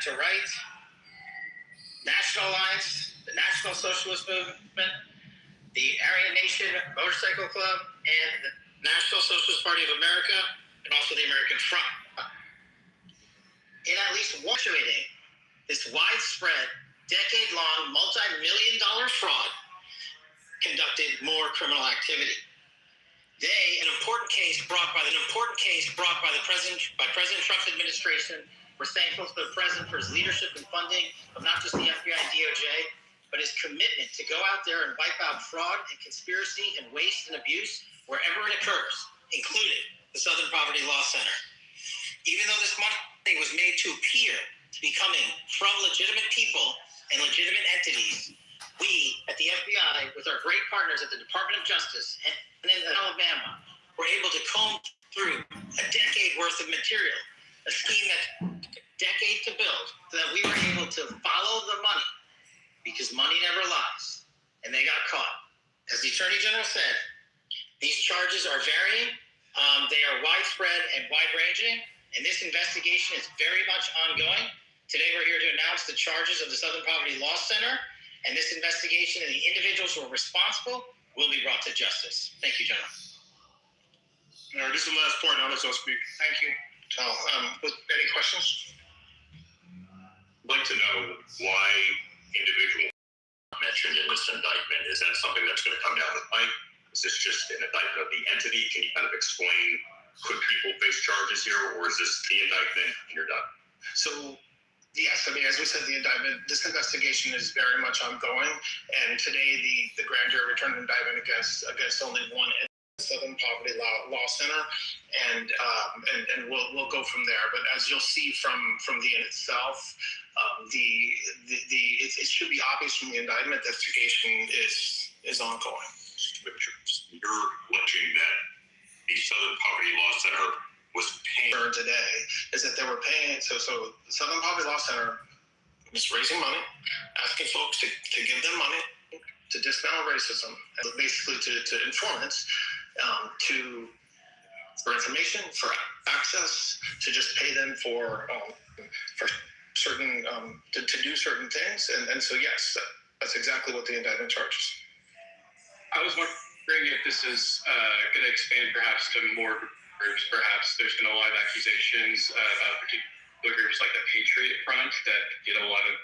Center Right, National Alliance, the National Socialist Movement, the Aryan Nation Motorcycle Club, and the National Socialist Party of America, and also the American Front. In at least one meeting, this widespread, decade-long, multi-million-dollar fraud conducted more criminal activity. An important case brought by the President Trump's administration. We're thankful to the President for his leadership and funding of not just the FBI and DOJ, but his commitment to go out there and wipe out fraud and conspiracy and waste and abuse wherever it occurs, including the Southern Poverty Law Center. Even though this money was made to appear to be coming from legitimate people and legitimate entities, we at the FBI, with our great partners at the Department of Justice and in Alabama, were able to comb through a decade worth of material, a scheme that took a decade to build, so that we were able to follow the money, because money never lies, and they got caught. As the Attorney General said, these charges are varying, they are widespread and wide-ranging, and this investigation is very much ongoing. Today we're here to announce the charges of the Southern Poverty Law Center, and this investigation and the individuals who are responsible will be brought to justice. Thank you, gentlemen. All right, this is the last part. Now let's all speak. Thank you. Any questions? I'd like to know why individuals mentioned in this indictment. Is that something that's going to come down the pipe? Is this just an indictment of the entity? Can you kind of explain, could people face charges here, or is this the indictment and you're done? So, yes, I mean, as we said, the indictment, this investigation is very much ongoing, and today the grand jury returned an indictment against only one entity, the Southern Poverty Law Center, and we'll go from there. But as you'll see from the end itself, it should be obvious from the indictment that investigation is ongoing. But you're alleging that the Southern Poverty Law Center was paying today is that they were paying. So the Southern Poverty Law Center was raising money, asking folks to give them money to dismantle racism, and basically to informants, for information, for access, to just pay them for certain to do certain things, and so yes, that's exactly what the indictment charges. I was wondering if this is going to expand perhaps to more groups. Perhaps there's been a lot of accusations about particular groups like the Patriot Front that get a lot of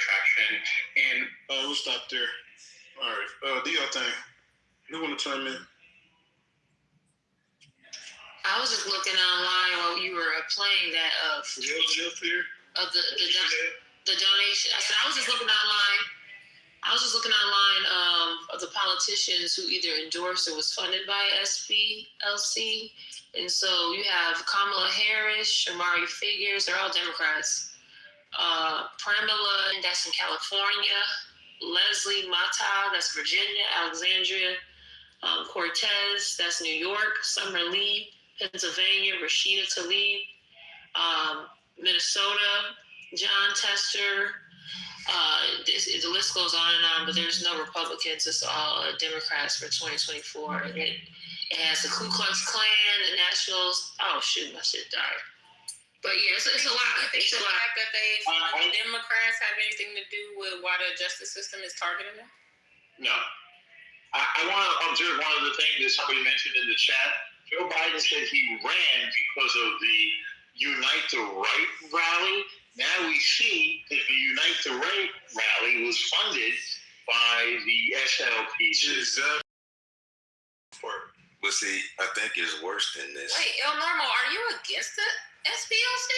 traction. And we'll stop there. All right, do your thing. You want to chime in? I was just looking online while you were playing that of the donation. I said I was just looking online. Of the politicians who either endorsed or was funded by SPLC. And so you have Kamala Harris, Shamari Figures, they're all Democrats. Pramila, that's in California. Leslie Mata, that's Virginia. Alexandria Cortez, that's New York. Summer Lee, Pennsylvania. Rashida Tlaib, Minnesota. John Tester. The list goes on and on, but there's no Republicans. It's all Democrats for 2024. And it has the Ku Klux Klan, the Nationals. Oh, shoot, my shit died. But yeah, it's a lot. It's a lot. The fact that the Democrats have anything to do with why the justice system is targeting them? No. I want to observe one of the things that somebody mentioned in the chat. Joe Biden said he ran because of the Unite the Right rally. Now we see that the Unite the Right rally was funded by the SLPC. But see, I think it's worse than this. Wait, El Normo, are you against the SPLC?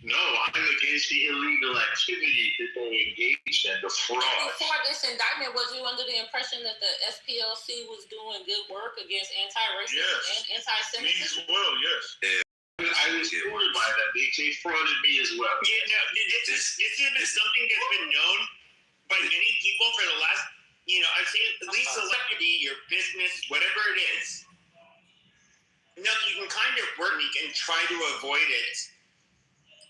No, I'm against the illegal activity that they engaged in, the fraud. Before this indictment, was you under the impression that the SPLC was doing good work against anti-racism and anti-Semitism? Me as well, yes. Yeah. I was worried by that. They frauded me as well. Yeah, no, this has been something that's been known by many people for the last, I'd say at least celebrity, your business, whatever it is. No, you can kind of work and try to avoid it.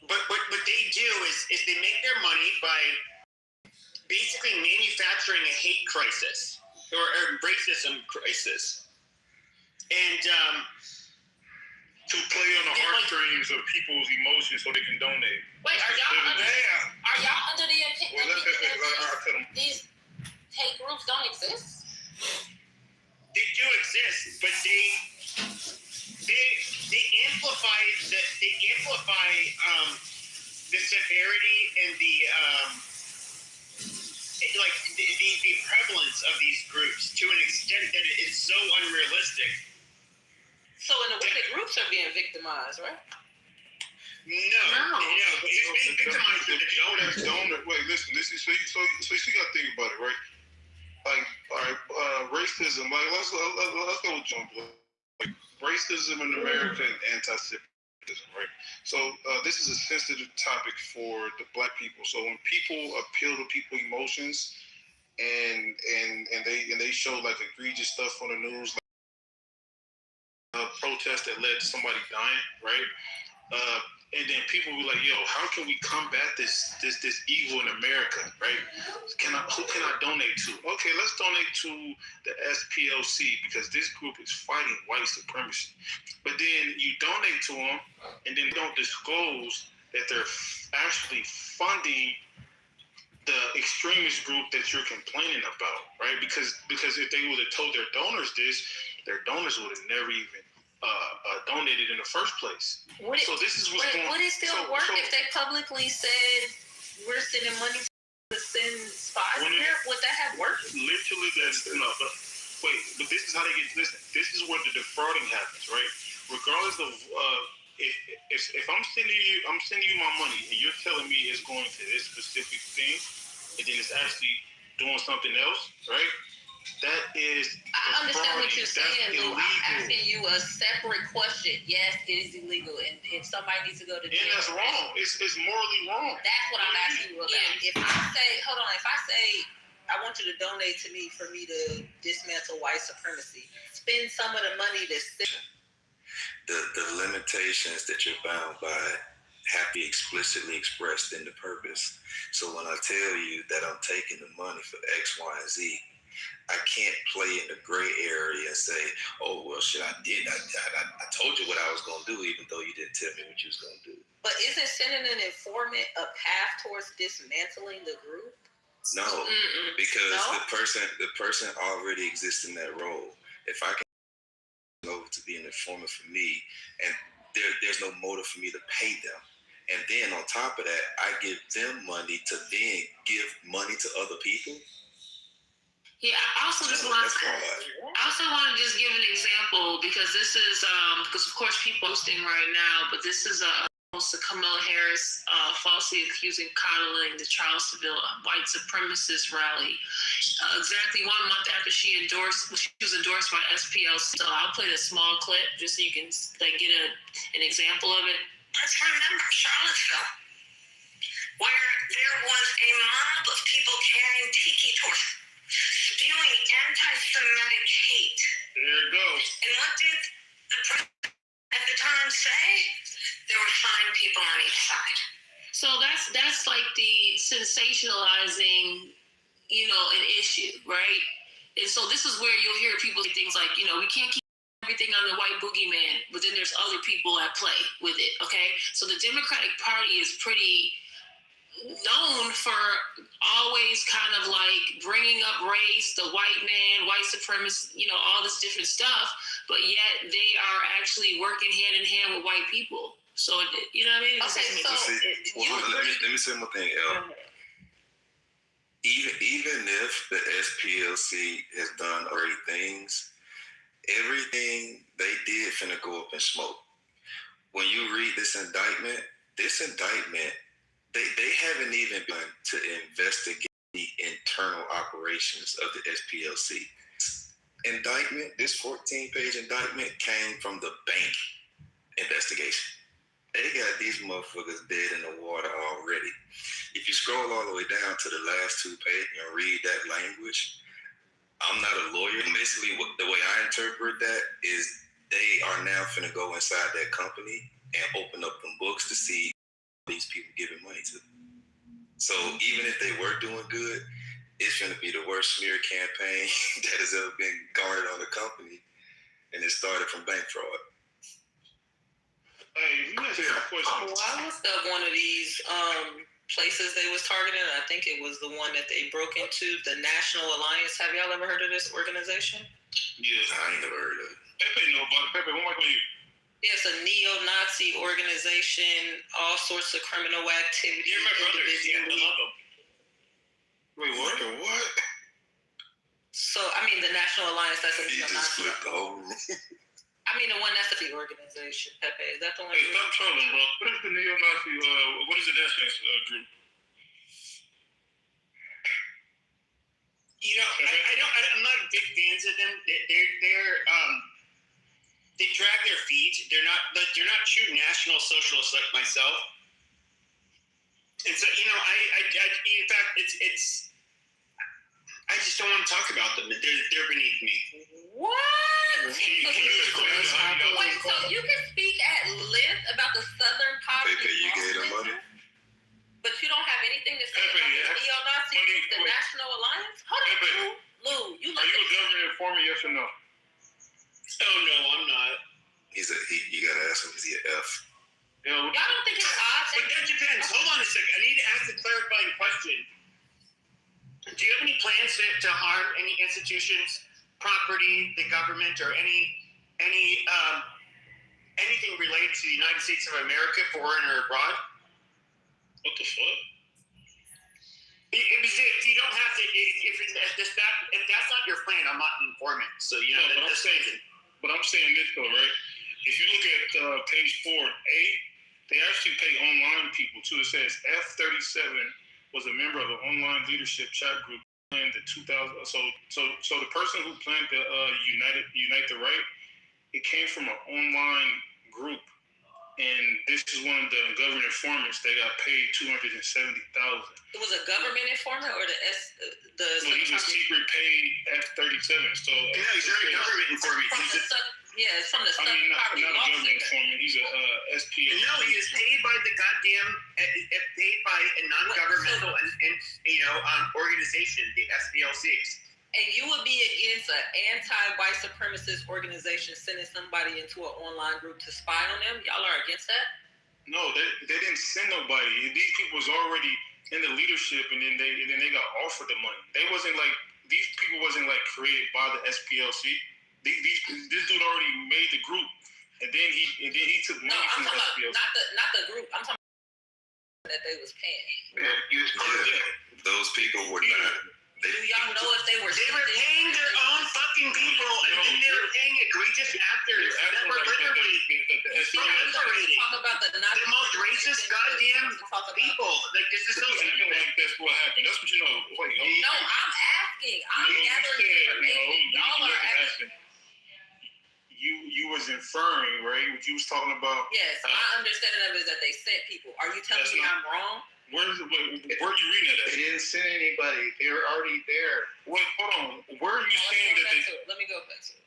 But what they do is they make their money by basically manufacturing a hate crisis or a racism crisis. And to play on the heartstrings of people's emotions so they can donate. Wait, are of these groups to an extent that it's so unrealistic. So in a way, the groups are being victimized, right? No, he's being victimized with the donor. Wait, listen. So you got to think about it, right? Like, all right, racism. Like, let's go with John Blow. Like, racism in America and anti-Semitism, right? So this is a sensitive topic for the Black people. So when people appeal to people's emotions and they show like egregious stuff on the news, like a protest that led to somebody dying, right? And then people be like, "Yo, how can we combat this evil in America, right? Who can I donate to? Okay, let's donate to the SPLC because this group is fighting white supremacy. But then you donate to them, and then don't disclose that they're actually funding the extremist group that you're complaining about, right? Because if they would have told their donors this, their donors would have never even donated in the first place. Would it still work if they publicly said we're sending money to send spies here? Would that have worked? Literally, but this is how they get. Listen, this is where the defrauding happens, right? Regardless of if I'm sending you my money and you're telling me it's going to this specific thing, and then it's actually doing something else, right? That is. I understand what you're saying, Lou. I'm asking you a separate question. Yes, it is illegal, and if somebody needs to go to jail, and that's wrong. It's morally wrong. That's what I'm asking you about. Yeah. If I say I want you to donate to me for me to dismantle white supremacy, spend some of the money to. The limitations that you're bound by have to be explicitly expressed in the purpose. So when I tell you that I'm taking the money for X, Y, and Z, I can't play in the gray area and say, "Oh well, shit, I did. I told you what I was gonna do, even though you didn't tell me what you was gonna do." But isn't sending an informant a path towards dismantling the group? No, because the person already exists in that role. If I can go to be an informant for me, and there's no motive for me to pay them, and then on top of that, I give them money to then give money to other people. Yeah, I also want to just give an example because this is because of course people are posting right now, but this is a Kamala Harris falsely accusing coddling the Charlottesville white supremacist rally exactly 1 month after she was endorsed by SPLC. So I'll play a small clip just so you can get an example of it. Let's remember Charlottesville, where there was a mob of people carrying tiki torches, spewing anti-Semitic hate. There it goes. And what did the president at the time say? There were fine people on each side. So that's like the sensationalizing, an issue, right? And so this is where you'll hear people say things like, we can't keep everything on the white boogeyman, but then there's other people at play with it, okay? So the Democratic Party is pretty known for always kind of like bringing up race, the white man, white supremacy, all this different stuff, but yet they are actually working hand in hand with white people. So, you know what I mean? Okay, let me say one thing, El. Even if the SPLC has done great things, everything they did finna go up in smoke. When you read this indictment, they haven't even been to investigate the internal operations of the SPLC. Indictment, this 14-page indictment came from the bank investigation. They got these motherfuckers dead in the water already. If you scroll all the way down to the last 2 pages and read that language, I'm not a lawyer. Basically, the way I interpret that is they are now finna go inside that company and open up them books to see these people giving money to. So even if they were doing good, it's gonna be the worst smear campaign that has ever been garnered on the company, and it started from bank fraud. Hey, let me ask you a question. Why was that one of these places they was targeting? I think it was the one that they broke into, the National Alliance. Have y'all ever heard of this organization? Yes, I ain't never heard of it. Pepe know about it. Pepe, what am I going to use? Yeah, it's a neo-Nazi organization, all sorts of criminal activity. You're my brother. Yeah, I love them. Wait, what? So, I mean, the National Alliance, that's a He just neo-Nazi. flipped the whole room. I mean, the one that's the organization, Pepe. Is that the one? Hey, stop trolling, bro. What is the neo-Nazi? What is the nationalist group? You know, I'm not big fans of them. They drag their feet. They're not true national socialists like myself. And so, you know, in fact, it's. I just don't want to talk about them. They're beneath me. What? Wait, so you can speak at length about the Southern Poverty Pepe, you Law gave them Center, money. but you don't have anything to say Pepe, about the neo-Nazi, money- the wait. National Alliance? Hold Pepe. on, Lou, you Are you a government informant? Yes or no? Oh no, I'm not. You gotta ask him, is he an F? Yeah. y'all don't think it's odd But that depends. Hold on a second. I need to ask a clarifying question. Do you have any plans to harm any institutions, property, the government, or anything related to the United States of America, foreign or abroad? What the fuck? If you don't have to, if that's not your plan, I'm not an informant. So you know, No, but I'm saying this though, right? If you look at page 4A, they actually pay online people too. It says F37 was a member of an online leadership chat group planned the 2000. So the person who planned the Unite the Right, it came from an online group, and this is one of the government informants. They got paid $270,000. It was a government informant or the So he's a secret paid F37. So no, he's very government informant. It's from the I Southern mean, not Poverty a Law government Center. informant. He's a SPA. No, he is paid by the goddamn, paid by a non-governmental organization, the SPLCs. And you would be against an anti-white supremacist organization sending somebody into an online group to spy on them? Y'all are against that? No, they didn't send nobody. These people was already in the leadership, and then they got offered the money. These people wasn't like created by the SPLC. This dude already made the group, and then he took money from the SPLC. Not the group. I'm talking about that they was paying. Yeah, those people were not. Do y'all know if they were? They were paying their own fucking people, and then they were paying egregious actors that were literally Talk about the most racist goddamn people. Like, this is so. That's what happened. That's what you know. No, I'm asking. I'm gathering information. Y'all are asking. You was inferring, right? What you was talking about. Yes, my understanding of it is that they sent people. Are you telling me I'm wrong? Where are you reading it at? They didn't send anybody. They were already there. Wait, hold on. Where are you saying that they? Let me go back to it.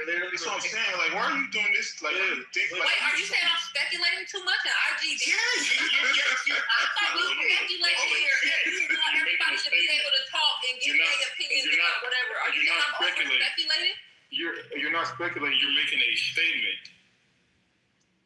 That's what I'm saying. Like, why are you doing this? Like, Wait, are you saying I'm speculating too much in IG? Yeah, I thought we were speculating here. You want everybody to be able to talk and give their opinions about whatever. Are you saying I'm speculating? You're not speculating. You're making a statement.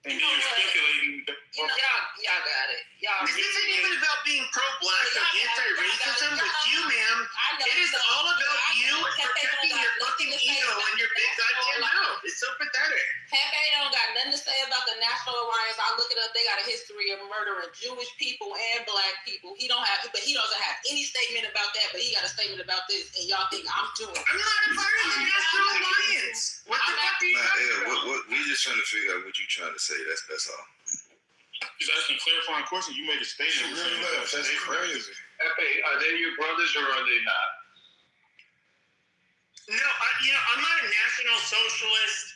And you're speculating. Y'all got it. This isn't even about being pro-black or anti-racism with you, ma'am. It is all about you protecting your fucking ego and your big goddamn mouth. It's so pathetic. Pepe don't got nothing to say about the National Alliance. I look it up. They got a history of murdering Jewish people and black people. He doesn't have any statement about that, but he got a statement about this, and y'all think I'm doing it. I'm not a part of the National Alliance. What the fuck are you talking about? We just trying to figure out what you're trying to say. That's all. Just asking clarifying question. You made a statement. That's crazy. Pepe, are they your brothers or are they not? No, I'm not a national socialist.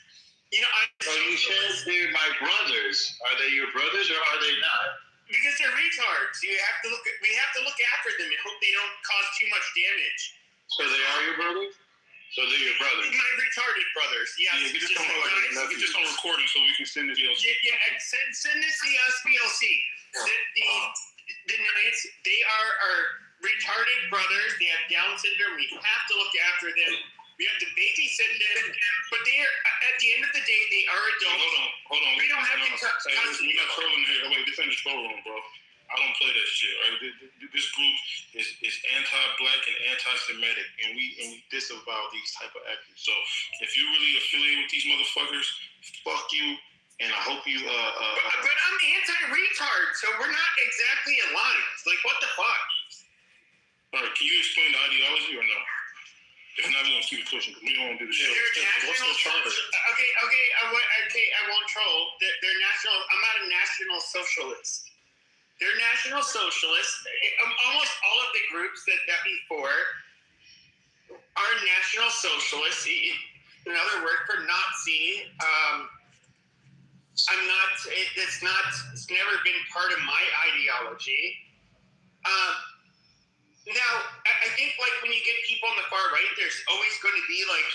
So you said they're my brothers. Are they your brothers or are they not? Because they're retards. We have to look after them and hope they don't cause too much damage. So they are your brothers? So they're your brothers? My retarded brothers. Yes. Get this on recording so we can send this. Send this to the SPLC. The Knights, they are our retarded brothers. They have Down syndrome. We have to look after them. We have to babysit them. But they are, at the end of the day, they are adults. Hold on. We don't have to We're not trolling here. Wait, this ain't a troll room, bro. I don't play that shit, right? This group is anti-black and anti-Semitic, and we disavow these type of actors. So if you really affiliate with these motherfuckers, fuck you, and I hope you. But I'm anti-retard, so we're not exactly aligned. Like, what the fuck? All right, can you explain the ideology or no? If not, we're gonna keep pushing because we don't want to do the show. What's the charter? Okay, I won't troll. They're national. I'm not a national socialist. They're national socialists. Almost all of the groups that before are national socialists. Another word for Nazi. I'm not. It's not. It's never been part of my ideology. Now, I think like when you get people on the far right, there's always going to be like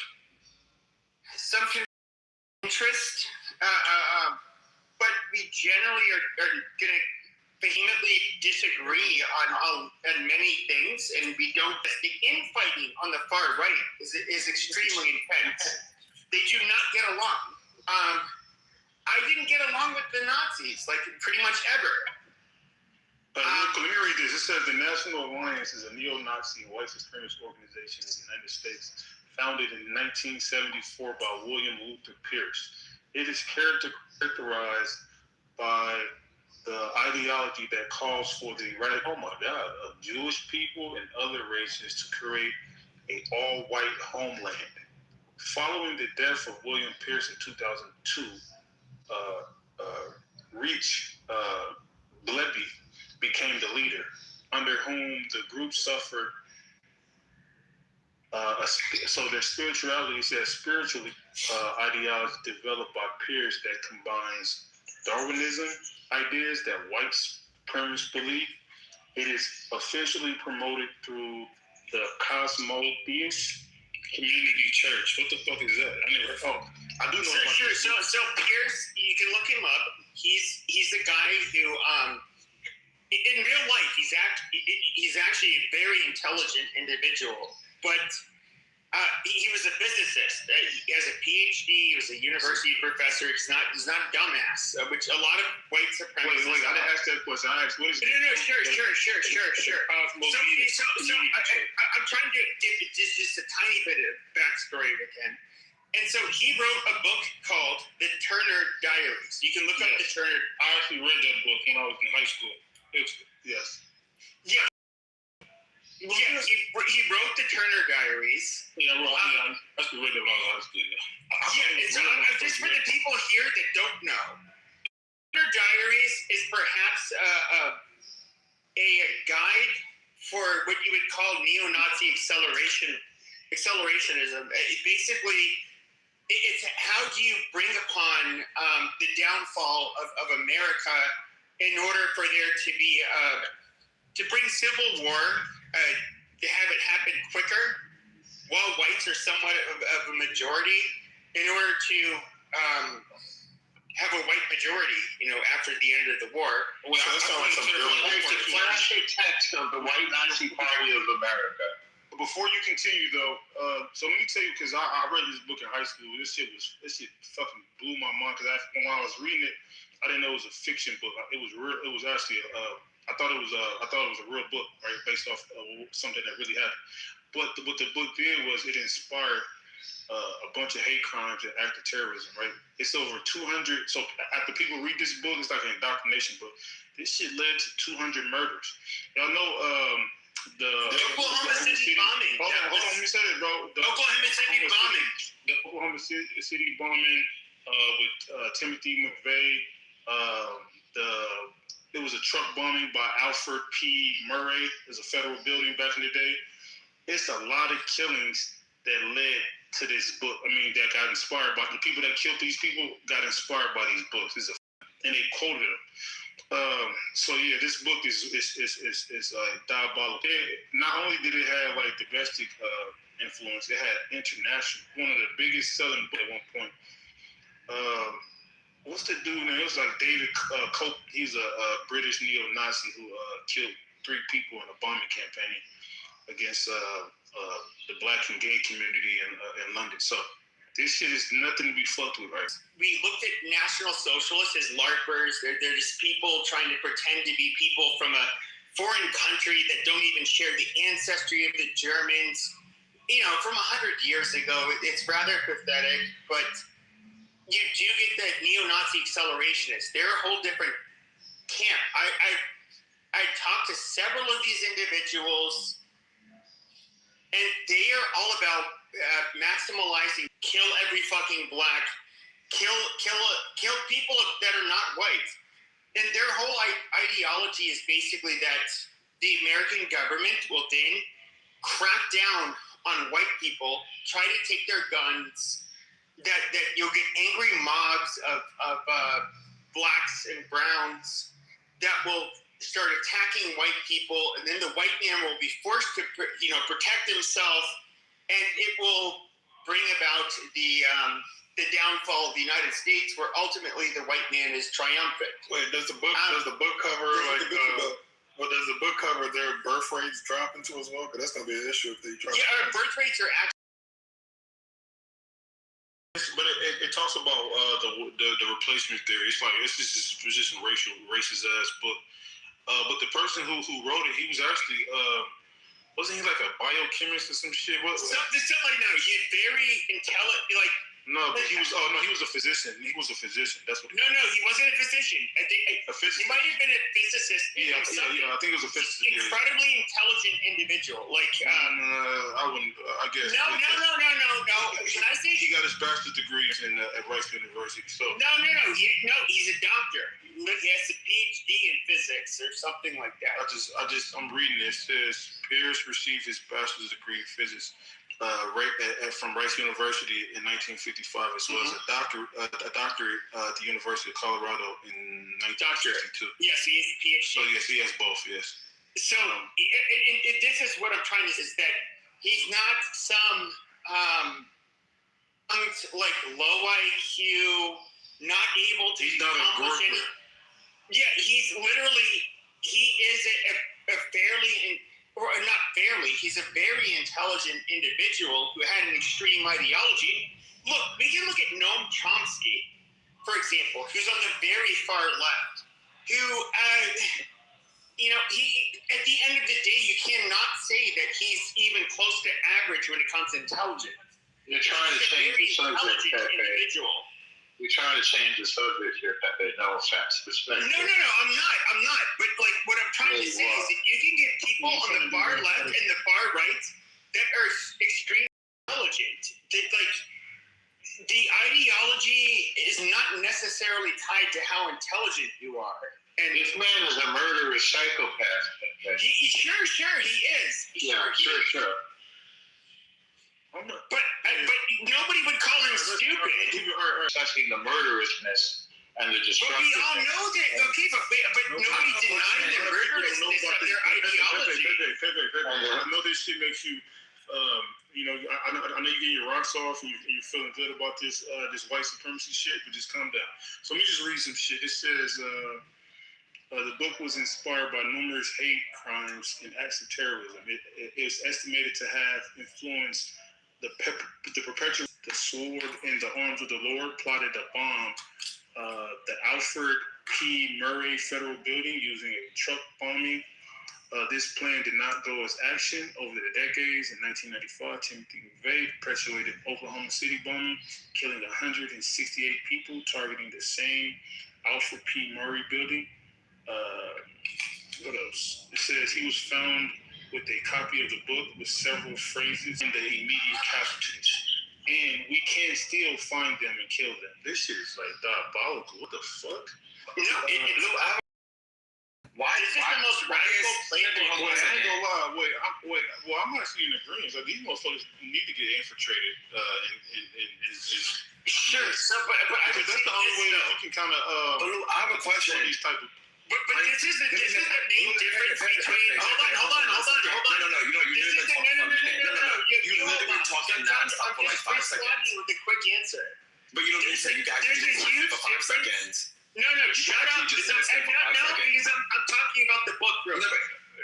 some interest, but we generally are going to vehemently disagree on many things, and we don't. The infighting on the far right is extremely intense. They do not get along. I didn't get along with the Nazis, like pretty much ever. Let me read this. It says the National Alliance is a neo-Nazi white supremacist organization in the United States, founded in 1974 by William Luther Pierce. It is characterized by the ideology that calls for the radical of Jewish people and other races to create an all-white homeland. Following the death of William Pierce in 2002, Reach Bleby became the leader, under whom the group suffered. So their spirituality is a spiritual ideology developed by Pierce that combines Darwinism ideas that white supremacists believe. It is officially promoted through the Cosmotheist Community Church. What the fuck is that? I never. Oh, I do know. Sure. So Pierce, you can look him up. He's the guy who in real life, he's actually a very intelligent individual, but he was a physicist. He has a PhD. He was a university professor. He's not a dumbass, which a lot of white supremacists. Wait, I didn't ask that question. I asked, what is it? No, sure. So I'm trying to give just a tiny bit of backstory with him. And so he wrote a book called The Turner Diaries. You can look up The Turner. I actually read that book when I was in high school. Yes. Yeah. Yeah, he wrote The Turner Diaries. Yeah, I actually read that when I was in high school. Yeah, so just for the people here that don't know, Turner Diaries is perhaps a guide for what you would call neo-Nazi accelerationism. Basically, it's how do you bring upon the downfall of America in order for there to be to bring civil war, to have it happen quicker, while whites are somewhat of a majority, in order to have a white majority, after the end of the war. Well, that sounds like some the flashing text of the White Nazi Party of America. Before you continue, though, so let me tell you, because I read this book in high school. This shit fucking blew my mind. Because when I was reading it, I didn't know it was a fiction book. It was real. It was actually I thought it was a real book, right, based off something that really happened. But what the book did was it inspired a bunch of hate crimes and acts of terrorism, right? It's over 200. So after people read this book, it's like an indoctrination book. This shit led to 200 murders. Y'all know the Oklahoma City bombing. Hold on, let me say this, bro. The Oklahoma City bombing. The Oklahoma City bombing with Timothy McVeigh. It was a truck bombing by Alfred P. Murray. It was a federal building back in the day. It's a lot of killings that led to this book. I mean, that got inspired by the people that killed these people. Got inspired by these books. And they quoted them. So yeah, this book is diabolical. Not only did it have like domestic influence, it had international. One of the biggest selling books at one point. What's the dude name? It was like David Cope. He's a British neo-Nazi who killed 3 people in a bombing campaign against the black and gay community in London. So this shit is nothing to be fucked with, right? We looked at National Socialists as LARPers. They're just people trying to pretend to be people from a foreign country that don't even share the ancestry of the Germans. From 100 years ago, it's rather pathetic, but you do get the neo-Nazi accelerationists. They're a whole different camp. I talked to several of these individuals, and they are all about maximalizing, kill every fucking black, kill people that are not white. And their whole ideology is basically that the American government will then crack down on white people, try to take their guns, that you'll get angry mobs of blacks and browns that will start attacking white people, and then the white man will be forced to protect himself, and it will bring about the downfall of the United States, where ultimately the white man is triumphant. Wait, does the book cover does the book cover their birth rates drop into as well? Because that's going to be an issue if they drop. Yeah, our birth rates are actually. But it talks about the replacement theory. It's like it's just a racist ass book. But the person who wrote it, he was actually wasn't he like a biochemist or some shit? Something like that. He's very intelligent. Like no, but he was a physician. He was a physician. That's what. No, he wasn't a physician. I think a physicist. He might have been a physicist. Yeah, I think it was a physicist. Incredibly intelligent individual. Like I wouldn't. I guess. No. Can I say he got his bachelor's degree at Rice University? So no. He's a doctor. He has a PhD in physics or something like that. I'm reading it. It says Pierce received his bachelor's degree in physics from Rice University in 1955, as well as a doctorate at the University of Colorado in 1962. Yes, he has a PhD. So yes, he has both. Yes. So this is what I'm trying to say, is that he's not some like low IQ, not able to accomplish any. Yeah, he's literally he is a fairly. Or not fairly, he's a very intelligent individual who had an extreme ideology. Look, we can look at Noam Chomsky, for example, who's on the very far left, who, he, at the end of the day, you cannot say that he's even close to average when it comes to intelligence. You're trying to change the subject, individual. You're trying to change the subject here, Pepe. No offense. No, I'm not. But like, what I'm trying to say is that you can get people on the far left and the far right that are extremely intelligent. That, like, the ideology is not necessarily tied to how intelligent you are. And this man is a murderous psychopath. Sure, he is. Sure. But nobody would call him stupid. Assessing the murderousness and the destructiveness. But we all know that. Okay, but nobody denied the murderousness of their ideology. I know this shit makes you, I know you get your rocks off and you're feeling good about this white supremacy shit, but just calm down. So let me just read some shit. It says, the book was inspired by numerous hate crimes and acts of terrorism. It is estimated to have influenced the perpetrator, the sword in the arms of the Lord, plotted a bomb the Alfred P. Murray Federal Building using a truck bombing. This plan did not go as action over the decades. In 1995, Timothy McVeigh perpetuated Oklahoma City bombing, killing 168 people, targeting the same Alfred P. Murray building. What else? It says he was found with a copy of the book with several phrases in the immediate casualties. And we can still find them and kill them. This shit is like diabolical. What the fuck? Why is this the most radical playbook? I ain't gonna lie. Well, I'm actually in agreement. Like, these motherfuckers need to get infiltrated. Sure. So, but that's the only way that you can kind of. I have a question. These type of. But this is the main difference between. Hold on. No. You literally talking nonstop for like 5 seconds. With a quick answer. But you don't need to say you guys There's a huge for 5 seconds. No, shut up. Just No, because I'm talking about the book, bro.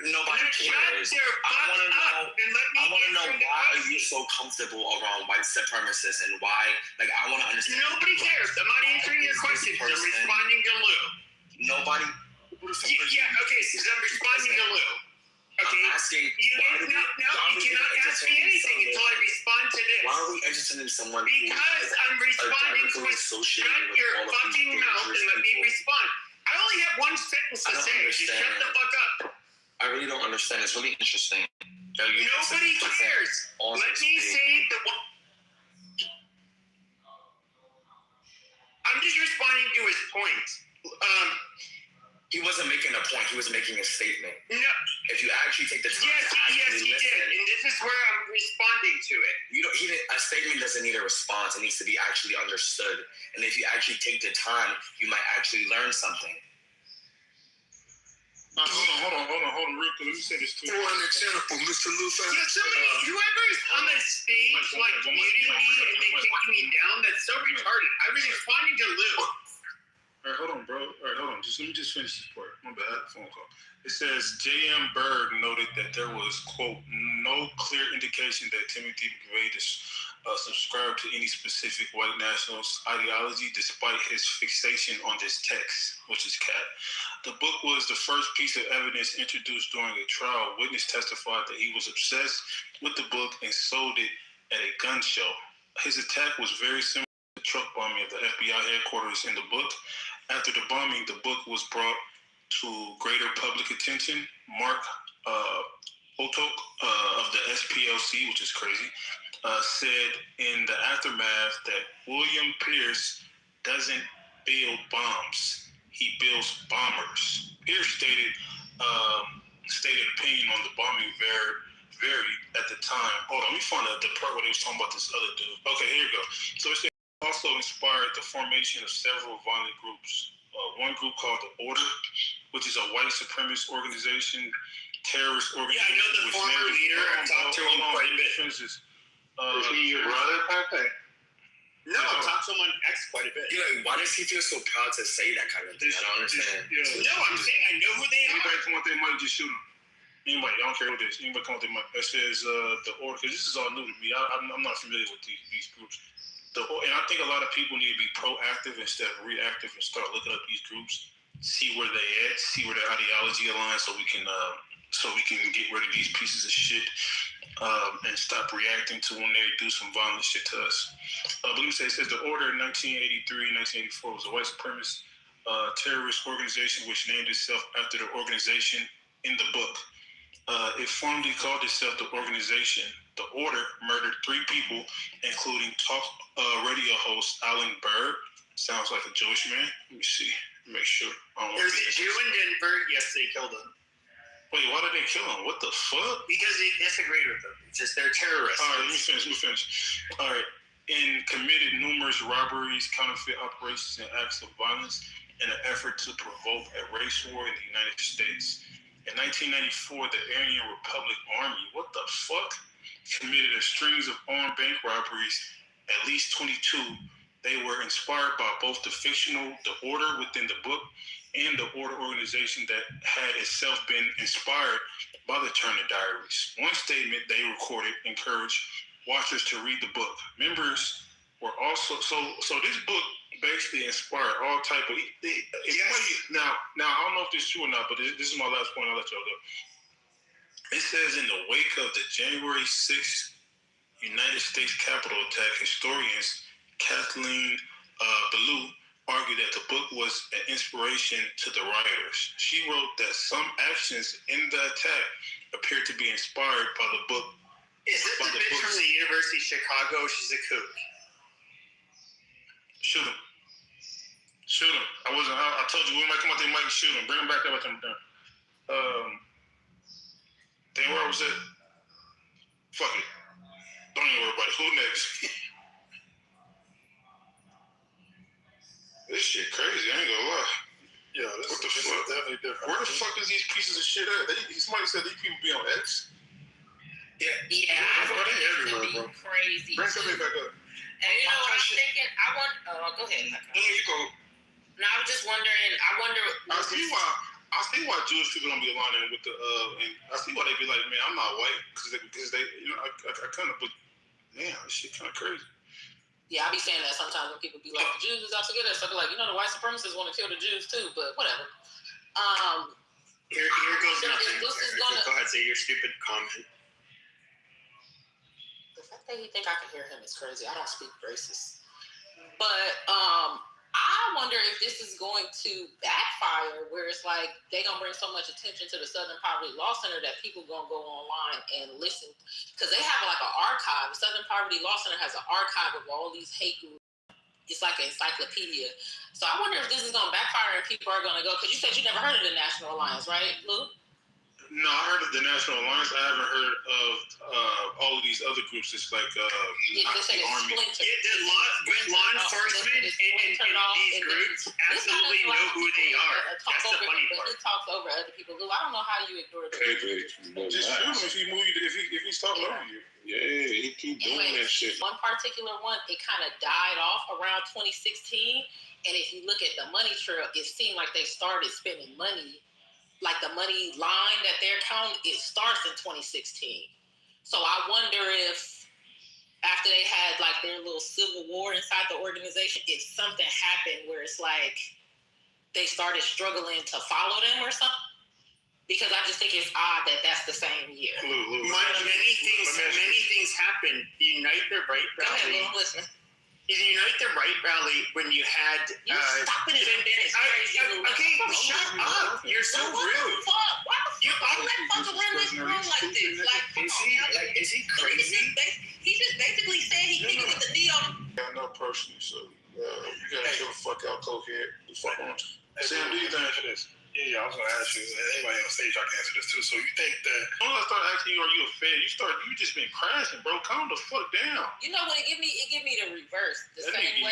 Nobody cares. I want to know why are you so comfortable around white supremacists and why? Like, I want to understand. Nobody cares. I'm not answering your question. I'm responding to Lou. Nobody. Yeah. Okay. So I'm responding to Lou. Okay. I'm asking. You cannot ask me anything until I respond to this. Why are we entertaining someone? Because I'm responding to it. Shut your fucking mouth and let me respond. I only have one sentence to say. Just shut the fuck up. I really don't understand. It's really interesting. Nobody cares. Let me say the one. I'm just responding to his point. He wasn't making a point. He was making a statement. No. If you actually take the time Yes, he did, and this is where I'm responding to it. A statement doesn't need a response. It needs to be actually understood. And if you actually take the time, you might actually learn something. Hold on, real quick. Let me say this too. For an example, Mr. Lufa. Yeah, whoever is on the stage, like, muting me and then kicking me down, that's so retarded. I was responding to Lou. All right, hold on, bro. All right, hold on. Let me just finish this part. My bad. Phone call. It says J.M. Berg noted that there was, quote, no clear indication that Timothy McVeigh subscribed to any specific white nationalist ideology despite his fixation on this text, which is cat. The book was the first piece of evidence introduced during a trial. Witness testified that he was obsessed with the book and sold it at a gun show. His attack was very similar to the truck bombing of the FBI headquarters in the book. After the bombing, the book was brought to greater public attention. Mark Otok of the SPLC, which is crazy, said in the aftermath that William Pierce doesn't build bombs. He builds bombers. Pierce stated opinion on the bombing varied at the time. Hold on, let me find the part where they was talking about this other dude. Okay, here you go. So it also inspired the formation of several violent groups. One group called the Order, which is a white supremacist organization, terrorist organization. Yeah, I know the former leader. I talked to him quite a bit. Is he your brother, Pepe? No, I talked to him on X quite a bit. Why does he feel so proud to say that kind of thing? I don't understand. No, I'm saying I know who they are. Anybody come with their mic, just shoot them. Anybody, I don't care what it is. Anybody come with their mic. That says the Order, because this is all new to me. I'm not familiar with these groups. And I think a lot of people need to be proactive instead of reactive and start looking up these groups, see where they at, see where their ideology aligns, so we can get rid of these pieces of shit and stop reacting to when they do some violent shit to us. But let me say, it says the Order in 1983 and 1984 was a white supremacist terrorist organization which named itself after the organization in the book. It formally called itself the organization. The Order murdered 3 people, including talk radio host Alan Berg. Sounds like a Jewish man. Let me see. Make sure. There's a Jew in Denver. Yes, they killed him. Wait, why did they kill him? What the fuck? Because they disagreed with them. It's just they're terrorists. All right, let me finish. All right. And committed numerous robberies, counterfeit operations, and acts of violence in an effort to provoke a race war in the United States. In 1994, the Aryan Republic Army, what the fuck, committed a string of armed bank robberies, at least 22. They were inspired by both the fictional The Order within the book and the Order organization that had itself been inspired by the Turner Diaries. One statement they recorded encouraged watchers to read the book. Members were also, so this book basically inspired all type of, now I don't know if this is true or not, but this is my last point, I'll let y'all go. It says in the wake of the January 6th United States Capitol attack, historians Kathleen Ballou argued that the book was an inspiration to the rioters. She wrote that some actions in the attack appeared to be inspired by the book. Is this the bitch from the University of Chicago? She's a kook. Shoot him. I told you, we might come out there, Mike, shoot him. Bring him back up after I'm done. Damn, where was it? Fuck it. Don't even worry about it. Who next? This shit crazy, I ain't gonna lie. Yeah, what the fuck? Definitely different. Where the fuck is these pieces of shit at? Somebody said these people be on X? Yeah, I think it's gonna be crazy. Bring somebody back up. And you know what I'm thinking? Go ahead. No, you go. No, I was just wondering. I see why Jewish people don't be aligning with the and I see why they be like, man, I'm not white because they I kind of, but damn, this shit kind of crazy. Yeah, I be saying that sometimes when people be like, the Jews is out to get us. I be like, the white supremacists want to kill the Jews too, but whatever. Here goes nothing. Go ahead, say your stupid comment. The fact that you think I can hear him is crazy. I don't speak racist. But I wonder if this is going to backfire, where it's like they're gonna bring so much attention to the Southern Poverty Law Center that people gonna go online and listen, because they have like an archive. The Southern Poverty Law Center has an archive of all these hate groups. It's like an encyclopedia. So I wonder if this is gonna backfire and people are gonna go. Because you said you never heard of the National Alliance, right, Lou? No, I heard of the National Alliance. I haven't heard of all of these other groups. It's like Yeah, they Nazi say it's Army. splintered. Law enforcement and these groups absolutely know who they are. That's the funny part. He talks over other people. Lou, I don't know how you ignore that. Just shoot him if he's talking over you. Yeah, he keep doing that shit. One particular one, it kind of died off around 2016. And if you look at the money trail, it seemed like they started spending money. Like the money line that they're counting, it starts in 2016. So I wonder if after they had like their little civil war inside the organization, if something happened where it's like they started struggling to follow them or something. Because I just think it's odd that that's the same year. Many things happen. Unite the Right Go ahead, rally. Lou, I'm listening. In the Unite the Right rally, when you had You stopping it in minutes. okay, shut up! You're so What the rude. fuck? Why the fuck you let fucking run this room like this? Like, come on, now. Is he crazy? He just basically said he kicked it with the knee on. I know personally, so you gotta chill the fuck out, cokehead. The fuck on. Sam, do you think for this? Yeah, I was gonna ask you. Anybody on stage, I can answer this too. So you think that? When I start asking you, are you a fan? You just been crashing, bro. Calm the fuck down. You know what? It give me the reverse. That nigga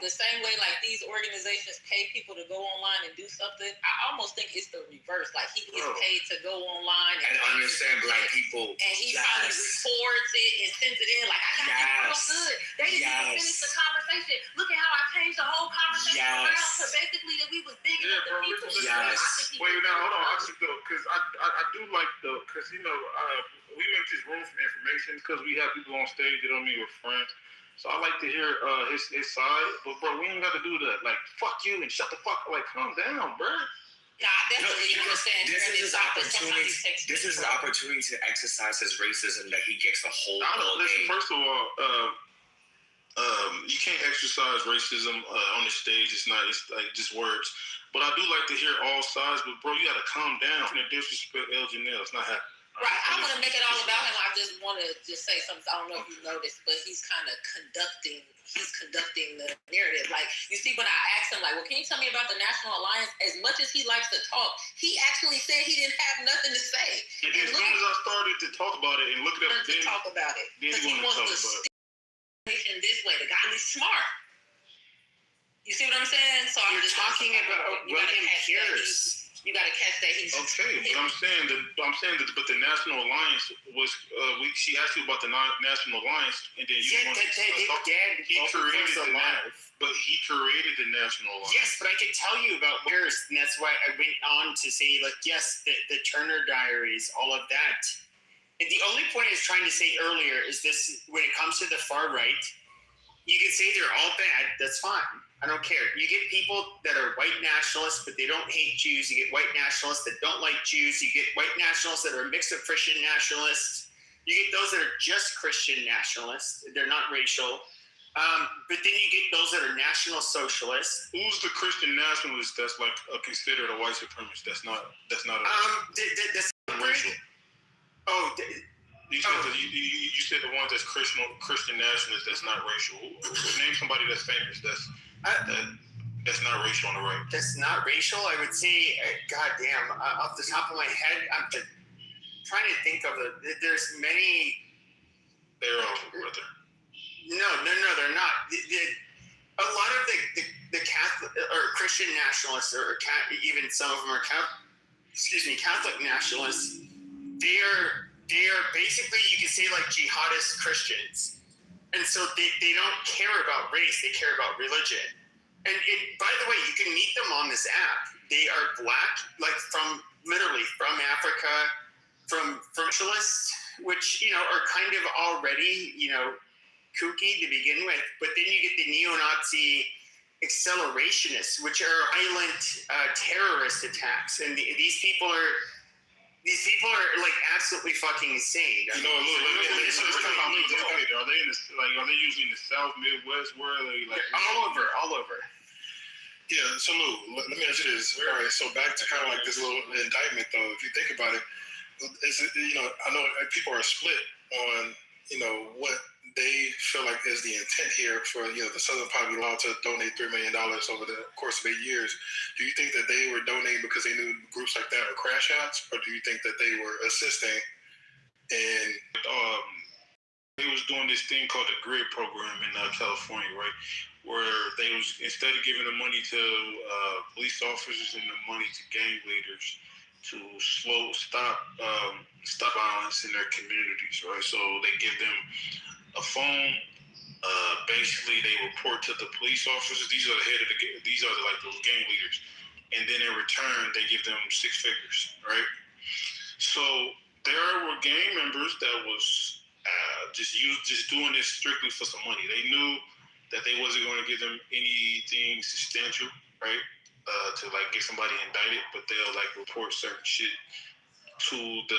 The same way like these organizations pay people to go online and do something. I almost think it's the reverse. Like he gets paid to go online And understand black people. and he finally records it and sends it in. Like I got this real good. They didn't even finish the conversation. Look at how I changed the whole conversation around to basically that we was digging up the people. Wait, now hold on. I just though, because I do like because we make this room for information because we have people on stage that don't mean we're friends. So I like to hear his side, but bro, we ain't got to do that. Like fuck you and shut the fuck. Like calm down, bro. Yeah, I definitely understand. This is an opportunity to exercise his racism that he gets a whole Listen, first of all, you can't exercise racism on the stage. It's like just words. But I do like to hear all sides. But bro, you gotta calm down. And disrespect El Janelle. It's not happening. Right, I want to make it all about him. I just want to say something. I don't know if you noticed, but he's kind of conducting the narrative. Like, you see, when I asked him, like, well, can you tell me about the National Alliance? As much as he likes to talk, he actually said he didn't have nothing to say. And as soon as I started to talk about it and look it up, to talk about it. Because he wants to stick this way. The guy is smart. You see what I'm saying? So you're talking about William Pierce. You got to catch that he's okay. But I'm saying that, but the National Alliance was. She asked you about the National Alliance, and then you he created but he created the National Alliance. Yes, but I could tell you about Pierce, and that's why I went on to say, like, yes, the Turner Diaries, all of that. And the only point I was trying to say earlier is this: when it comes to the far right, you can say they're all bad. That's fine. I don't care. You get people that are white nationalists, but they don't hate Jews. You get white nationalists that don't like Jews. You get white nationalists that are a mix of Christian nationalists. You get those that are just Christian nationalists. They're not racial. But then you get those that are national socialists. Who's the Christian nationalist that's like considered a white supremacist? That's not. That's racial. You said the one that's Christian nationalist that's not racial. Name somebody that's famous that's not racial on the right. That's not racial. I would say, goddamn, off the top of my head, I'm trying to think of it. There's many. They're all brother. No, they're not. A lot of the Catholic or Christian nationalists, or even some of them are Catholic nationalists. They are basically, you can say, like jihadist Christians. And so they don't care about race, they care about religion. And by the way, you can meet them on this app. They are black, like literally from Africa, from socialists, which, are kind of already, kooky to begin with. But then you get the neo-Nazi accelerationists, which are violent terrorist attacks. And these people are like absolutely fucking insane. Are they usually in the South, Midwest? Where are they? Like all over. Yeah, so Lou, let me ask you this. All right, so back to kind of like this little indictment, though. If you think about it, I know people are split on what they feel like is the intent here for the Southern Poverty Law to donate $3 million over the course of 8 years. Do you think that they were donating because they knew groups like that were crash outs, or do you think that they were assisting in? They was doing this thing called the GRID program in California, right? Where they was, instead of giving the money to police officers and the money to gang leaders to stop violence in their communities, right? So they give them a phone. Basically, they report to the police officers. These are like those gang leaders, and then in return, they give them 6 figures, right? So there were gang members that was just doing this strictly for some money. They knew that they wasn't going to give them anything substantial, right? To like get somebody indicted, but they'll like report certain shit to the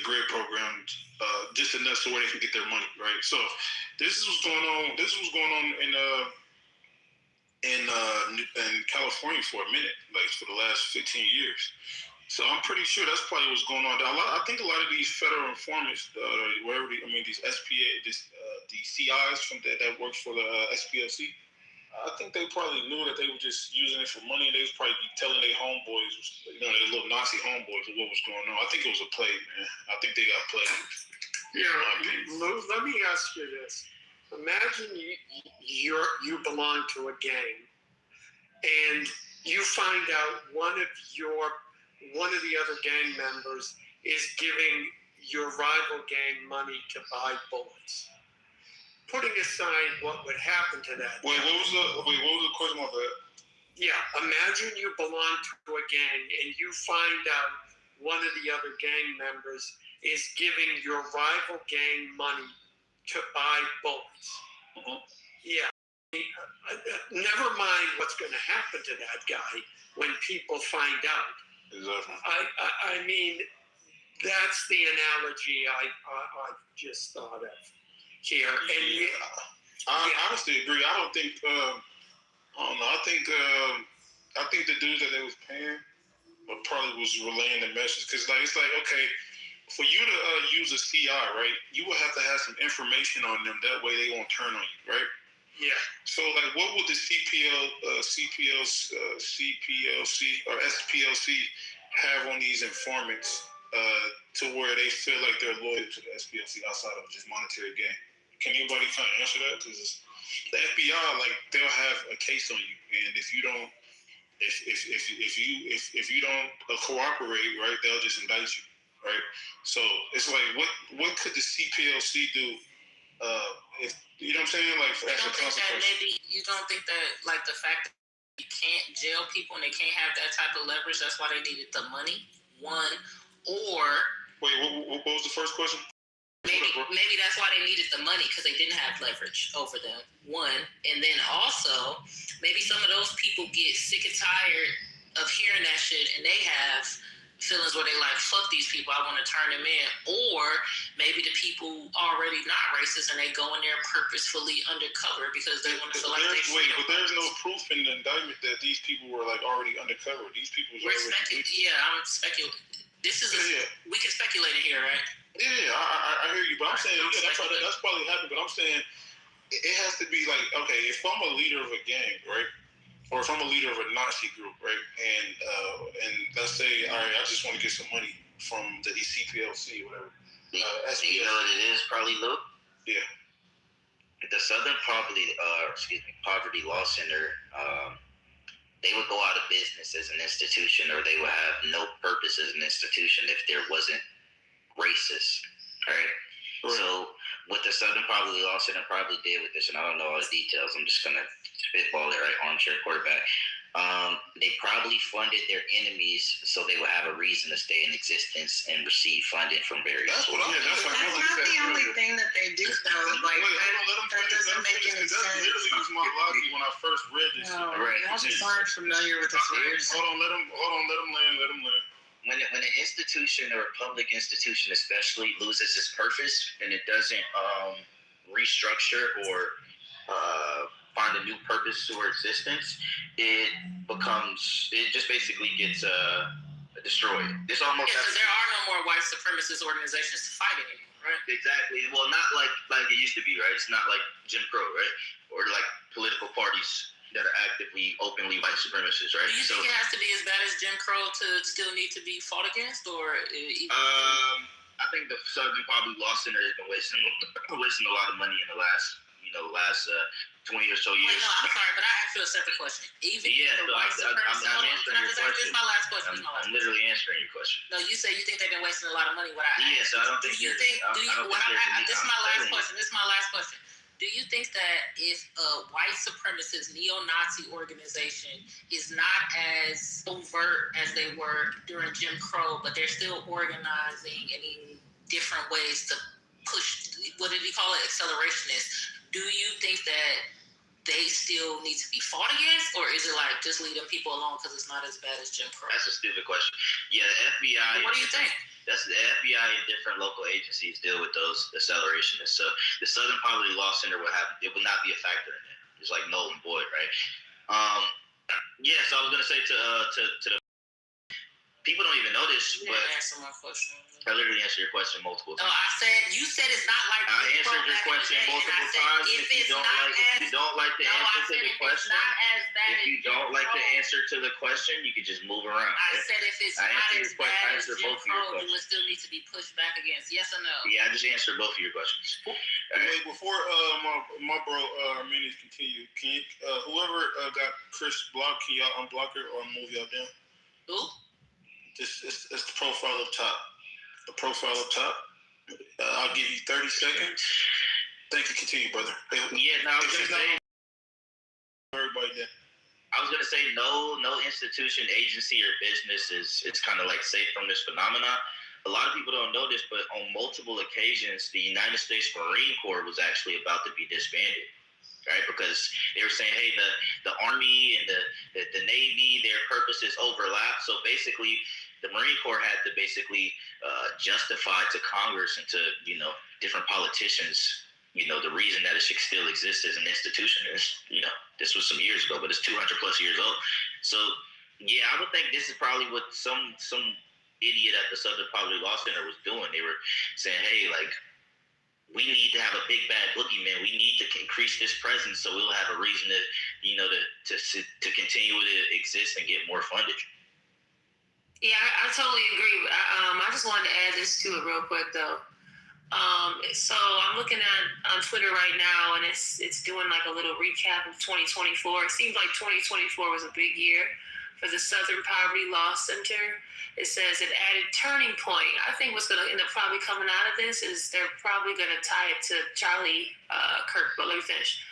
GRID program, just enough so where they can get their money, right? So this is what's going on. This was going on in California for a minute, like for the last 15 years. So I'm pretty sure that's probably what's going on. I think a lot of these federal informants, these the CIs that work for the SPLC, I think they probably knew that they were just using it for money. They was probably telling their homeboys, their little Nazi homeboys, what was going on. I think it was a play, man. I think they got played. Yeah, Lou, let me ask you this. Imagine you belong to a gang, and you find out one of the other gang members is giving your rival gang money to buy bullets. Putting aside what would happen to that. What was the question about that? Yeah, imagine you belong to a gang and you find out one of the other gang members is giving your rival gang money to buy bullets. Mm-hmm. Yeah. Never mind what's going to happen to that guy when people find out. Exactly. I mean, that's the analogy I just thought of here. And I honestly agree. I don't think. I don't know. I think the dudes that they was paying probably was relaying the message, because it's like okay, for you to use a CI, right? You will have to have some information on them. That way, they won't turn on you, right? Yeah. So, like, what would the CPLC or SPLC have on these informants to where they feel like they're loyal to the SPLC outside of just monetary gain? Can anybody kind of answer that? Because the FBI, like, they'll have a case on you, and if you don't, if you don't cooperate, right, they'll just indict you, right? So it's like, what could the CPLC do? If you know what I'm saying, like as a consequence. Maybe you don't think that, like, the fact that you can't jail people and they can't have that type of leverage, that's why they needed the money. One, or wait, what was the first question? Maybe that's why they needed the money, because they didn't have leverage over them. One, and then also maybe some of those people get sick and tired of hearing that shit, and they have feelings where they like, fuck these people, I want to turn them in. Or maybe the people already not racist and they go in there purposefully undercover because they want to feel like they wait, but there's no proof in the indictment that these people were like already undercover. These people were already I'm speculating. This is we can speculate in here, right? Yeah, I hear you, but I'm saying that's probably happened. But I'm saying it has to be like, okay, if I'm a leader of a gang, right? Or if I'm a leader of a Nazi group, right, and let's say, all right, I just want to get some money from the CPLC or whatever. You know what it is, probably, Luke? Yeah. The Southern Poverty Law Center, they would go out of business as an institution, or they would have no purpose as an institution if there wasn't racist, right? So what the Southern Poverty Law Center probably did with this, and I don't know all the details, I'm just going to spitball it, right, armchair quarterback. They probably funded their enemies so they would have a reason to stay in existence and receive funding from various sources. That's not the only thing that they do, though. Like, that doesn't make any sense. That's literally was my logic when I first read this. Right. I just aren't familiar with this. Hold on, let him land. When an institution or a public institution especially loses its purpose and it doesn't restructure or find a new purpose to our existence, it just basically gets destroyed. This almost there are no more white supremacist organizations to fight anymore, right? Exactly. Well, not like it used to be, right? It's not like Jim Crow, right? Or like political parties that are actively, openly white supremacists, right? Do you think it has to be as bad as Jim Crow to still need to be fought against, or I think the Southern Poverty Law Center has been wasting a lot of money in the last 20 or so years. Wait, no, I'm sorry, but I asked you a separate question. Even I'm answering your question. This is my last question. I'm literally answering your question. No, you say you think they've been wasting a lot of money. What I Yeah, so I don't think this is my last question. This is my last question. Do you think that if a white supremacist neo-Nazi organization is not as overt as they were during Jim Crow, but they're still organizing in different ways to push, what did he call it, accelerationist, do you think that they still need to be fought against, or is it like just leave them people alone because it's not as bad as Jim Crow? That's a stupid question. Yeah, the FBI. What do you think? That's the FBI and different local agencies deal with those accelerationists. So the Southern Poverty Law Center would not be a factor in it. It's like null and void, right? Yeah. So I was gonna say to the people don't even know this, but answer my question. I literally answered your question multiple times. No, you said it's not like I answered your question multiple times. If you don't like the answer to the question, if you don't like the answer to the question, you can just move around. I said if it's not as bad as Jim Crow, you would still need to be pushed back against. Yes or no? Yeah, I just answered both of your questions. Hey, before my bro Armenians continue, can you, whoever got Chris blocked, can y'all unblock her or move y'all down? Who? It's the profile up top. The profile up top. I'll give you 30 seconds. Thank you. Continue, brother. Yeah, no, I was gonna say. Everybody there. I was gonna say no institution, agency, or business is kind of like safe from this phenomenon. A lot of people don't know this, but on multiple occasions, the United States Marine Corps was actually about to be disbanded, right? Because they were saying, hey, the Army and the Navy, their purposes overlap. So basically, the Marine Corps had to basically justify to Congress and to different politicians, the reason that it should still exist as an institution is, this was some years ago, but it's 200 plus years old. So yeah, I would think this is probably what some idiot at the Southern Poverty Law Center was doing. They were saying, hey, like, we need to have a big bad boogeyman. We need to increase this presence so we'll have a reason to, to continue to exist and get more funded. Yeah, I totally agree. I just wanted to add this to it real quick, though. So I'm looking on Twitter right now, and it's doing like a little recap of 2024. It seems like 2024 was a big year for the Southern Poverty Law Center. It says it added turning point. I think what's going to end up probably coming out of this is they're probably going to tie it to Charlie Kirk. But let me finish.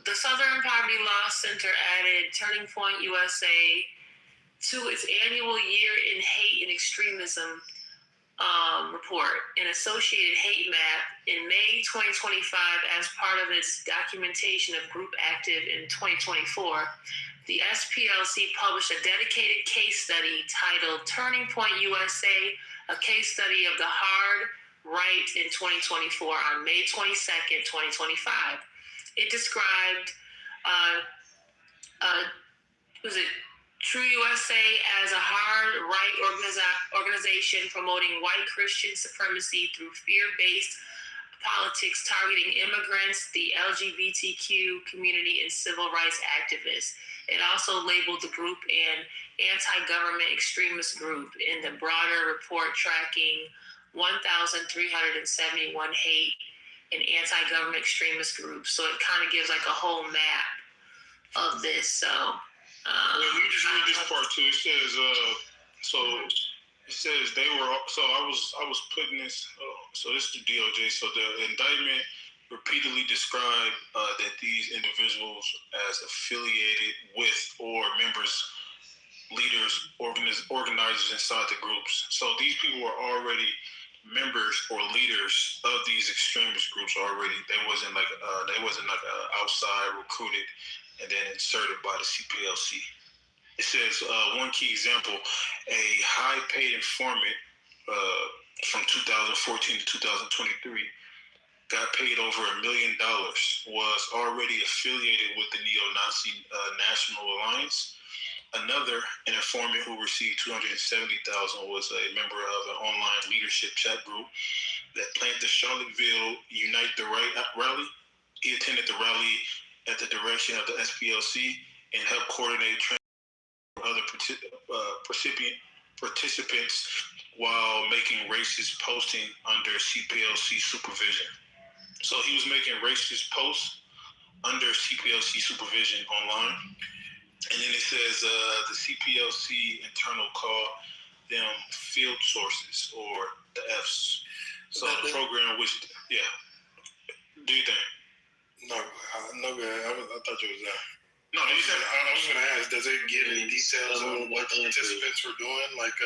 The Southern Poverty Law Center added Turning Point USA to its annual Year in Hate and Extremism report, an associated hate map in May 2025 as part of its documentation of group active in 2024. The SPLC published a dedicated case study titled Turning Point USA, a case study of the hard right in 2024 on May 22nd, 2025. It described, True USA as a hard right organization promoting white Christian supremacy through fear-based politics targeting immigrants, the LGBTQ community, and civil rights activists. It also labeled the group an anti-government extremist group in the broader report tracking 1,371 hate and anti-government extremist groups. So it kind of gives like a whole map of this. So let me just read this part too. It says they were. So I was putting this. So this is the DOJ. So the indictment repeatedly described that these individuals as affiliated with or members, leaders, organizers inside the groups. So these people were already members or leaders of these extremist groups already. They wasn't like outside recruited and then inserted by the CPLC. It says one key example: a high-paid informant from 2014 to 2023 got paid over $1 million, was already affiliated with the neo-Nazi National Alliance. Another, an informant who received $270,000, was a member of an online leadership chat group that planned the Charlottesville Unite the Right rally. He attended the rally at the direction of the SPLC and helped coordinate other participants while making racist posting under CPLC supervision. So he was making racist posts under CPLC supervision online. And then it says the CPLC internal call them field sources, or the Fs. So the program, which, yeah. Do you think? No, good. I thought you was there. No, you said. I was going to ask, does it give any details on what the participants were doing? Like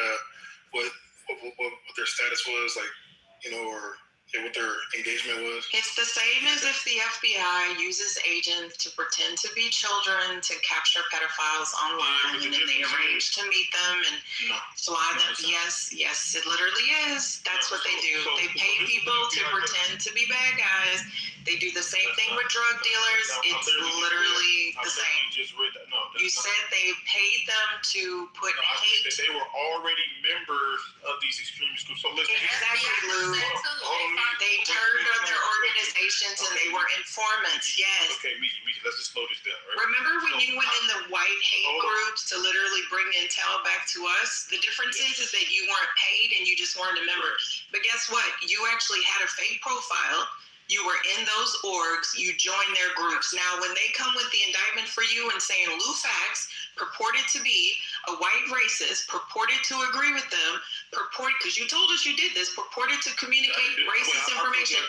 what their status was, like, you know, or what their engagement was? It's the same as if the FBI uses agents to pretend to be children to capture pedophiles online, and then they arrange to meet them and fly them. Yes, it literally is. That's what they do. They pay people to pretend to be bad guys. They do the same thing with drug dealers. It's literally the same. You said they paid them to put hate. They were already members of these extremist groups. So listen, exactly, Lou. They turned on their organizations and they were informants. Yes. Okay, Miki, let's just slow this down. Right? Remember when you went in the white hate groups to literally bring intel back to us? The difference is that you weren't paid and you just weren't a member. But guess what? You actually had a fake profile. You were in those orgs, you joined their groups. Now, when they come with the indictment for you and saying Lou Fax purported to be a white racist, purported to agree with them, because you told us you did this, purported to communicate racist information.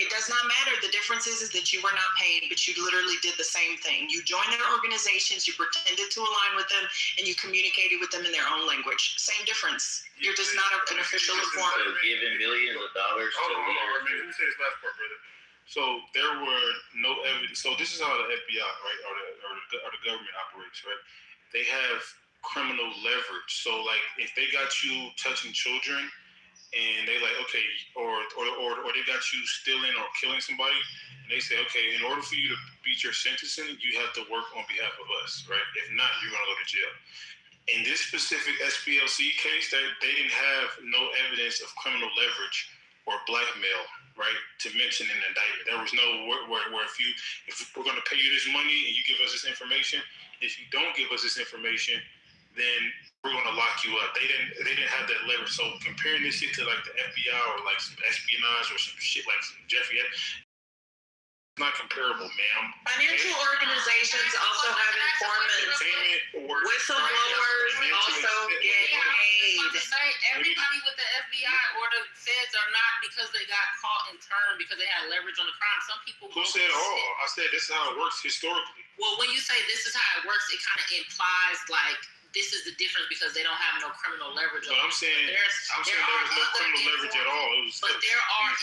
It does not matter. The difference is that you were not paid, but you literally did the same thing. You joined their organizations, you pretended to align with them, and you communicated with them in their own language. Same difference. You're just not an official informant. Giving millions of dollars to leaders. Let me say this last part, brother. So there were no evidence. So this is how the FBI, right, or the government operates, right? They have criminal leverage. So like, if they got you touching children, and they like, okay, or they got you stealing or killing somebody, and they say, okay, in order for you to beat your sentencing, you have to work on behalf of us, right? If not, you're gonna go to jail. In this specific SPLC case, they didn't have no evidence of criminal leverage or blackmail, right? To mention in the indictment, there was no where if we're going to pay you this money and you give us this information, if you don't give us this information, then we're going to lock you up. They didn't have that leverage. So comparing this shit to like the FBI or like some espionage or some shit like some Jeffrey, not comparable, ma'am. Financial organizations also have informants. Whistleblowers also get paid. Everybody with the FBI or the feds are not because they got caught in turn because they had leverage on the crime. Some people. Who said all? I said this is how it works historically. Well, when you say this is how it works, it kind of implies like this is the difference because they don't have no criminal leverage. But I'm saying there was no criminal leverage at all. But there are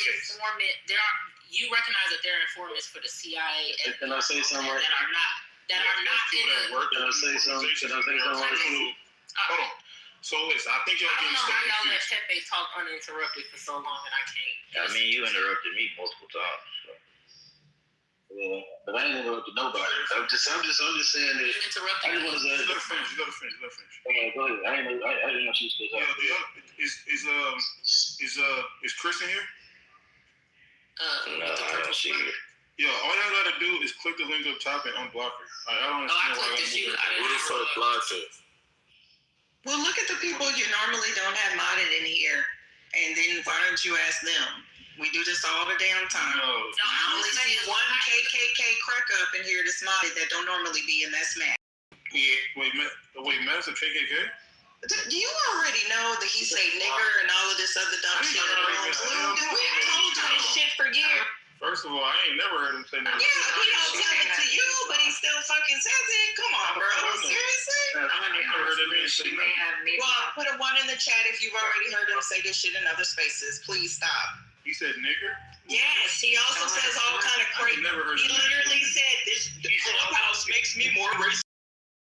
you recognize that there are informants for the CIA. Can I say something? That are not in the. Can I say something? Hold on. So listen, I think y'all getting stuff confused. I don't know how y'all let Pepe talk uninterrupted for so long and I can't. I mean, you interrupted me multiple times. So. Yeah, but I ain't interrupted nobody. I'm just saying that. You interrupted me. You gotta finish. Go ahead. I didn't know she was still talking. Is Chris in here? No, I don't see her. Yeah, all y'all gotta do is click the link up top and unblock her. I don't understand why y'all What is her block to? Well, look at the people you normally don't have modded in here, and then why don't you ask them? We do this all the damn time. No, I only see one KKK crack up in here that's modded that don't normally be, and that's Matt. Yeah, wait, Matt's a KKK? Do you already know that he say nigger and all of this other dumb shit in rooms? Lou, we told you this shit for years. First of all, I ain't never heard him say that. Yeah, he don't tell it to you, but he still fucking says it. Come on, bro. Seriously? I never heard him say that. Well, put a 1 in the chat if you've already heard him say this shit in other spaces. Please stop. He said nigger? Yes, he also says all kind of crazy. He literally said this clubhouse makes me more racist.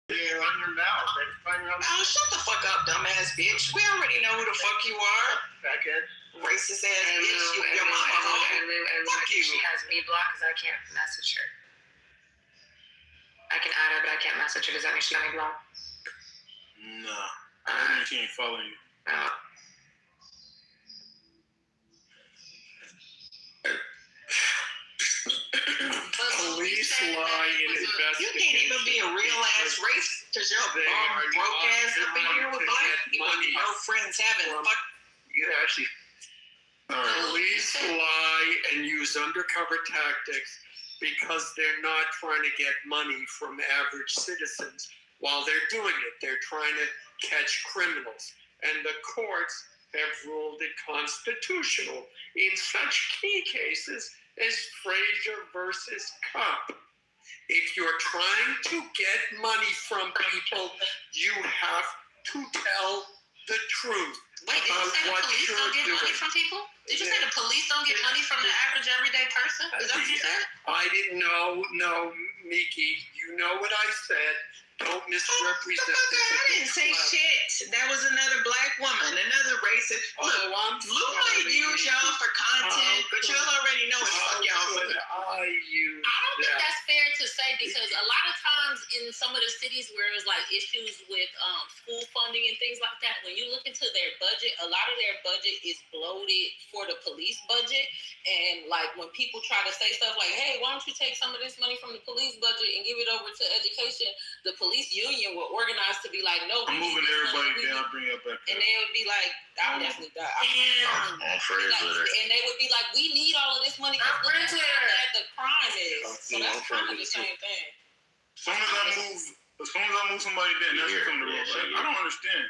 Yeah, run your mouth. Oh, shut the fuck up, dumbass bitch. We already know who the fuck you are. Crackhead. Racist ass bitch. Your mama home. Fuck you. She has me blocked because I can't message her. I can add her, but I can't message her. Does that mean she got me blocked? No. That means she ain't following you. Police lie in investigation. You can't even be a real ass racist because your broke ass up in here with black people. No friends having fuck. You actually. Police lie and use undercover tactics because they're not trying to get money from average citizens while they're doing it. They're trying to catch criminals. And the courts have ruled it constitutional in such key cases as Frazier versus Cupp. If you're trying to get money from people, you have to tell the truth. Wait, did you say the police don't get money from people? Did you say the police don't get money from the average everyday person? Is that what you said? I didn't know. No, Miki, you know what I said. Don't misrepresent it. I didn't say shit. That was another black woman, another racist. Look, Lou might use y'all for content, but y'all already know it's fuck y'all. I don't think that's fair to say because a lot of times in some of the cities where there's like issues with school funding and things like that, when you look into their budget, a lot of their budget is bloated for the police budget. And like when people try to say stuff like, hey, why don't you take some of this money from the police budget and give it over to education? The police union were organized to be like, no. I'm moving everybody down, bring it back. And they would be like, I'll definitely die. I'm afraid of it. And they would be like, we need all of this money because look at how bad the crime is. So that's kind of the same thing. As soon as I move somebody down, that's what come to roll. I don't understand.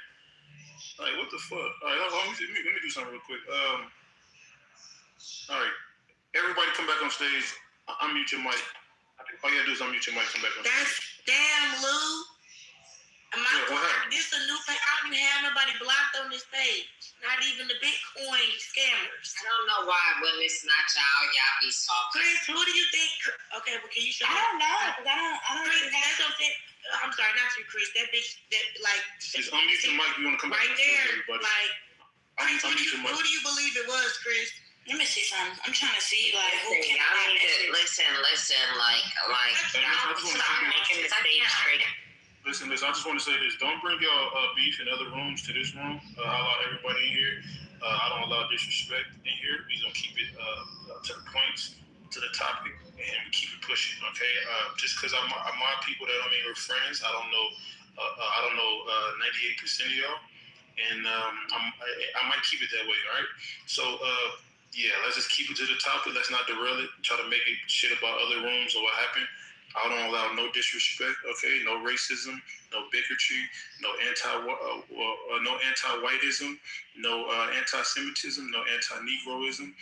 Like, what the fuck? All right, let me do something real quick. All right, everybody come back on stage. Unmute your mic. All you gotta do is unmute your mic, come back on stage. Damn, Lou. This a new thing. I don't even have nobody blocked on this page. Not even the Bitcoin scammers. I don't know why when it's not y'all be soft. Chris, who do you think? Okay, well, can you show me? I don't know. I don't Chris, that's what I'm saying. I'm sorry, not you, Chris. That bitch, that like. Just unmute your mic. You wanna come back right on stage, there, everybody? like. Chris, Unmute your mic. who do you believe it was, Chris? Let me see something. I'm trying to see like who Listen, can y'all need to listen, like stop making the stage straight. Listen, I just want to say this. Don't bring y'all beef in other rooms to this room. I allow everybody in here. I don't allow disrespect in here. We're going to keep it to the points, to the topic, and we keep it pushing, okay? Just because I'm people that don't mean we're friends. I don't know 98% of y'all. And I might keep it that way, all right? So, yeah, let's just keep it to the topic. Let's not derail it. Try to make it shit about other rooms or what happened. I don't allow no disrespect, okay? No racism, no bigotry, no anti-whiteism, no anti-Semitism, no anti-Negroism,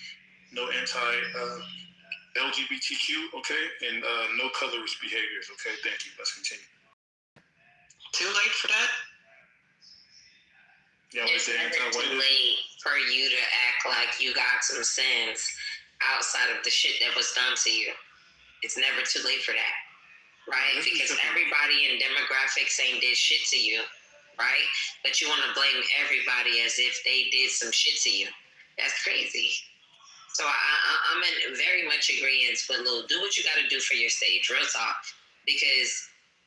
no anti-LGBTQ, okay? And no colorist behaviors, okay? Thank you. Let's continue. Too late for that? Yeah, it's never too late for you to act like you got some sense outside of the shit that was done to you. It's never too late for that, right? Because everybody in demographics ain't did shit to you, right? But you want to blame everybody as if they did some shit to you. That's crazy. So I'm in very much agreement with Lou. Do what you got to do for your stage, real talk. Because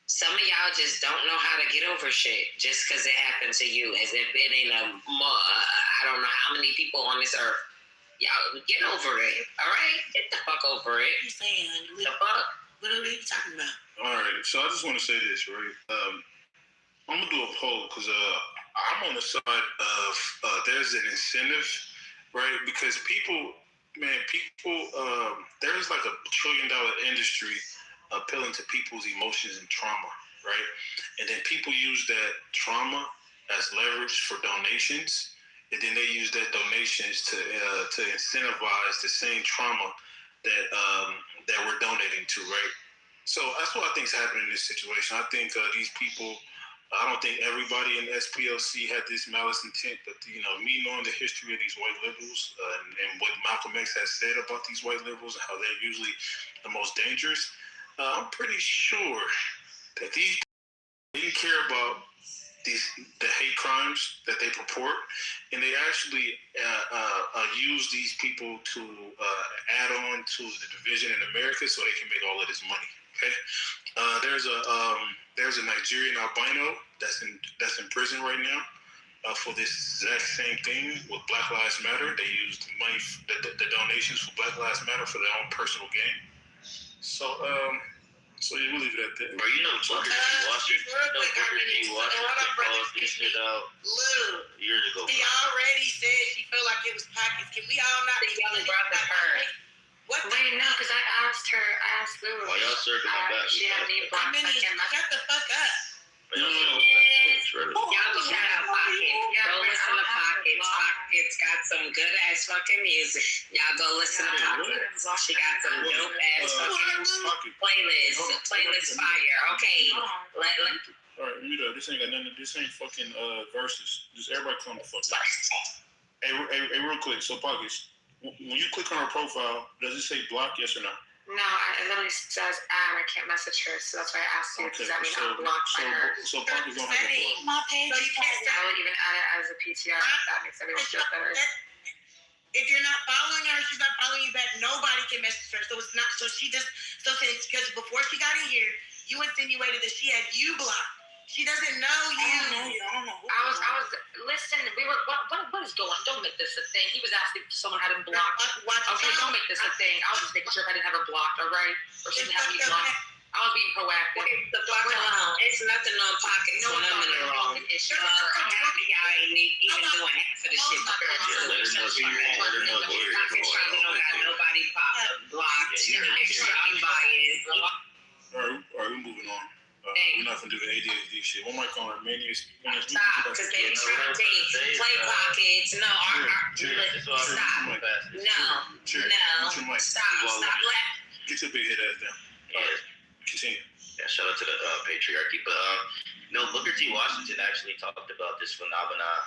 some of y'all just don't know how to get over shit just because it happened to you, as if it ain't I don't know how many people on this earth. Y'all get over it, all right? Get the fuck over it. What are you saying, honey? The fuck? What are you talking about? All right, so I just want to say this, right? I'm going to do a poll because I'm on the side of there's an incentive, right? Because people, there's like $1 trillion industry appealing to people's emotions and trauma, right? And then people use that trauma as leverage for donations. And then they use that donations to incentivize the same trauma that we're donating to, right? So that's what I think is happening in this situation. I think these people, I don't think everybody in SPLC had this malice intent, but me knowing the history of these white liberals and what Malcolm X has said about these white liberals and how they're usually the most dangerous, I'm pretty sure that these people didn't care about the hate crimes that they purport, and they actually use these people to add on to the division in America so they can make all of this money. Okay, there's a Nigerian albino that's in prison right now for this exact same thing with Black Lives Matter. They used money, the donations for Black Lives Matter for their own personal gain. So yeah, we'll leave it at that. Bro, you know Booker T. Washington. Called this shit out years ago. He already said she felt like it was pockets. Can we all not The young brother her. What? Wait, no, because I asked Lulu. While y'all circling back, She had me blocked. Shut the fuck up. Y'all go listen to Pockets. Go listen to Pockets. Pockets got some good ass fucking music. Y'all go listen to Pockets. She got some dope ass fucking playlist. Playlist fire. Okay. All right, mute up. This ain't got nothing. This ain't fucking verses. Just everybody calm the fuck down. Hey, real quick. So Pockets, when you click on her profile, does it say block? Yes or no? No, it literally says I can't message her, so that's why I asked you. Does that mean I'm blocked by her? So Pockets don't have to block. My page. So you can't. I would even add it as a PTR. If that makes everyone feel better. If you're not following her, she's not following you back. Nobody can message her. So it's not. So she just. So since because before she got in here, you insinuated that she had you blocked. She doesn't know you. I don't know. I was. Listen. We were. What is going? Don't make this a thing. He was asking if someone had him blocked. Okay, don't make this a thing. I was just making sure if I didn't have her blocked. All right, or she didn't have me blocked. I was being proactive. The fuck on. It's nothing on Pockets. No one's on the wrong. I'm happy y'all ain't even doing half of the shit. Let her know here. Pockets probably don't got nobody blocked. I'm biased. All right, we're moving on. We're not gonna do the ADHD shit. One mic on our menu. Stop, because they trying to play Pockets. No, stop. No, stop. Get your big head ass down. All right, continue. Yeah, shout out to the patriarchy. But Booker T. Washington actually talked about this phenomenon,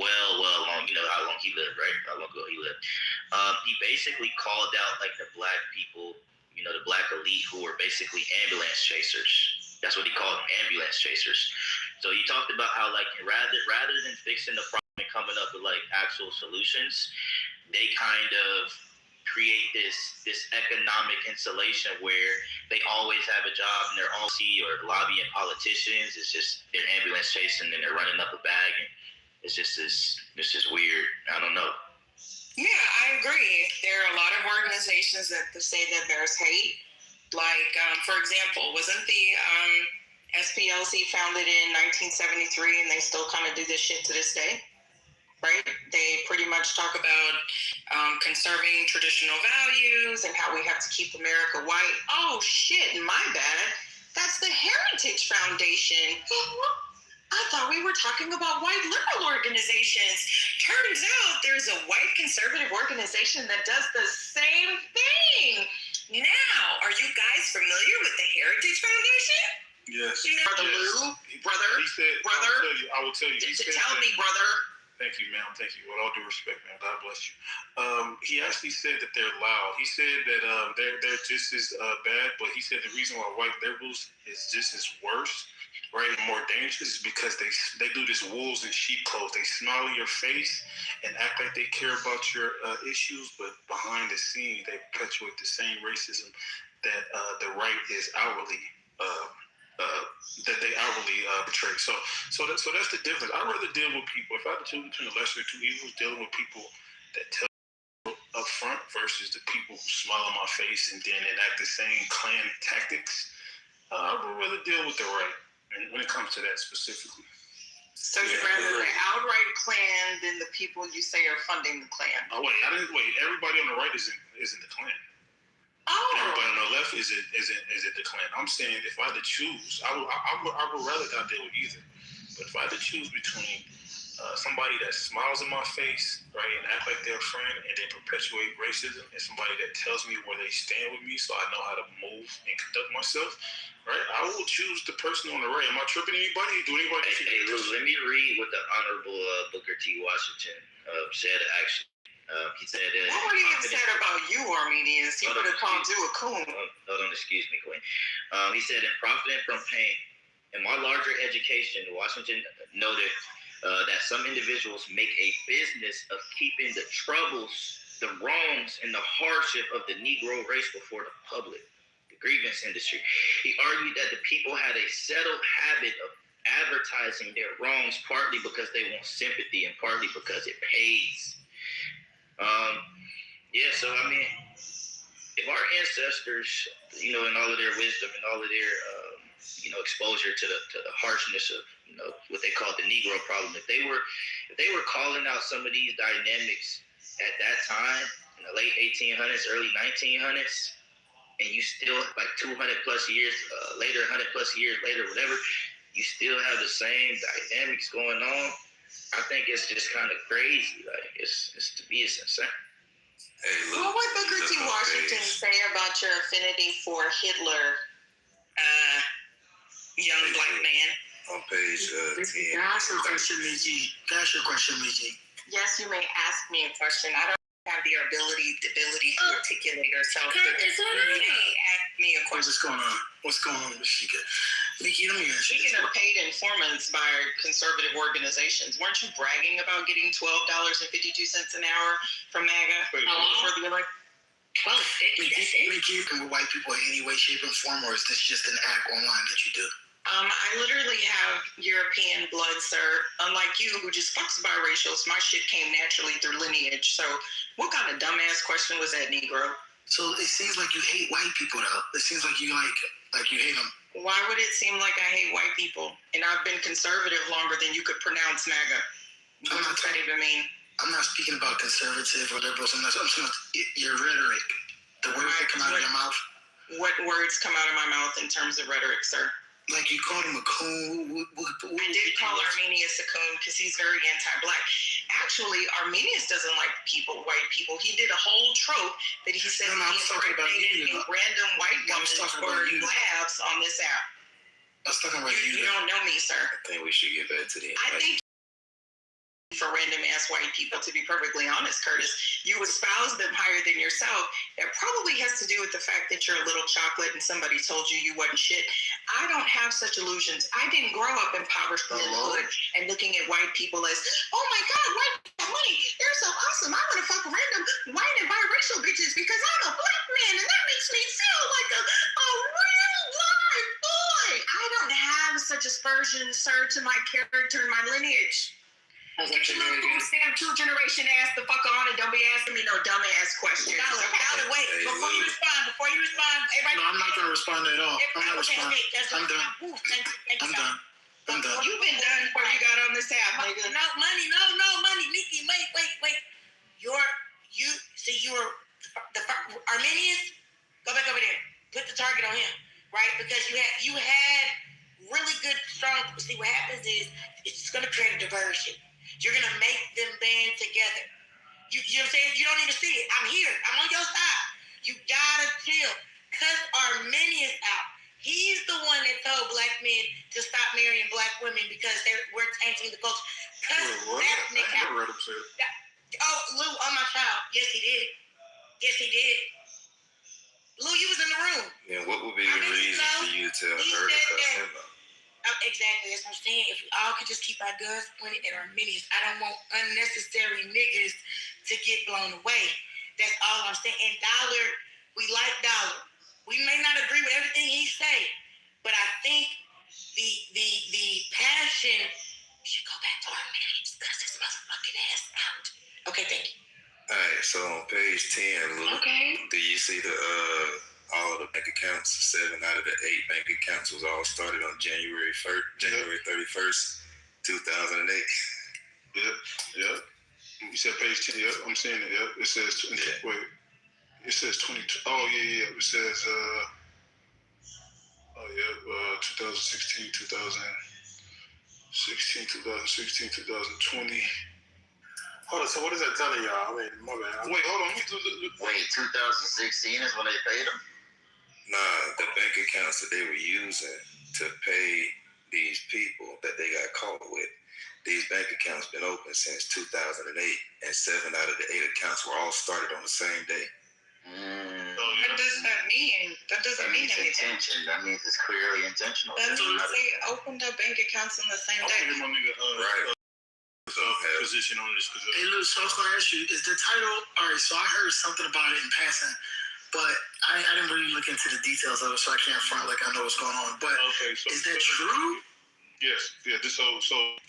well long, how long he lived, right? How long ago he lived. He basically called out like the black people, the black elite who were basically ambulance chasers. That's what he called them, ambulance chasers. So he talked about how like rather than fixing the problem and coming up with like actual solutions, they kind of create this economic insulation where they always have a job and they're all or lobbying politicians. It's just they're ambulance chasing and they're running up a bag, and it's just weird. I don't know. Yeah, I agree. There are a lot of organizations that say that there's hate. Like, for example, wasn't the SPLC founded in 1973, and they still kind of do this shit to this day? Right? They pretty much talk about conserving traditional values and how we have to keep America white. Oh, shit, my bad. That's the Heritage Foundation. I thought we were talking about white liberal organizations. Turns out there's a white conservative organization that does the same thing. Now, are you guys familiar with the Heritage Foundation? Yes. Brother. He said, brother. I will tell you. Tell me, brother. Thank you, ma'am. Thank you. With all due respect, ma'am. God bless you. He actually said that they're loud. He said that they're just as bad, but he said the reason why white liberals is just as worse, right, and more dangerous is because they do this wolves in sheep clothes. They smile in your face and act like they care about your issues, but behind the scenes, they perpetuate the same racism that the right is outwardly portray. So that's the difference. I'd rather deal with people. If I had to choose between the lesser of two evils, dealing with people that tell up front versus the people who smile on my face and then enact the same Klan tactics, I would rather deal with the right. And when it comes to that specifically. So you'd rather the outright Klan than the people you say are funding the Klan? Oh wait, everybody on the right isn't the Klan. Oh. Everybody on the left isn't the Klan. I'm saying if I had to choose, I would rather not deal with either. But if I had to choose between somebody that smiles in my face, right, and act like they're a friend, and they perpetuate racism, and somebody that tells me where they stand with me, so I know how to move and conduct myself, right, I will choose the person on the right. Am I tripping anybody? Hey, Lou, let me read what the Honorable Booker T. Washington said. Actually, he said what would he have said about you, Armenians? He would have called you a coon. Hold on, excuse me, Queen. He said, in profiting from pain, in my larger education, Washington noted that some individuals make a business of keeping the troubles, the wrongs, and the hardship of the Negro race before the public, the grievance industry. He argued that the people had a settled habit of advertising their wrongs, partly because they want sympathy and partly because it pays. So I mean, if our ancestors, in all of their wisdom and all of their, exposure to the harshness of, what they call the Negro problem, if they were calling out some of these dynamics at that time, in the late 1800s, early 1900s, and you still, like 200 plus years later, 100 plus years later, whatever, you still have the same dynamics going on, I think it's just kind of crazy. Like, it's to me, it's insane. Hey, what would Booker T. Washington say about your affinity for Hitler, young black man? On page 10. Can I ask you a question, Miji? Yes, you may ask me a question. I don't have the ability to articulate herself. It's all right. You may ask me a question. What's going on with Sheikah? Nikki, let me ask you. Speaking of paid informants by conservative organizations, weren't you bragging about getting $12.52 an hour from MAGA for the election? Nikki, with white people in any way, shape, or form, or is this just an act online that you do? I literally have European blood, sir. Unlike you, who just fucks biracials, my shit came naturally through lineage. So what kind of dumbass question was that, Negro? So it seems like you hate white people, though. It seems like you you hate them. Why would it seem like I hate white people? And I've been conservative longer than you could pronounce MAGA. What does that even mean? I'm not speaking about conservative or liberals. I'm talking about your rhetoric. The words that come out of your mouth. What words come out of my mouth in terms of rhetoric, sir? Like you called him a coon. I did call Arminius a coon because he's very anti-black. Actually, Arminius doesn't like white people. He did a whole trope that he said he impregnated a random white woman for laughs on this app. I was talking about you. You don't know me, sir. I think we should get back to the I think for random ass white people, to be perfectly honest, Curtis, you espouse them higher than yourself. That probably has to do with the fact that you're a little chocolate and somebody told you wasn't shit. I don't have such illusions. I didn't grow up impoverished in the hood and looking at white people as, oh my God, white people have money. They're so awesome. I want to fuck random white and biracial bitches because I'm a black man and that makes me feel like a real live boy. I don't have such aspersions, sir, to my character and my lineage. Get your little food stamp 2 generation ass the fuck on and don't be asking me no dumb ass questions. Wait, before you respond, everybody. No, I'm not gonna respond at all. I'm not responding. I'm done. I'm done. You've been done before you got on this app, nigga. No money. Nikki, wait. You're the Arminius. Go back over there. Put the target on him, right? Because you had really good, strong. See, what happens is it's gonna create a diversion. You're going to make them band together. You know what I'm saying? You don't even see it. I'm here. I'm on your side. You got to chill. Cut Arminius out. He's the one that told black men to stop marrying black women because we're tainting the culture. Cut that nigga out. Oh, Lou, oh my child. Yes, he did. Lou, you was in the room. Yeah, what would be the reason for you to tell her to cut him out? Exactly, that's what I'm saying. If we all could just keep our guns pointed at Arminius, I don't want unnecessary niggas to get blown away. That's all I'm saying. And Dollar, we like Dollar. We may not agree with everything he say, but I think the passion should go back to Arminius because his motherfucking ass out. Okay, thank you. All right, so on page 10, Lou, do you see all of the bank accounts? 7 out of the 8 bank accounts was all started on January 31st, 2008. Yep. You said page 10. Yep, I'm seeing it. Yep, it says. Wait, it says 22. Oh yeah. It says 2016, 2020. Hold on, so what is that telling y'all? I mean, my bad. Wait, hold on. Wait, 2016 is when they paid them? Nah, the bank accounts that they were using to pay these people that they got caught with, these bank accounts been open since 2008, and 7 out of the 8 accounts were all started on the same day. What does that mean? That doesn't mean anything. Intention. That means it's clearly intentional. That means they opened up bank accounts on the same I'll day. give my nigga Right. position on this. Hey, Lou, so I was going to ask you, is the title, all right, so I heard something about it in passing, but I didn't really look into the details of it, so I can't front like I know what's going on. But So is that true? Yes. Yeah. So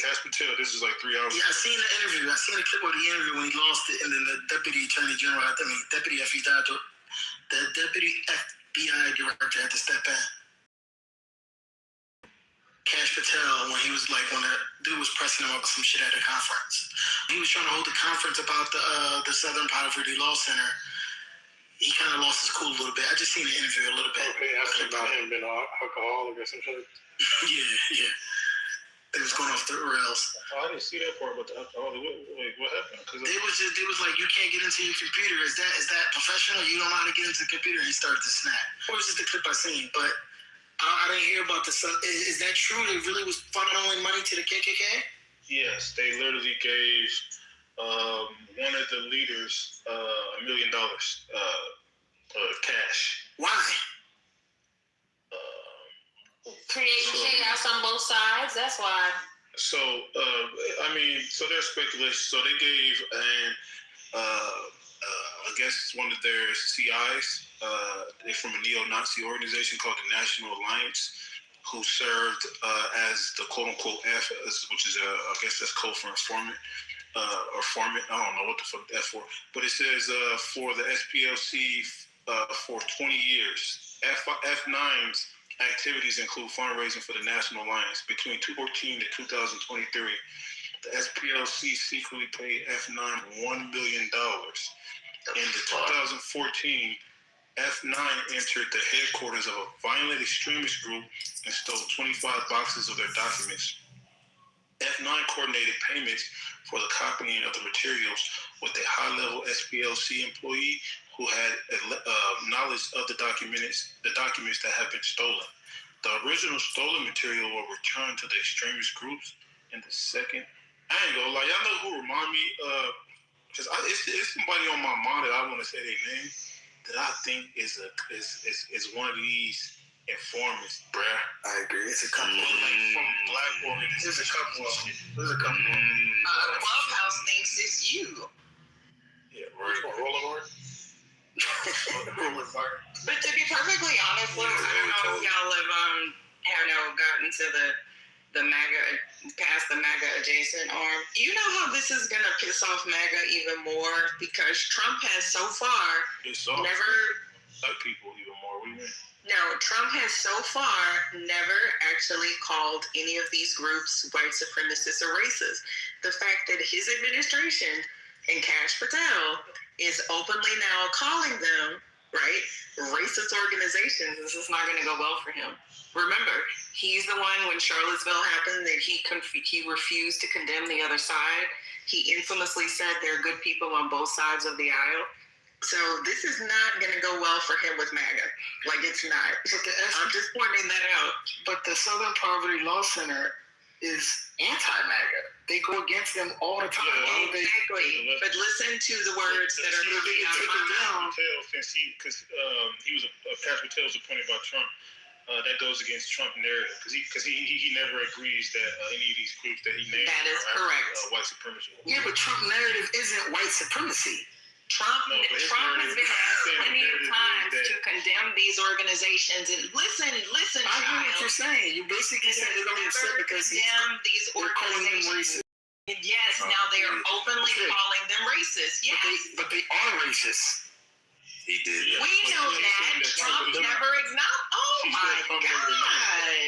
Cash Patel, this is like 3 hours. Yeah, I seen the interview. I seen a clip of the interview when he lost it, and then the deputy attorney general, deputy FBI director had to step in. Cash Patel, when he was like, when the dude was pressing him up with some shit at a conference. He was trying to hold a conference about the Southern Poverty Law Center. He kind of lost his cool a little bit. I just seen the interview a little bit. Okay, asking about him being an alcoholic or some shit. Yeah. It was going off the rails. I didn't see that part about the alcohol. What happened? They was like, you can't get into your computer. Is that professional? You don't know how to get into the computer. And he started to snap. Or was just the clip I seen? But I didn't hear about this. Is that true? They really was funneling money to the KKK? Yes, they literally gave one of the leaders $1 million cash. Why? Creating chaos on both sides. That's why. So there's speculation. So they gave, and I guess one of their CIs, they're from a neo-Nazi organization called the National Alliance, who served as the quote-unquote F, which is I guess that's code for informant or formant. I don't know what the fuck that's for, but it says for the SPLC for 20 years, F9's activities include fundraising for the National Alliance. Between 2014 to 2023, the SPLC secretly paid F9 $1 million. In the 2014, F9 entered the headquarters of a violent extremist group and stole 25 boxes of their documents. F9 coordinated payments for the copying of the materials with a high-level SPLC employee who had knowledge of the documents that have been stolen. The original stolen material will return to the extremist groups in the second. I ain't gonna lie, y'all know who remind me of, because it's somebody on my mind that I want to say their name that I think is one of these informants, bruh. I agree. It's a couple. Like from black organizations. There's a couple. Clubhouse thinks it's you. Yeah, right. Rolling But to be perfectly honest, I don't know if y'all have gotten to the MAGA, past the MAGA adjacent arm. You know how this is going to piss off MAGA even more because Trump has so far never... Black people even more. What do you mean? No, Trump has so far never actually called any of these groups white supremacists or racist. The fact that his administration and Cash Patel is openly now calling them, right, racist organizations, this is not going to go well for him. Remember, he's the one when Charlottesville happened that he refused to condemn the other side. He infamously said there are good people on both sides of the aisle. So this is not going to go well for him with MAGA. Like, it's not. I'm just pointing that out. But the Southern Poverty Law Center is anti-MAGA. They go against them all the time. Yeah, exactly. But listen to the words that are coming out of my mouth. Since he was Cash Patel was appointed by Trump. That goes against Trump narrative because he never agrees that any of these groups that he named that is correct. White supremacy. Yeah, but Trump narrative isn't white supremacy. Trump has been asked plenty of times to condemn these organizations. And listen, I hear what you're saying. You basically said they're going to be upset because these organizations. Yes, now they are openly calling them racist. Yes, but they are racist. He did. We know that. Trump never acknowledged. Oh my God!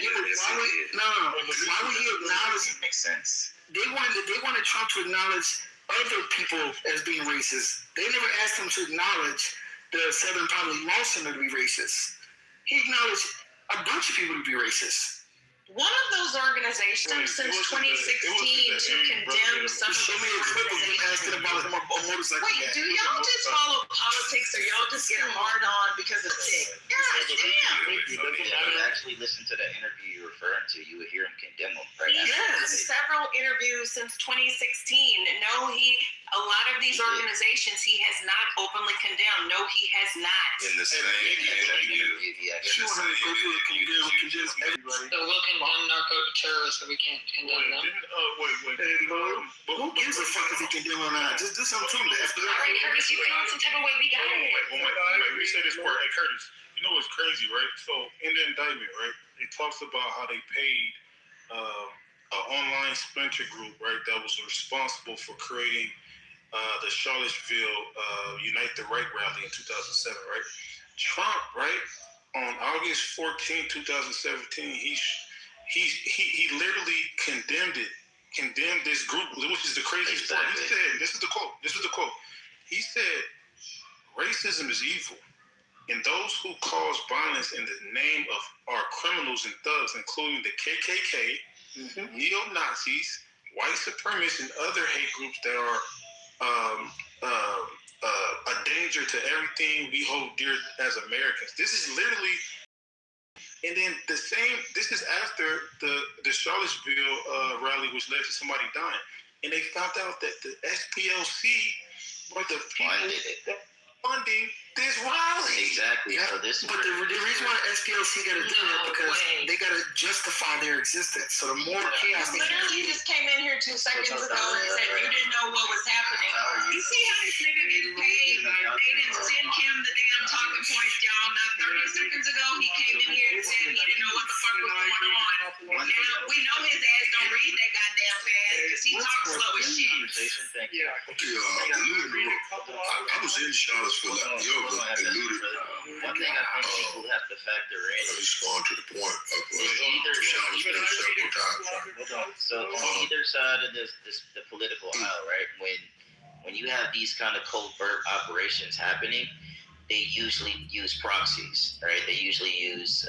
Why would he acknowledge? It makes sense. They wanted Trump to acknowledge other people as being racist. They never asked him to acknowledge the Southern Poverty Law Center to be racist. He acknowledged a bunch of people to be racist. One of those organizations since 2016 to condemn some of these organizations. Wait, do y'all just follow politics or y'all just get hard on because of tick? God damn. If you actually listen to the interview you're referring to, you would hear him condemn them, right? Yes, several interviews since 2016. No, A lot of these organizations he has not openly condemned. No, he has not. In the same interview. She wanted to go through and condemn everybody. So we'll condemn narco-terrorists, but we can't condemn them. Who gives a fuck if he condemn or not? Just do something to him. The FBI. All right, Curtis, you feel some type of way? We got it. Let me say this part. Hey, Curtis, you know what's crazy, right? So in the indictment, right, it talks about how they paid an online splinter group, right, that was responsible for creating the Charlottesville Unite the Right rally in 2007, right? Trump, right, on August 14, 2017, he literally condemned this group, which is the craziest part. He said, this is the quote. He said, racism is evil, and those who cause violence in the name of our criminals and thugs, including the KKK, neo-Nazis, white supremacists, and other hate groups that are a danger to everything we hold dear as Americans. This is literally, and then this is after the Charlottesville rally, which led to somebody dying. And they found out that the SPLC were the people that funding this rally. Exactly. Yeah. So this. But the reason why SPLC got to do it because they got to justify their existence. So the more chaos, You literally just came in here 2 seconds ago and said you didn't know what was happening. You see how this nigga getting paid? They didn't send him the damn talking points, y'all. Not 30 seconds ago, he came in here and said he didn't know what the fuck was going on. Now we know his ass don't read that goddamn fast because he talks slow as shit. Thank you. I was in Charlottesville. Alluded. One thing I think people have to factor in. Let me respond to the point of Charlottesville several times. So on either side of the political aisle, right? When you have these kind of covert operations happening, they usually use proxies, right? They usually use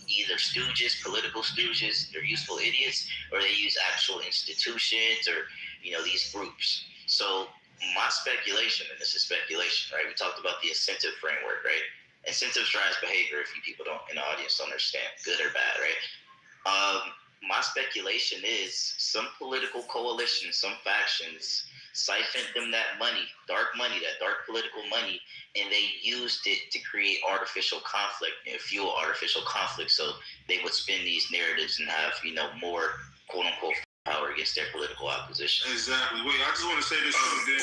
either stooges, political stooges, they're useful idiots, or they use actual institutions or these groups. So my speculation, and this is speculation, right? We talked about the incentive framework, right? Incentives drives behavior. If you people in the audience don't understand, good or bad, right? My speculation is some political coalitions, some factions siphoned them that money, dark political money, and they used it to create artificial conflict and fuel artificial conflict. So they would spin these narratives and have, more quote unquote power against their political opposition. Exactly. Wait, I just want to say this. I'd like to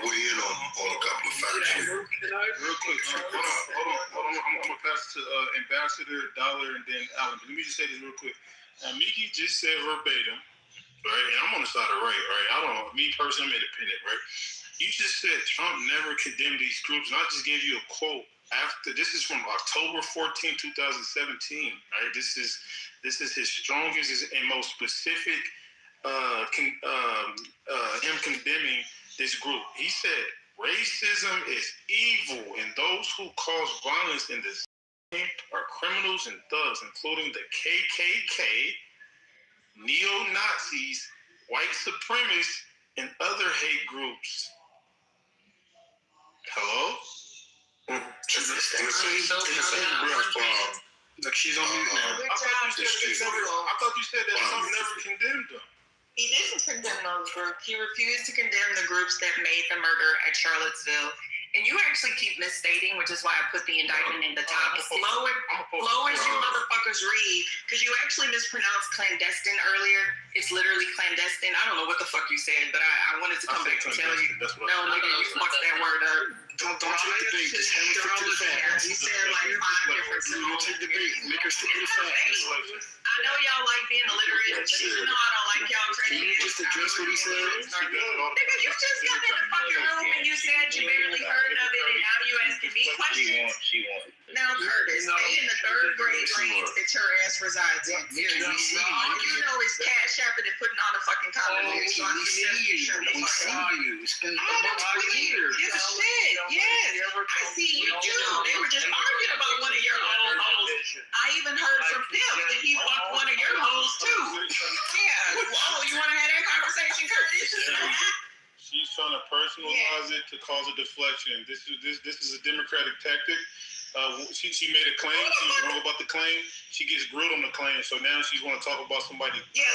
weigh in on a couple of facts here. Real quick. Hold on. I'm going to pass to Ambassador, Dollar, and then Alan. Let me just say this real quick. Miki just said verbatim, right? And I'm on the side of right? Me personally, I'm independent, right? You just said Trump never condemned these groups, and I just gave you a quote. This is from October 14, 2017, right? This is his strongest and most specific him condemning this group. He said, racism is evil, and those who cause violence in this are criminals and thugs, including the KKK, neo-Nazis, white supremacists, and other hate groups. Hello? Look, she's on mute now. I thought you said that Trump never condemned them. He didn't condemn those groups. He refused to condemn the groups that made the murder at Charlottesville. And you actually keep misstating, which is why I put the indictment in the top. Slow as you motherfuckers read, because you actually mispronounced clandestine earlier. It's literally clandestine. I don't know what the fuck you said, but I wanted to come back and tell you. No, nigga, you fucked that word up. Don't take the bait. Just hand it to the facts. He said like 5 different symbols. Don't take the bait. Make her stick to the facts. I know y'all like being illiterate, but even though I don't like y'all credit. Can you just address what he said? Nigga, you just got in the fucking room and you said you barely heard of it, and now you asking me questions. Now, Curtis, stay in the 3rd grade range that your ass resides in. Seriously. All you know is cash apping and putting on a fucking comment. We see you. It's been about 2 years. Give a shit. Yes. I see you too. They were just arguing about one of your old hoes. I even heard from Pimp that he fucked one of your hoes too. Yeah. Oh, you want to have that conversation, Curtis? She's trying to personalize it to cause a deflection. This is a Democratic tactic. She made a claim. She was wrong about the claim. She gets grilled on the claim, so now she's going to talk about somebody. Yeah.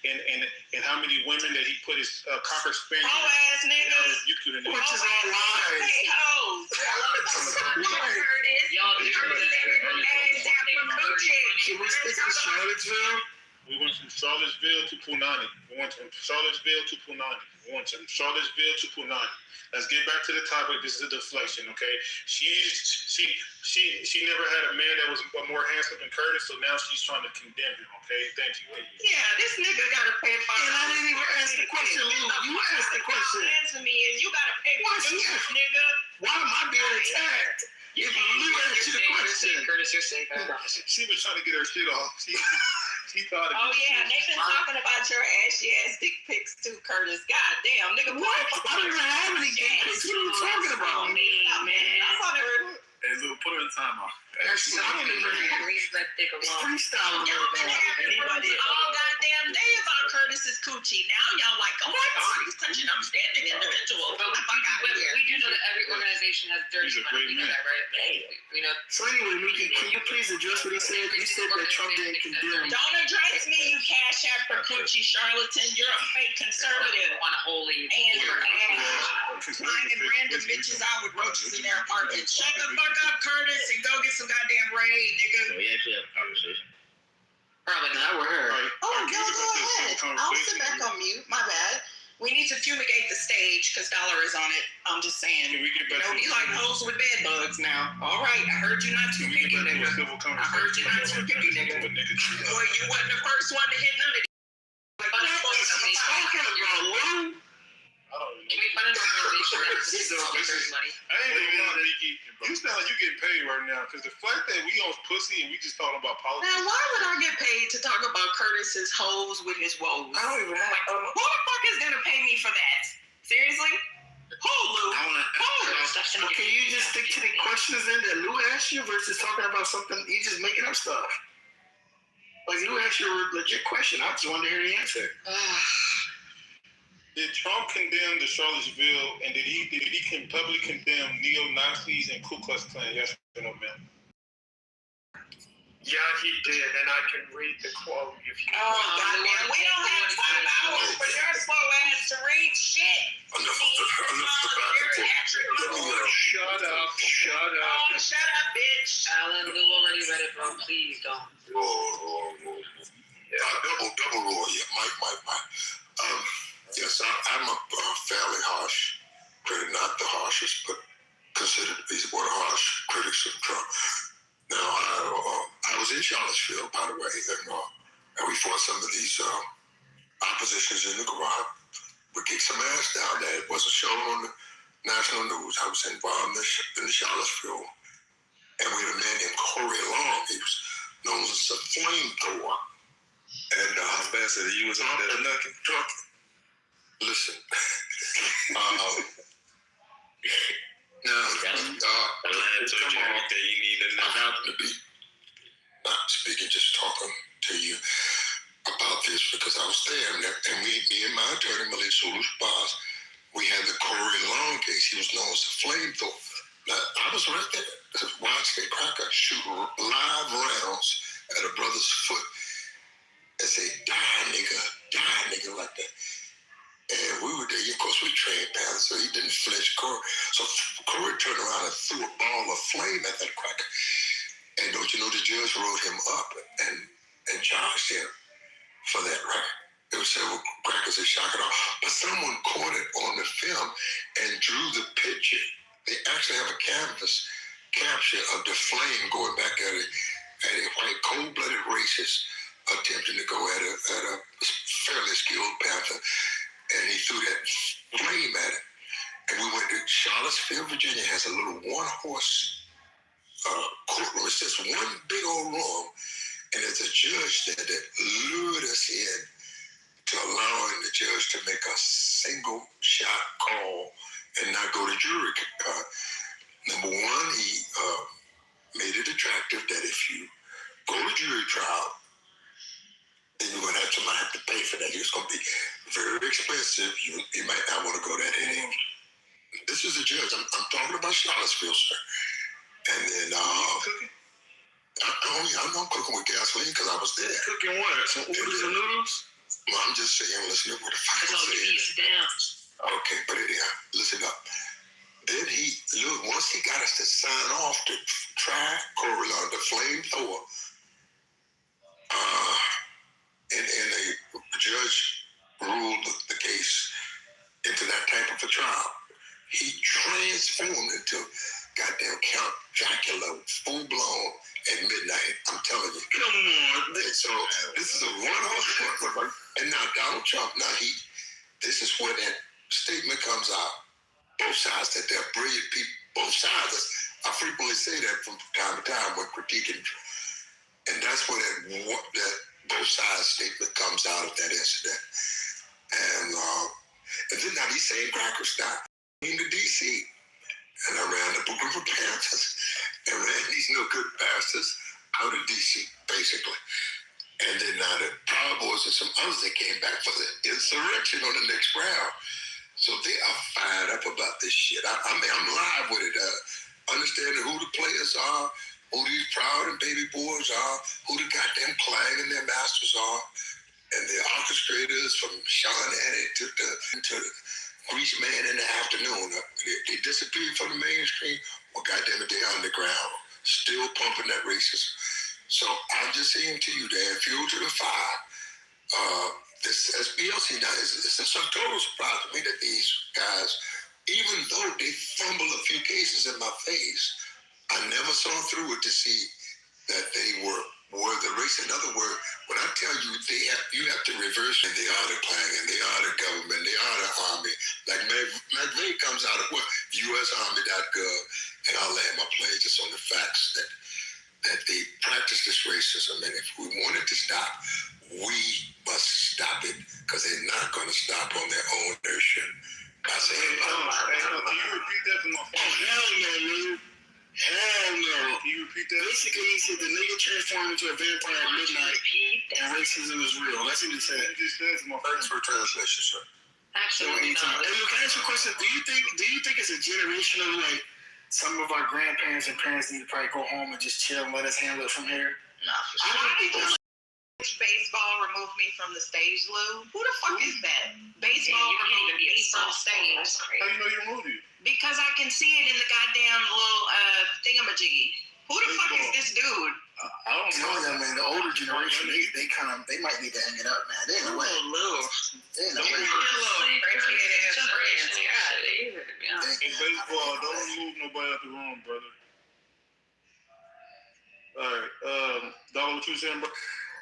And and how many women that he put his cocker spaniel. Hoe ass niggas. Which is all lies. Hey hoes. Y'all Can we stick to Charlottesville? We went from Charlottesville to Punani. We went from Charlottesville to Punani. We went from Charlottesville to Punani. Let's get back to the topic. This is a deflection, okay? She never had a man that was more handsome than Curtis, so now she's trying to condemn him, okay? Thank you. Yeah, this nigga gotta pay for. And I didn't even ask the question, Lou. You asked the question. Answer me is you gotta pay for this, nigga. Why am I being attacked? If Lou asked you the question. Curtis, you're safe. I promise you. She was trying to get her shit off. She thought it Oh was yeah, they been talking about your ashy ass dick pics too, Curtis. God damn, nigga. What? I don't even have any dick pics. What are you talking about? Man, I saw that. Hey, Lou, put her in timeout. Leave that dick alone. Freestyle. Y'all been having rumors all goddamn day about Curtis's coochie. Now y'all like, oh my God, he's such an outstanding individual. But we do know that every organization has dirty money. We know that, right? We know. So anyway, Miki, can you please address what he said? You said that Trump didn't condemn. Don't address me, you cash app for coochie charlatan. You're a fake conservative. Unholy. And you're ass. Finding random bitches out with roaches in their apartment. Shut the fuck up, Curtis, and go get some goddamn raid, nigga. We actually have a conversation. Probably not. We're her. Oh, go ahead. I'll sit back on mute. My bad. We need to fumigate the stage because Dollar is on it. I'm just saying. Can we get back you like hoes with bed bugs now. All right. I heard you not too picky, nigga. I heard you not too picky, nigga. Boy, you wasn't the first one to hit none of these. Can we find an organization that delivers money? I ain't even know, Nikki. You sound like you getting paid right now because the fact that we on pussy and we just talking about politics. Now, why would I get paid to talk about Curtis's hoes with his woes? I don't even have. Who the fuck is gonna pay me for that? Seriously? Who, Lou? Can you just stick to the questions then that Lou asked you versus talking about something? You just making up stuff. Like Lou asked you a legit question. I just wanted to hear the answer. Did Trump condemn the Charlottesville, and did he publicly condemn neo-Nazis and Ku Klux Klan? Yes or no, ma'am? Yeah, he did, and I can read the quote if you want. Oh, goddamn. We don't have 5 hours for your slow ass to read shit. Shut up. Oh, shut up, bitch. Alan, Lou already read it, bro. Please don't. Double roll, yeah, Mike. Yes, I'm a fairly harsh critic, not the harshest, but considered to be one of the harsh critics of Trump. Now, I was in Charlottesville, by the way, and we fought some of these oppositions in the garage. We kicked some ass down there. It wasn't shown on the national news. I was involved in the Charlottesville, and we had a man named Corey Long. He was known as a flamethrower. And Ambassador, you was out there looking drunk. Listen, now, I told you everything you need to know. I happen to be not speaking, just talking to you about this because I was there, and me and my attorney, Melissa Boss, we had the Corey Long case. He was known as a flamethrower. Now, I was right there to watch the cracker shoot live rounds at a brother's foot and say, die, nigga, like that. And we were there, of course, we trained Panther, so he didn't flinch. So Corey turned around and threw a ball of flame at that cracker. And don't you know, the judge wrote him up and charged him for that, right? There were several crackers that shot it off. But someone caught it on the film and drew the picture. They actually have a canvas capture of the flame going back at a white cold-blooded racist attempting to go at a fairly skilled Panther. And he threw that flame at it. And we went to Charlottesville, Virginia, has a little one-horse courtroom. It's just one big old room. And there's a judge there that lured us in to allowing the judge to make a single shot call and not go to jury. Number one, he made it attractive that if you go to jury trial, then you're going to have to pay for that. It's going to be very expensive. You might not want to go that headache. This is the judge. I'm talking about Charlottesville, sir. And then, I'm cooking with gasoline because I was there. Cooking what? Some oodles and noodles? Well, I'm just saying, listen to what the fuck I said. Okay, but anyhow, listen up. Then once he got us to sign off to try Corleone, the flamethrower, and a judge ruled the case into that type of a trial. He transformed into goddamn Count Dracula, full blown at midnight. I'm telling you. Come on. So this is a one-off. And now Donald Trump, this is where that statement comes out. Both sides, that they're brilliant people. Both sides. I frequently say that from time to time when critiquing. And that's where that both sides statement comes out of that incident. And then now these same crackers now came to D.C. and I ran a group of Panthers and ran these no good bastards out of D.C. basically. And then now the Proud Boys and some others that came back for the insurrection on the next round. So they are fired up about this shit. I mean, I'm live with it. Understanding who the players are, who these Proud and Baby Boys are, who the goddamn Clang and their masters are, and the orchestrators from Sean Annie to the Grease Man in the afternoon. They disappeared from the mainstream. Well, goddamn it, they're underground, still pumping that racism. So I'm just saying to you that fuel to the fire. This SPLC now it's a total surprise to me that these guys, even though they fumble a few cases in my face, I never saw through it to see that they were the race. In other words, when I tell you you have to reverse it, they are the Klan, and they are the government, they are the army. Like McVeigh comes out of USArmy.gov, and I'll land my plane just on the facts that they practice this racism, and if we want it to stop, we must stop it, because they're not going to stop on their own inertia. I say, can you repeat that from my phone? Oh, hell no, dude. Hell no. Can you repeat that? Basically, he said the nigga transformed into a vampire at midnight, and racism is real. That's what he said. You just said to my phone. Thanks for translation, sir. Absolutely not. Hey, look, can I ask you a question? Do you think it's a generational, like, some of our grandparents and parents need to probably go home and just chill and let us handle it from here? Nah, for sure. I don't think that's baseball removed me from the stage, Lou. Who the fuck is that? Baseball removed me from the stage. How you know you removed you? Because I can see it in the goddamn little thingamajiggy. Who the fuck is this dude? I don't know. Man, the older generation, they might need to hang it up, man. They in the way. They in the way. In baseball, don't remove nobody out the room, brother. All right, Dollar, what you saying, bro?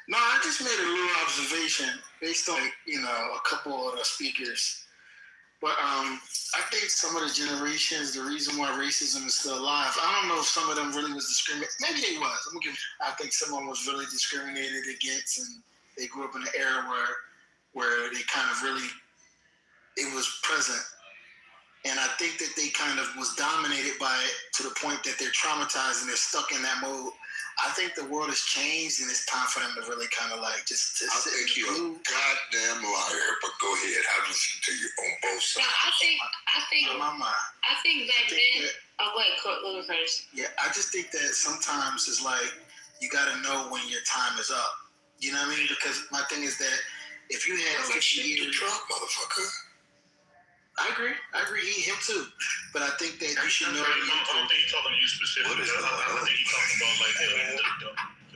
No, I just made a little observation based on, a couple of the speakers. But I think some of the generations, the reason why racism is still alive, I don't know if some of them really was discriminated. Maybe they was. I think someone was really discriminated against, and they grew up in an era where they kind of really, it was present. And I think that they kind of was dominated by it to the point that they're traumatized and they're stuck in that mode. I think the world has changed, and it's time for them to really kind of like just to sit. I think you're a goddamn liar, but go ahead. I've listened to you on both sides. No, I think back then. Wait, go first. Yeah, I just think that sometimes it's like you got to know when your time is up. You know what I mean? Because my thing is that if you had 50 years, Trump, motherfucker. I agree. Him too. But I think that you should know. I don't think he's talking to you specifically. I think he's talking about like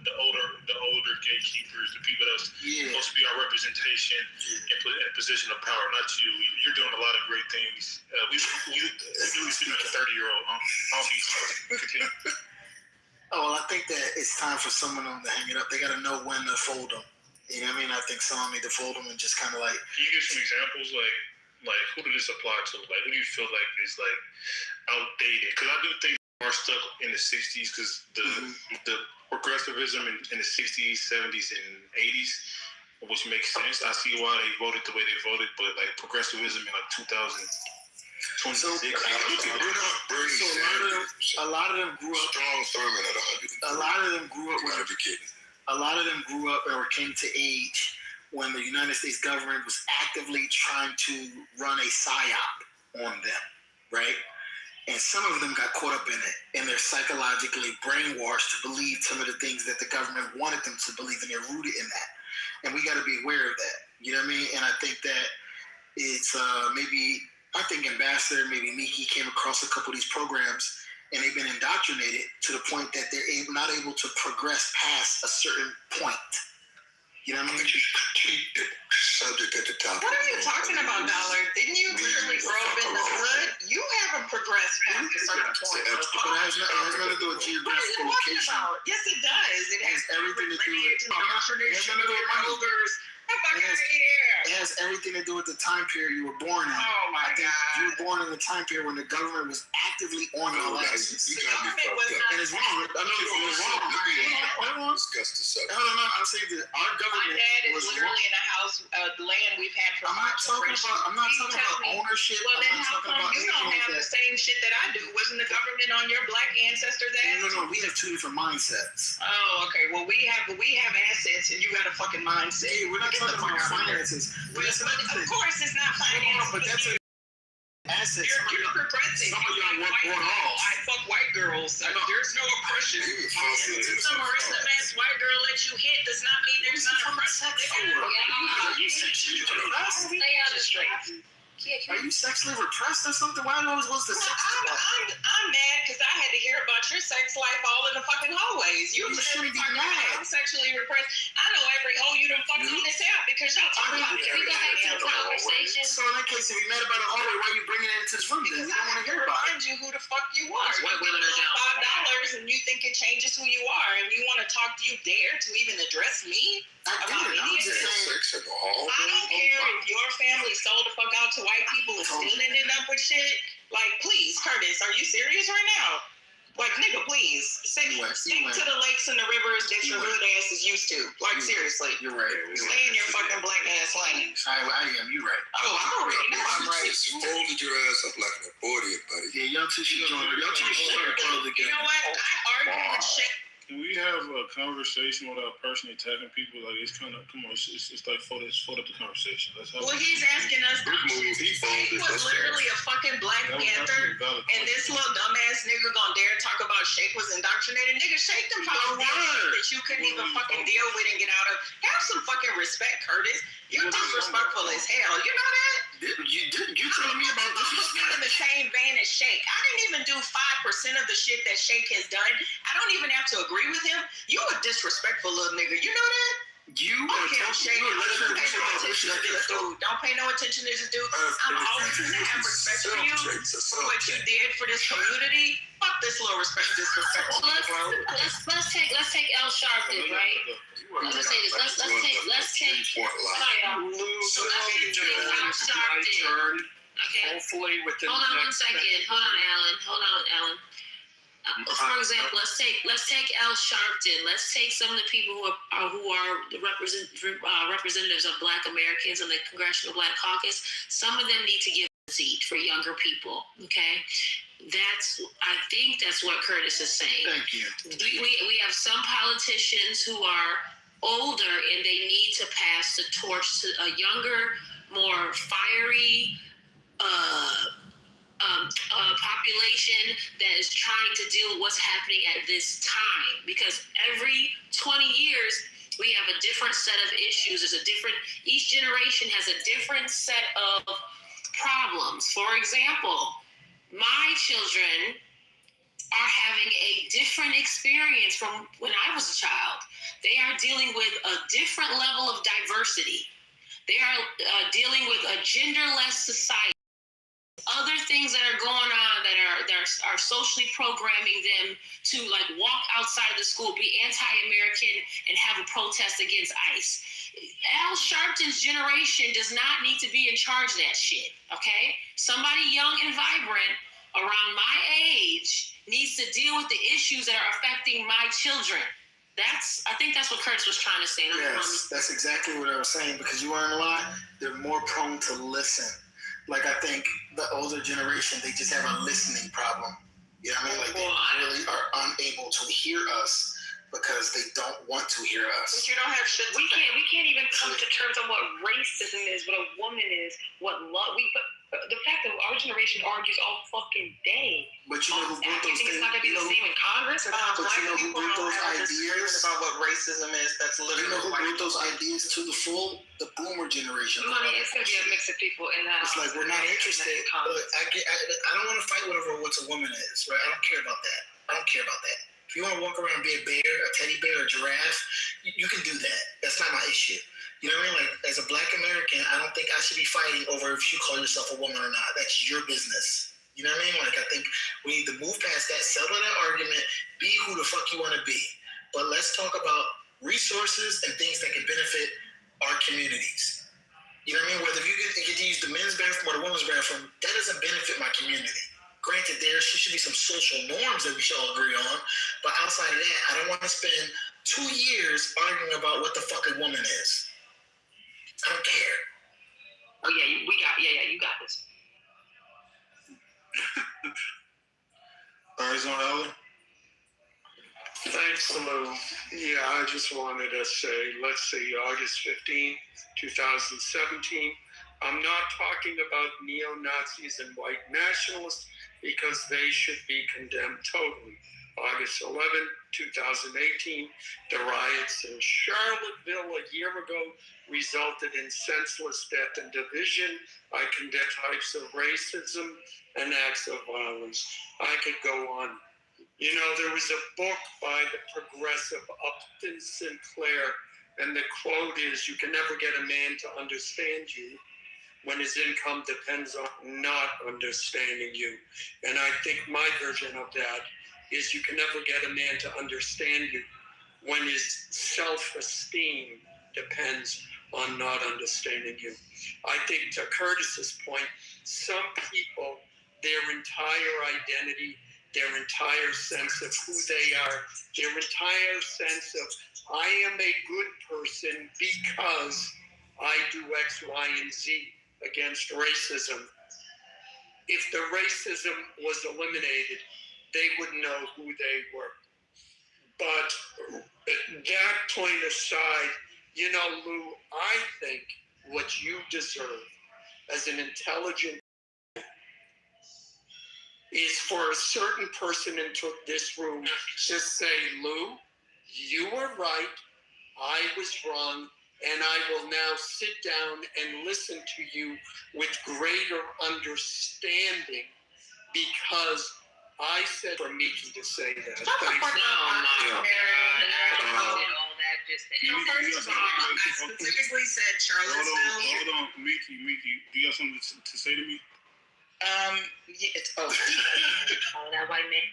the older gatekeepers, the people that's supposed to be our representation and put in a position of power. Not you. You're doing a lot of great things. We speak like a 30-year-old. Continue. Oh, well, I think that it's time for someone to hang it up. They got to know when to fold them. You know what I mean? I think someone need to fold them and just kind of like. Can you give some examples, like who did this apply to? Like, who do you feel like is like outdated? Because I do think we're stuck in the '60s because the progressivism in the '60s, '70s, and '80s, which makes sense. I see why they voted the way they voted, but like progressivism in like 2026. So a lot of them grew up. Strong Thurman at 100. A lot of them grew up. A lot of them grew up or came to age when the United States government was actively trying to run a psyop on them, right? And some of them got caught up in it, and they're psychologically brainwashed to believe some of the things that the government wanted them to believe, and they're rooted in that. And we got to be aware of that. You know what I mean? And I think that it's I think Ambassador, maybe Miki came across a couple of these programs and they've been indoctrinated to the point that they're not able to progress past a certain point. You know what I mean? Just keep the subject at the top. What are you talking about, Dollar? Didn't you literally grow up in the hood? You haven't progressed past a certain point. But it has nothing to do with geographical location. Yes, it does. It has everything to do with indoctrination of your elders. It has everything to do with the time period you were born in. Oh my God! You were born in the time period when the government was actively on your license. You got me fucked up. And it's wrong. I know it's wrong. Discuss the subject. No. I'm saying that our government. My dad is was literally in a house, land we've had for I'm not talking about ownership. Well, then how come you don't have the same shit that I do? Wasn't the government on your black ancestors' ass? No. We have two different mindsets. Oh, okay. Well, we have assets, and you got a fucking mindset. Hey, we're not talking about finances. But of course, it's not finances. But that's assets. You're progressive. Some of y'all work more off. I fuck white girls. There's no oppression. Some racist ass white girl let you hit does not mean there's not oppression. Stay out of straight. Are you sexually repressed or something? Why always was the sex? I'm mad because I had to hear about your sex life all in the fucking hallways. You shouldn't be mad. I'm sexually repressed. I know every hoe you done fucked on this out because y'all talk about it. Can we go back to the conversation? So in that case, if you mad about a hallway, why are you bringing it into this room? Then we don't want to hear about it. Remind you who the fuck you are. White women are down $5 and you think it changes who you are, and you want to talk. You dare to even address me? I don't care if your family sold the fuck out to white people and still ended up with shit. Like, please, Curtis, are you serious right now? Like, nigga, please, stick to the lakes and the rivers that your hood ass is used to. Like, seriously. You're right. Stay in your fucking black ass lane. I am. You're right. Oh, I already know I'm right. You folded your ass up like an accordion, buddy. Yeah, y'all two should join. Y'all two should close together. You know what? I argue with shit. Can we have a conversation without personally attacking people? Like, it's kind of, come on, it's like fold up the conversation. Let's have Well, he's asking us. He was literally a fucking Black Panther, and this little dumbass nigga gonna dare talk about Shake was indoctrinated. Nigga, Shake them fucking that you couldn't even fucking deal with and get out of. Have some fucking respect, Curtis. You're disrespectful as hell. You know that? You telling me about disrespect? In the same vein as Shake. I didn't even do 5% of the shit that Shake has done. I don't even have to agree with him. You a disrespectful little nigga. You know that? Don't pay no attention to this dude. I'm always gonna have respect for you for what you did for this community. Fuck this little disrespect. Let's take L Sharpton, right? Let me say this. Let's take. Sorry, y'all. So let's take L Sharpton. Okay. Hopefully within. Hold on one second. Hold on, Alan. For example, let's take L Sharpton. Let's take some of the people who are the representatives of Black Americans in the Congressional Black Caucus. Some of them need to give a seat for younger people. Okay, I think that's what Curtis is saying. Thank you. We have some politicians who are older and they need to pass the torch to a younger, more fiery population that is trying to deal with what's happening at this time, because every 20 years we have a different set of issues. Each generation has a different set of problems. For example, my children are having a different experience from when I was a child. They are dealing with a different level of diversity. They are dealing with a genderless society. Other things that are going on that are socially programming them to like walk outside the school, be anti-American, and have a protest against ICE. Al Sharpton's generation does not need to be in charge of that shit, okay? Somebody young and vibrant around my age needs to deal with the issues that are affecting my children. I think that's what Curtis was trying to say. Yes, that's exactly what I was saying, because you want to know why? They're more prone to listen. Like, I think the older generation, they just have a listening problem. You know what I mean? Like, they really are unable to hear us because they don't want to hear us. But you don't have shit. We can't even come to terms on what racism is, what a woman is, what love. The fact that our generation argues all fucking day. But you know who brought those things? It's not gonna be the same in Congress. But you know who brought those ideas? About what racism is, that's literally. You know who brought those ideas to the full? The boomer generation. Money, it's gonna be a mix of people in that. It's like we're not interested. I don't want to fight whatever what a woman is, right? I don't care about that. I don't care about that. If you want to walk around and be a bear, a teddy bear, a giraffe, you can do that. That's not my issue. You know what I mean? Like, as a Black American, I don't think I should be fighting over if you call yourself a woman or not. That's your business. You know what I mean? Like, I think we need to move past that, settle that argument, be who the fuck you want to be. But let's talk about resources and things that can benefit our communities. You know what I mean? Whether you get to use the men's bathroom or the women's bathroom, that doesn't benefit my community. Granted, there should be some social norms that we should all agree on, but outside of that, I don't want to spend 2 years arguing about what the fuck a woman is. I don't care. Oh yeah, you got this. Arizona Ellen. Thanks, Lou. Yeah, I just wanted to say, let's see, August 15, 2017. I'm not talking about neo-Nazis and white nationalists because they should be condemned totally. August 11, 2018, the riots in Charlottesville a year ago resulted in senseless death and division. I condemn types of racism and acts of violence. I could go on. You know, there was a book by the progressive Upton Sinclair, and the quote is, "You can never get a man to understand you when his income depends on not understanding you." And I think my version of that is you can never get a man to understand you when his self-esteem depends on not understanding you. I think, to Curtis's point, some people, their entire identity, their entire sense of who they are, their entire sense of, I am a good person because I do X, Y, and Z against racism. If the racism was eliminated, they would know who they were. But that point aside, you know, Lou, I think what you deserve as an intelligent is for a certain person into this room to say, Lou, you were right, I was wrong, and I will now sit down and listen to you with greater understanding because I said for me to say that. Thanks. First of all, I specifically said Charlottesville. Hold on, Miki, do you have something to say to me? Oh, that white man.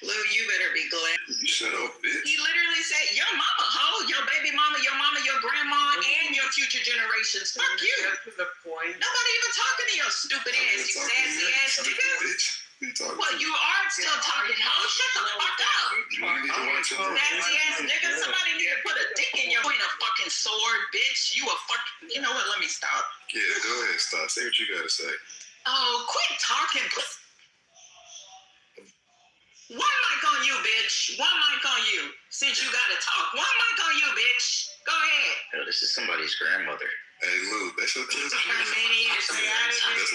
Lou, you better be glad. You shut up, bitch. He literally said, your mama hoe, your baby mama, your grandma, and your future generations. Fuck you. That's the point. Nobody even talking to your stupid ass, you sassy ass nigga. Well, you are still talking, hoe. Shut the fuck up. Sassy ass nigga. Somebody need to put a dick in your point of fucking sword, bitch. You a fucking. You know what? Let me stop. Yeah, go ahead, stop. Say what you gotta say. Oh, quit talking. One mic on you, bitch. One mic on you. Since you gotta talk. One mic on you, bitch. Go ahead. Hell, this is somebody's grandmother. Hey, Lou, that's your cousin. That's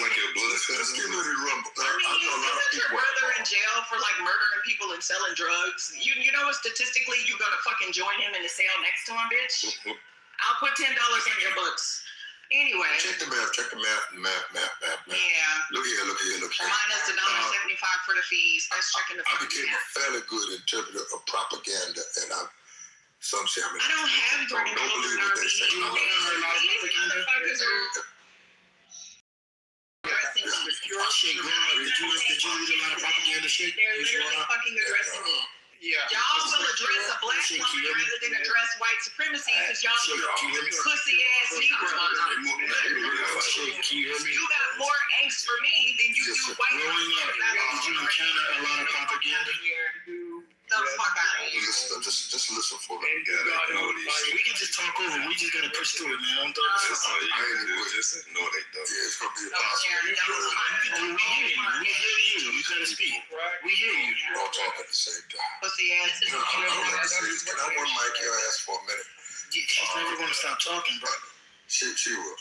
like your blood cousin. I mean, isn't your brother in jail for like murdering people and selling drugs? You know what? Statistically, you're gonna fucking join him in the cell next to him, bitch. I'll put $10 in your books. Anyway. Check the math. Yeah. Look here. Minus $1.75 for the fees. That's checking the I fucking became math. a fairly good interpreter of propaganda, and some say I'm I don't have grandchildren. Don't believe what they say. These motherfuckers are addressing me. Shit, grandma, did you read a lot of propaganda shit? They're literally fucking addressing me. Yeah. Y'all will address a black woman rather than address white supremacy because y'all pussy ass Negroes. You got more angst for me than you do white women. Did you encounter a lot of propaganda? The fuck out of here. Just listen for them. I know these. We can just talk over. We just gotta push through it, man. I'm I ain't do it. Just ignore they though. Yeah, it's gonna be impossible. We hear you. You gotta speak. We hear you. Don't talk at the same time. Pussy ass. Can I one mic your ass for a minute? She's never gonna stop talking, bro. She will.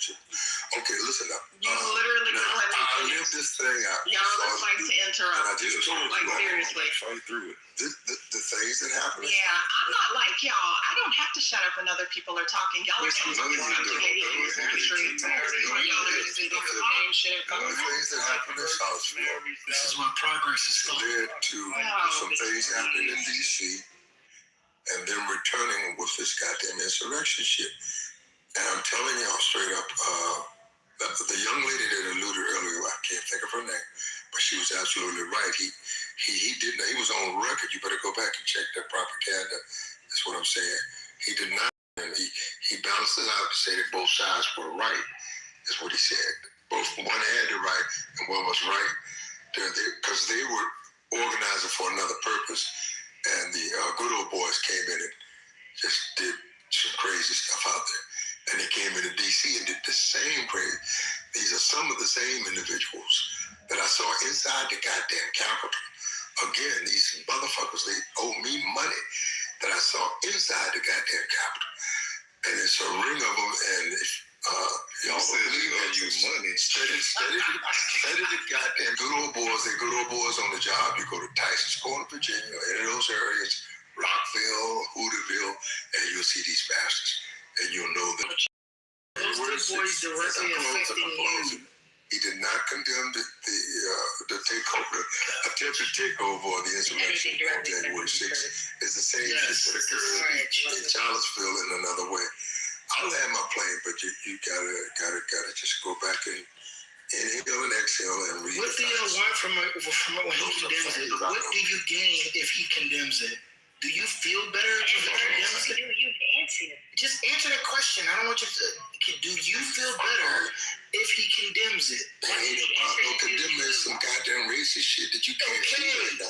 Okay, listen You literally now, let me I finish. lived this thing out. Y'all just like to And I interrupt. just told Like, you, seriously. fight through it. The things that happen. Yeah, I'm not like y'all. I don't have to shut up when other people are talking. Y'all are talking about communities and retreats. Y'all are using the same shit. The things that happen in Charlottesville. This is why progress is slow. Led to some things happening in D.C. and then returning with this goddamn insurrection shit. And I'm telling y'all straight up, the young lady that alluded earlier, I can't think of her name, but she was absolutely right. He didn't. He was on record. You better go back and check that propaganda. That's what I'm saying. He did not. And he balances out to say that both sides were right. Is what he said. Both one had the right and one was right. Because they were organizing for another purpose, and the good old boys came in and just did some crazy stuff out there. And they came into D.C. and did the same crazy. These are some of the same individuals that I saw inside the goddamn Capitol. Again, these motherfuckers, they owe me money that I saw inside the goddamn Capitol. And it's a ring of them, and y'all believe that you money. Steady the goddamn good old boys. They good old boys on the job. You go to Tyson's Corner, Virginia, or any of those areas, Rockville, Hooterville, and you'll see these bastards. And you'll know them. Those two boys directly affecting you. He did not condemn the takeover, attempted takeover or the insurrection on January 6th. It's the same shit that occurred in Charlottesville in another way. I'll land my plane, but you gotta just go back and inhale and exhale and read. What do you want from when he condemns it? What do you gain if he condemns it? Do you feel better if he condemns it? Just answer that question. I don't want you to. Do you feel better if he condemns it? It ain't about no condemning some goddamn racist shit that you can't see right now.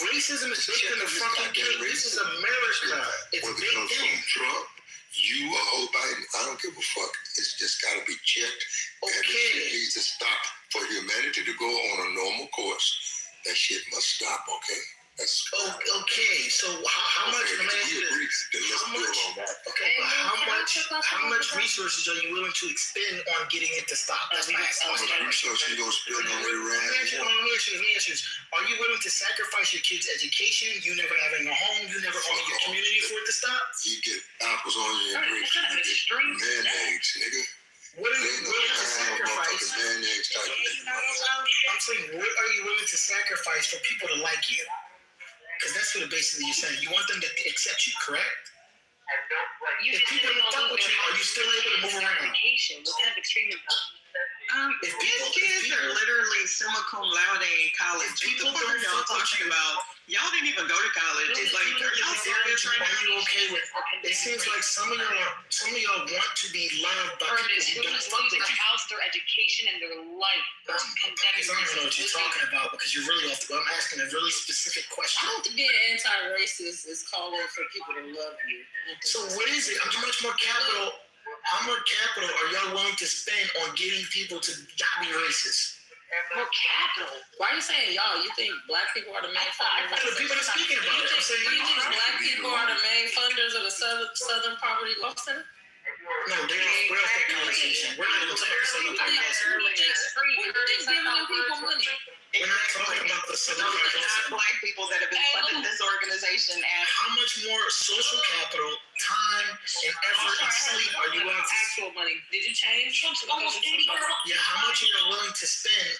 Racism is baked in the fucking cake. This is America. It's whether it baked comes in. from Trump, you or Joe Biden, I don't give a fuck. It's just got to be checked. And it shit needs to stop. For humanity to go on a normal course, that shit must stop, okay? That's okay. So how much? Let me ask you this. How much resources are you willing to expend on getting it to stop? That's my how much resources you gonna spend on it, right? Let me ask you. Are you willing to sacrifice your kids' education? You never having a home. You never owning your community for it to stop. You get apples on your grapes. You get mayonnaise, nigga. What are you willing to sacrifice? I'm saying, what are you willing to sacrifice for people to like you? Because that's what basically you're saying. You want them to accept you, correct? If people don't fuck with you, are you still able to move around? These kids are literally summa cum laude in college. People What are y'all talking about? Y'all didn't even go to college. It's like, are y'all serious right now? Are you okay with? It seems like some of y'all want to be loved by people who don't fuck with you. House, their education, and their life. I don't know what you're talking about because you're really off the. I'm asking a really specific question. I don't think being anti-racist is calling for people to love you. So what is it? How much more capital are y'all willing to spend on getting people to not be racist? More capital? Why are you saying y'all? You think black people are the main funders? The people that are speaking about it. I'm saying you think black people are the main funders of the Southern Poverty Law Center? No, they're off that conversation. We're not even talking about Southern Poverty Law Center. We're just giving them people money. We're not talking about the Southern Poverty Law Center. Black people that have been funding this organization. And how much more social capital, time, and effort and sleep are you willing to actual money? Did you change? Almost 80. Yeah, how much are you willing to spend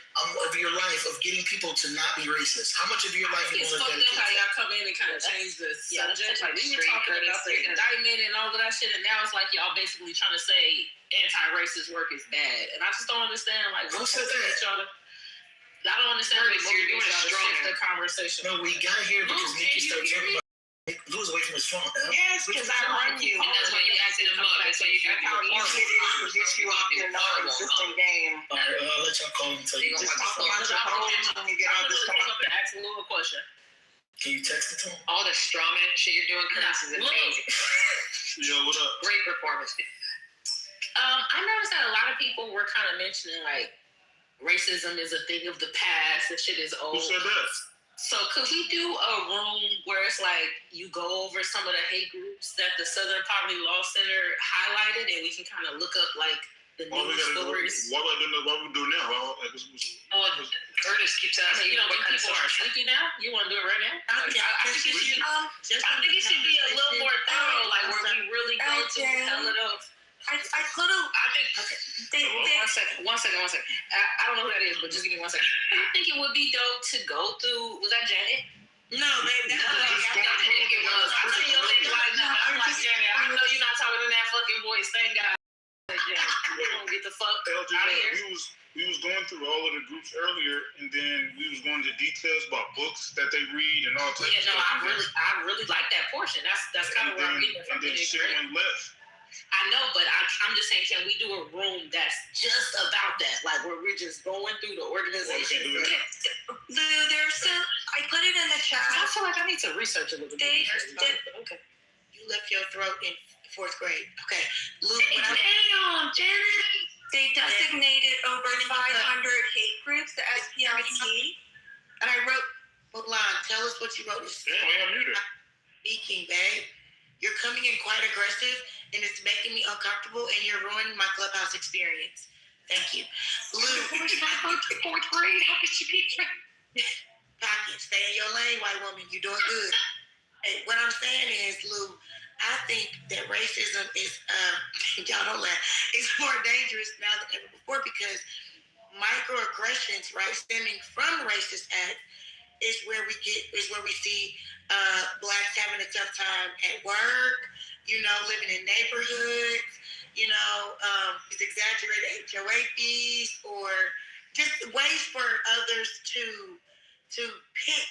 of your life of getting people to not be racist? How much of your life are you It's willing to fucked up dedicate? how y'all come in and kind of change the subject. Like we were talking about the indictment and all of that shit, and now it's like y'all basically trying to say anti-racist work is bad, and I just don't understand. Like, who said that? I don't understand what you're doing to shift the conversation. No, we got here because Nikki started talking about lose away from his phone. Yes, because I run you. And that's why you acting him up. That's why you do how easy it is to get you off your non-existent game. All right, I'll let y'all call him until you just talk about your hoes when you get all this stuff. Ask a little question. Can you text it to him? All the straw man shit you're doing, Curtis, is amazing. Yo, what up? Great performance. I noticed that a lot of people were kind of mentioning like racism is a thing of the past. The shit is old. Who said that? So could we do a room where it's like you go over some of the hate groups that the Southern Poverty Law Center highlighted, and we can kind of look up like the What we news gotta stories. do? What we do now? Curtis keeps asking, You don't what think kind of people are sleepy now? You want to do it right now? I think it should be a little more thorough, like where we really go to tell it off. I could have. I think. One second. I don't know who that is, but just give me 1 second. I think it would be dope to go through. Was that Janet? No, babe, that's I think it was. I know your lips like that. I'm like Janet. I know you're not talking in that fucking voice. Thank God. You don't get the fuck out of here. We was going through all of the groups earlier, and then we was going into details about books that they read and all types of stuff. I really like that portion. That's kind of where I'm getting it from. And then shit went left. I know, but I'm just saying, can we do a room that's just about that? Like, where we're just going through the organization. Lou, there's still, I put it in the chat. I feel like I need to research a little bit. Okay. You left your throat in 4th grade. Okay. Lou, damn, Janet. They designated over 500 hate groups, the SPLC. And I wrote, Mulan, tell us what you wrote. Speaking, babe. You're coming in quite aggressive, and it's making me uncomfortable, and you're ruining my Clubhouse experience. Thank you. Lou. 4th grade? How could you be? Pocket, stay in your lane, white woman. You're doing good. And what I'm saying is, Lou, I think that racism is, y'all don't laugh, it's more dangerous now than ever before because microaggressions, right, stemming from racist acts is where we see blacks having a tough time at work, living in neighborhoods, these exaggerated HOA fees or just ways for others to pick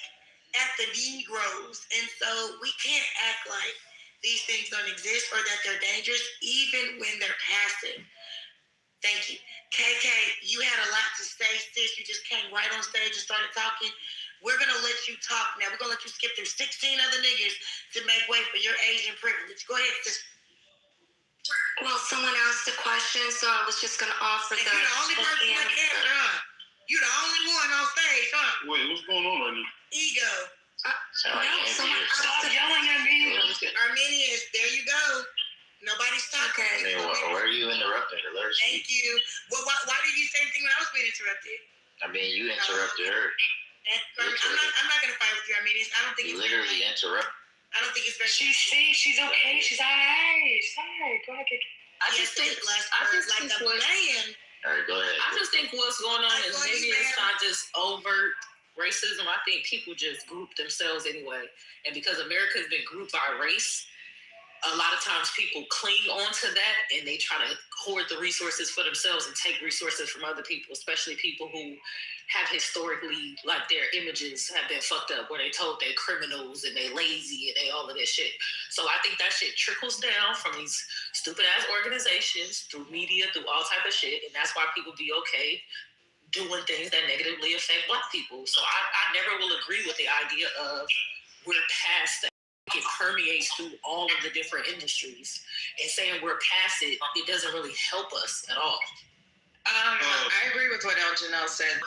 at the Negroes. And so we can't act like these things don't exist or that they're dangerous, even when they're passive. Thank you. KK, you had a lot to say, sis. You just came right on stage and started talking. We're going to let you talk now. We're going to let you skip through 16 other niggas to make way for your Asian privilege. Go ahead, sis. Well, someone asked a question, so I was just going to offer and you're the only person that answered, huh? You're the only one on stage, huh? Wait, what's going on right now? Ego. Someone stop yelling at me. Armenians, there you go. Nobody's talking. Okay. Where are you interrupting her? Thank you. Well, why did you say anything when I was being interrupted? I mean, you interrupted her. I'm not going to fight with you, Armenians. I don't think you literally interrupt. I don't think it's very. She's okay. She's all right. Go ahead. I just think like a man. All right, go ahead. I just think what's going on is maybe it's not just overt racism. I think people just group themselves anyway. And because America has been grouped by race, a lot of times people cling onto that and they try to hoard the resources for themselves and take resources from other people, especially people who have historically, like their images have been fucked up where they told they're criminals and they lazy and they all of this shit. So I think that shit trickles down from these stupid ass organizations through media, through all type of shit. And that's why people be okay doing things that negatively affect Black people. So I never will agree with the idea of we're past that. It permeates through all of the different industries, and saying we're past it, it doesn't really help us at all. I agree with what El Janelle said.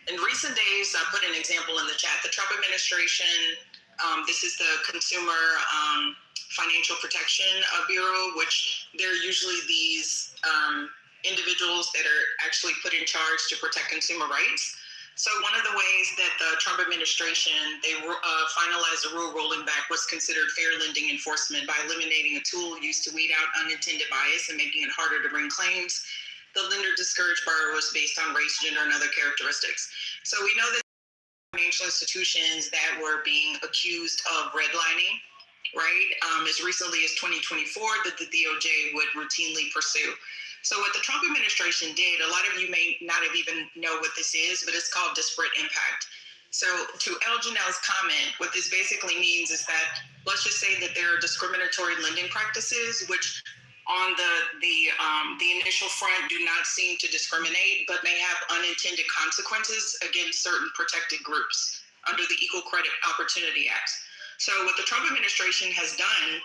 In recent days, I put an example in the chat. The Trump administration, this is the Consumer Financial Protection Bureau, which they're usually these individuals that are actually put in charge to protect consumer rights. So one of the ways that the Trump administration, they finalized a rule rolling back what's considered fair lending enforcement by eliminating a tool used to weed out unintended bias and making it harder to bring claims. The lender discouraged borrowers based on race, gender, and other characteristics. So we know that financial institutions that were being accused of redlining, right, as recently as 2024, that the DOJ would routinely pursue. So what the Trump administration did, a lot of you may not have even know what this is, but it's called disparate impact. So to El Janelle's comment, what this basically means is that, let's just say that there are discriminatory lending practices, which on the initial front do not seem to discriminate, but may have unintended consequences against certain protected groups under the Equal Credit Opportunity Act. So what the Trump administration has done,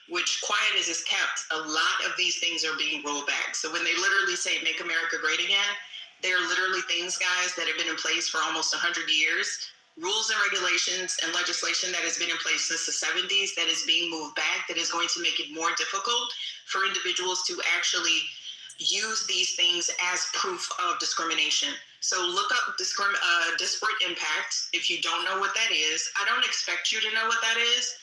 which quiet as is kept, a lot of these things are being rolled back. So when they literally say make America great again, they're literally things, guys, that have been in place for almost 100 years. Rules and regulations and legislation that has been in place since the 70s that is being moved back, that is going to make it more difficult for individuals to actually use these things as proof of discrimination. So look up disparate impact if you don't know what that is. I don't expect you to know what that is,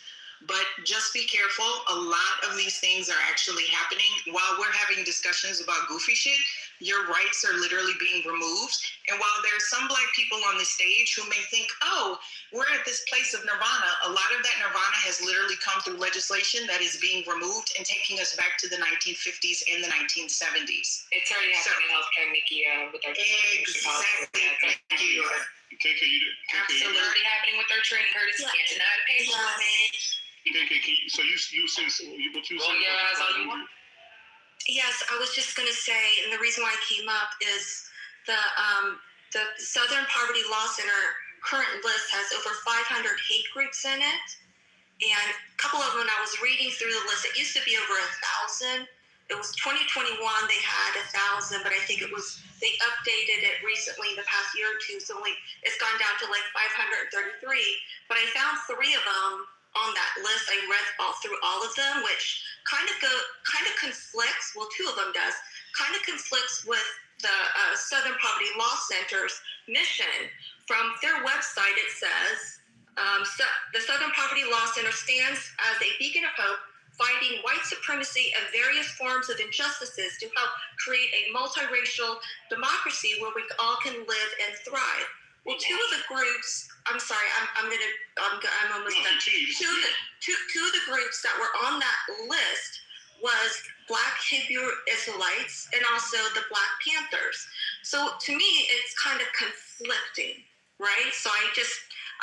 but just be careful. A lot of these things are actually happening while we're having discussions about goofy shit. Your rights are literally being removed. And while there's some Black people on the stage who may think, oh, we're at this place of nirvana, a lot of that nirvana has literally come through legislation that is being removed and taking us back to the 1950s and the 1970s. It's already happening in healthcare, Mickey, with our exactly. Thank you. Absolutely already happening with their training. Curtis can't deny the So you said what you said? Yeah, all you want. Yes, I was just going to say, and the reason why I came up is the Southern Poverty Law Center current list has over 500 hate groups in it, and a couple of them, I was reading through the list, it used to be over 1,000. It was 2021, they had 1,000, but I think they updated it recently in the past year or two, so it's gone down to like 533, but I found 3 of them on that list. I read through all of them, which kind of conflicts. Well, 2 of them does kind of conflicts with the Southern Poverty Law Center's mission. From their website, it says the Southern Poverty Law Center stands as a beacon of hope, fighting white supremacy and various forms of injustices to help create a multiracial democracy where we all can live and thrive. Well, 2 of the groups, I'm sorry, I'm almost done. Two of the groups that were on that list was Black Hebrew Israelites and also the Black Panthers. So to me, it's kind of conflicting, right? So I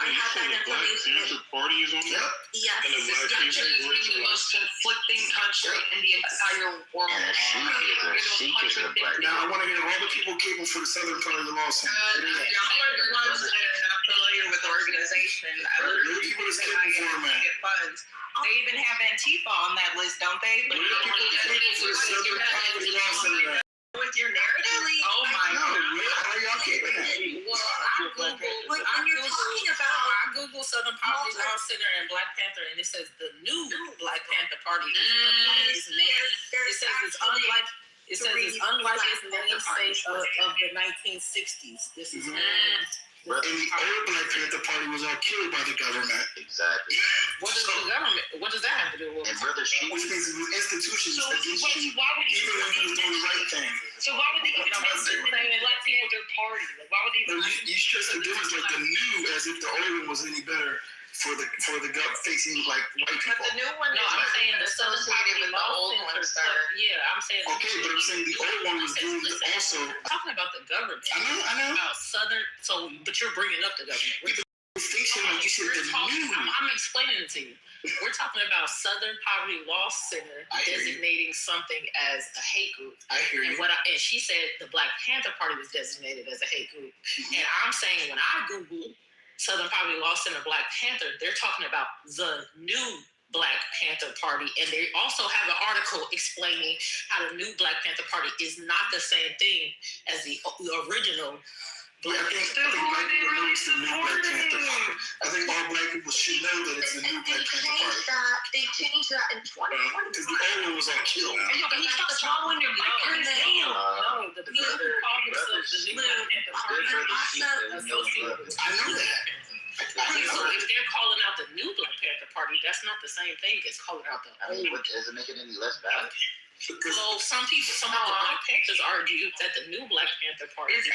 have that information. The Black Panther Party is on that? Yes. And the Black Panther is the most conflicting country in the entire world. Now I want to hear all the people kicking for the Southern Poverty Law Center. Y'all are the ones that are not familiar with the organization. I literally get funds. They even have Antifa on that list, don't they? But with your narrative? Oh my God. How are y'all keeping that? Well, I Google Southern Poverty Law Center and Black Panther, and it says the new Black Panther Party is unlike its name. It says it's unlike its namesake of the 1960s. This is And the old Black Panther Party was all killed by the government. Exactly. What does the government? What does that have to do with? And brother, which means it was institutions against you, why would even when you was doing the right thing. So why would they even mention Black Panther Party? Like, why would they even? You stress the difference like the new, as if the old one was any better for the facing like white people. But the new one, no, I'm saying the Southern Poverty with the old one, sir. Yeah, I'm saying. Okay, but I'm saying the old one was doing also. I'm talking about the government. I know. About Southern. So, but you're bringing up the government. Distinction, like you said, the new. I'm explaining it to you. We're talking about Southern Poverty Law Center designating something as a hate group. I hear you. And she said the Black Panther Party was designated as a hate group. And I'm saying when I Google Southern Poverty Law Center Black Panther, they're talking about the new Black Panther Party. And they also have an article explaining how the new Black Panther Party is not the same thing as the original Black Panther. I think all Black people should know that it's the new Black Panther Party. They changed that in 2020. Because the old one was all killed. But he's not calling your Black Panther. No, the people who call themselves the new Black Panther Party are associated with. I know that. So if they're calling out the new Black Panther Party, that's not the same thing as calling out the old one. Doesn't make it any less valid. Well, some of the Black Panthers argue that the new Black Panther Party is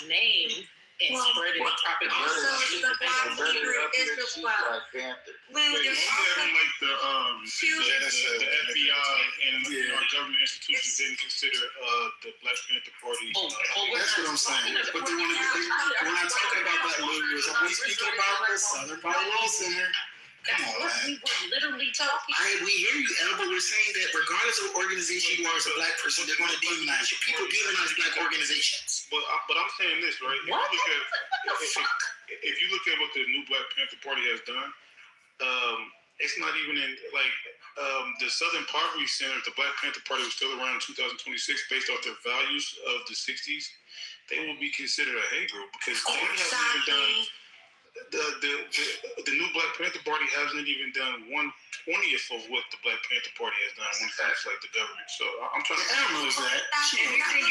named and spread in propaganda. Also, the Black Hebrew Israel. Lou, there's also like the FBI and government institutions didn't consider the Black Panther Party. That's what I'm saying. But then when I talk about that, Lou, is we speaking about the Southern Poverty Law Center. Come on, man. We were literally talking. We hear you, Ella, but we're saying that regardless of what organization you are as a Black person, they're going to demonize you. People demonize Black organizations. But I'm saying this, right? If you look at what the new Black Panther Party has done, it's not even in the Southern Poverty Center. The Black Panther Party was still around in 2026, based off their values of the 60s. They will be considered a hate group because they haven't even done. the new Black Panther Party hasn't even done 1/20th of what the Black Panther Party has done when it comes to like the government. So I'm trying to. I don't know is that. You think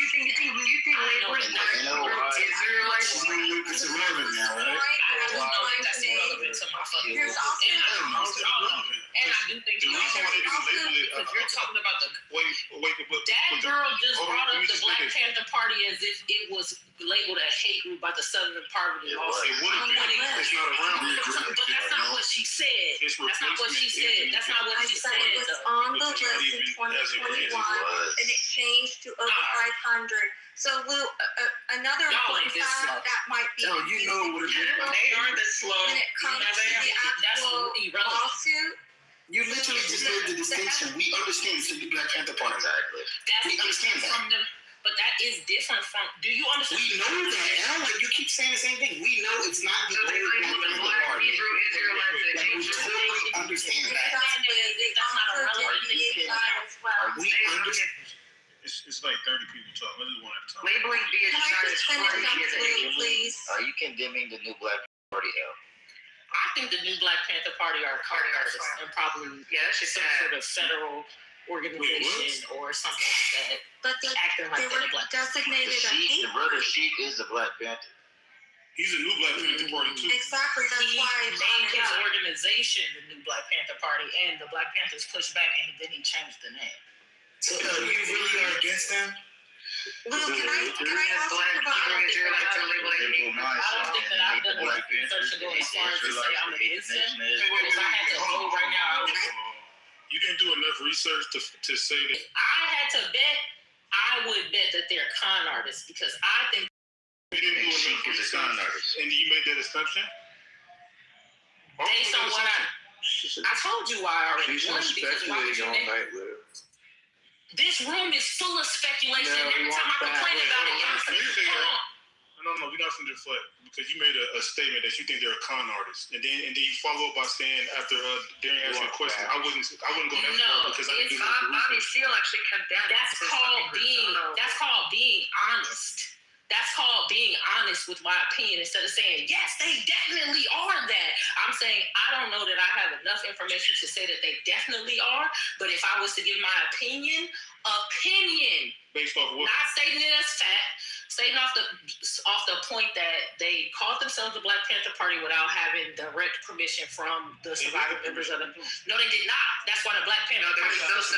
labeling Israelites? It's irrelevant now, right? I don't know that that's irrelevant to my fucking Here's also and I do think the reason why they didn't label it, because you're talking about the that girl just brought up the Black Panther Party as if it was labeled a hate group by the Southern Poverty Law. It would have been. It's not around. But that's not what she said. That's not what she said. That's not what she said. It was on the list in 2021, and it changed to over 500. So, Lou, another important fact that might be what it is. They are this slow. when it comes to the actual lawsuit. You literally just made the distinction. We understand it's the new Black Panther Party. Exactly. We understand that. But that is different from. Do you understand? We know that. And I'm like, you keep saying the same thing. We know it's not the old Black Panther Party. Like, we totally understand that. That's not a relevant thing. We understand. It's like 30 people talking. Let's do one at a time. Labeling Can I just finish up, please? Are you condemning the new Black Party though? I think the new Black Panther Party are con artists and probably some sort of federal organization or something like that. But acting like they were designated a hate The brother Sheik is a Black Panther. He's a new Black Panther Party too. Exactly. That's He why named his organization the new Black Panther Party, and the Black Panthers pushed back, and then he changed the name. So you really are against them? Lou, can I ask you about? I don't think that I've done enough research to go as far as to say I'm against them. If I had to vote right now, I would. You didn't do enough research to say that. If I had to bet, I would bet that they're con artists because I think. You didn't do enough research, and you made that assumption. Based on what I told you why I already won because why would you make this room is full of speculation. Every time I complain about it, y'all say, No, we're not going to deflect because you made a statement that you think they're a con artist, and then you follow up by saying after during asking a question, I wouldn't go that far because I didn't do the Bobby Seale actually condemned. That's called being honest. That's called being honest with my opinion instead of saying, yes, they definitely are that. I'm saying, I don't know that I have enough information to say that they definitely are, but if I was to give my opinion, based off what? Not stating it as fact, stating off the point that they called themselves the Black Panther Party without having direct permission from the surviving members of the. No, they did not. That's why the Black Panther Party. That's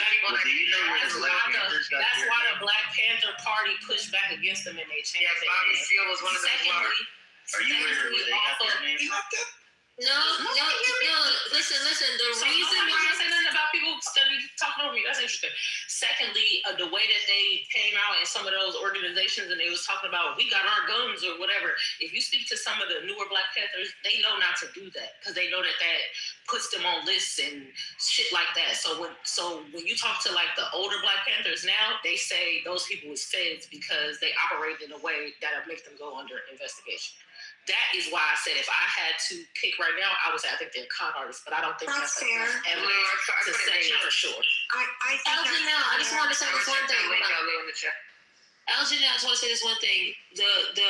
why the Black Panther Party pushed back against them and they changed. Yeah, Bobby Seale was one of them. Are you aware where they got their name from? No. Listen. The reason why I say nothing about people talking over me, that's interesting. Secondly, the way that they came out in some of those organizations and they was talking about we got our guns or whatever. If you speak to some of the newer Black Panthers, they know not to do that because they know that puts them on lists and shit like that. So when you talk to like the older Black Panthers now, they say those people was feds because they operate in a way that would make them go under investigation. That is why I said if I had to pick right now, I would say I think they're con artists, but I don't think that's fair. Evidence to say for sure. Elgin, now I just want to say this one thing. Elgin, I just want to say this one thing. The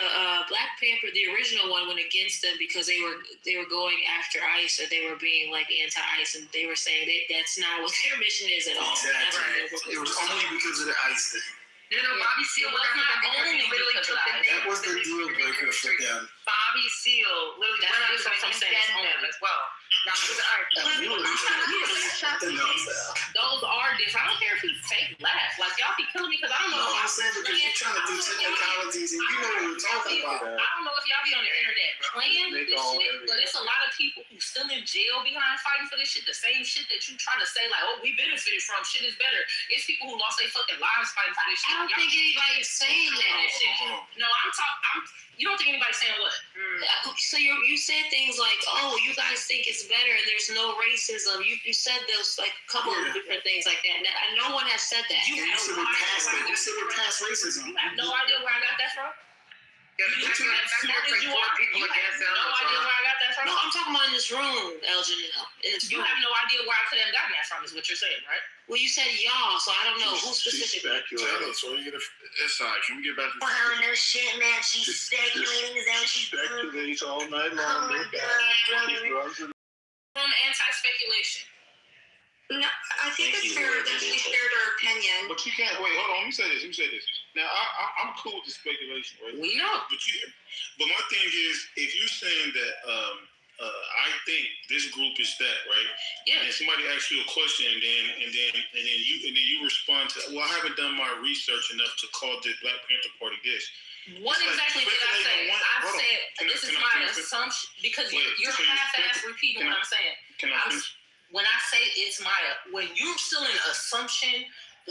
Black Panther, the original one, went against them because they were going after ICE or they were being like anti-ICE, and they were saying that's not what their mission is at all. Exactly. It was only because of the ICE thing. No, Bobby Seale was not only literally took the name. That was the deal breaker for them. Bobby Seale literally went up to them as well. Not to the art. Those are different. I don't care if you fake laugh. Like y'all be killing me because I don't know. No, I'm saying because you're trying to do technicalities and you know what we're talking about. I don't know if y'all be on the internet playing this shit, but it's a lot of people who still in jail behind fighting for this shit. The same shit that you try to say like, oh, we benefited from. Shit is better. It's people who lost their fucking lives fighting for this shit. I don't think anybody's saying that. No, you don't think anybody's saying what? So you said things like, oh, you guys think it's better and there's no racism. You said those like a couple of different things like that. And no one has said that. You said we're past racism. You have no idea where I got that from? You have no idea where I got that from. No, I'm talking about in this room, Eljanelle. You have no idea where I could have gotten that from, is what you're saying, right? Well, you said y'all, so I don't know who specifically. It's all right. Can we get back to For her and her shit, man, she's speculating. Is that what she's doing? speculates all night long? Oh my God, brother. From anti-speculation. No, I think it's fair that she shared her opinion. But you can't wait. Hold on. Let me say this. Now I'm cool with the speculation, right? We know. But my thing is, if you're saying that I think this group is that, right? Yeah. And somebody asks you a question, and then you respond to, well, I haven't done my research enough to call the Black Panther Party this. What exactly did I say? I said this is my assumption because you're half-ass repeating what I'm saying. Can I finish? When I say it's when you're still in assumption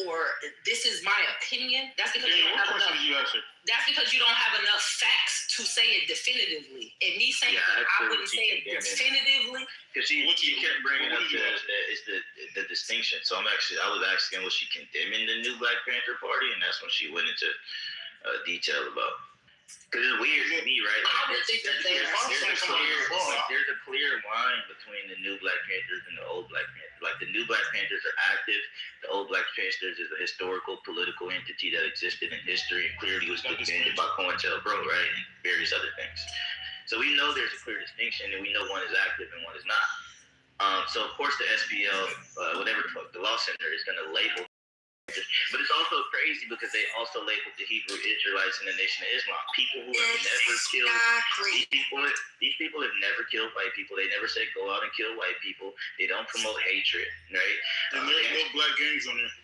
or this is my opinion, that's because you don't have enough. That's because you don't have enough facts to say it definitively. And me saying I wouldn't say it definitively. Because she kept bringing up the distinction. So I was asking, was she condemning the new Black Panther Party, and that's when she went into detail about. Because it's weird to me, right? I would think that there's a clear line between the new Black Panthers and the old Black Panthers. Like the new Black Panthers are active. The old Black Panthers is a historical political entity that existed in history and clearly was defended by COINTELPRO, right? And various other things. So we know there's a clear distinction, and we know one is active and one is not. So of course the SPL, whatever the fuck, the law center is going to label. But it's also crazy because they also labeled the Hebrew Israelites in the Nation of Islam. People who have never killed these people have never killed white people. They never said go out and kill white people. They don't promote hatred, right? And there's no black gangs on there.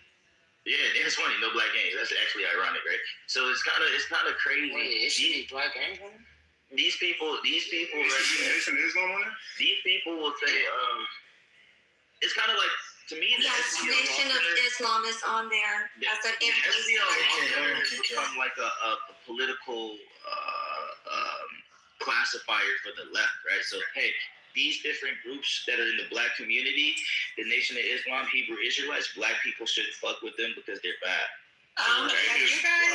Yeah, it's funny, no black gangs. That's actually ironic, right? So it's kind of crazy. Wait, is she black gangs on there? These people, right? Nation of Islam on there? These people will say, it's kind of like. To me, the Yes, SPL Nation of Islam is on there as an SPL has become like a political classifier for the left, right? So, hey, these different groups that are in the black community, the Nation of Islam, Hebrew Israelites, black people shouldn't fuck with them because they're bad. Have you guys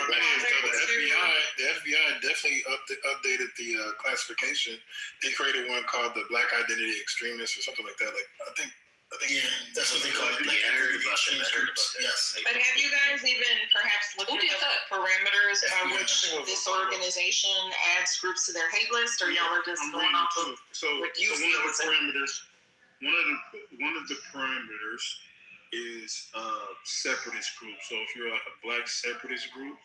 the FBI definitely updated the classification. They created one called the Black Identity Extremists or something like that. I think that's what they call it. I heard about that. Yes. But have you guys even perhaps looked at the parameters by which this organization adds groups to their hate list, or y'all are just going off of what you feel is one of the parameters is separatist group. So if you're like a black separatist group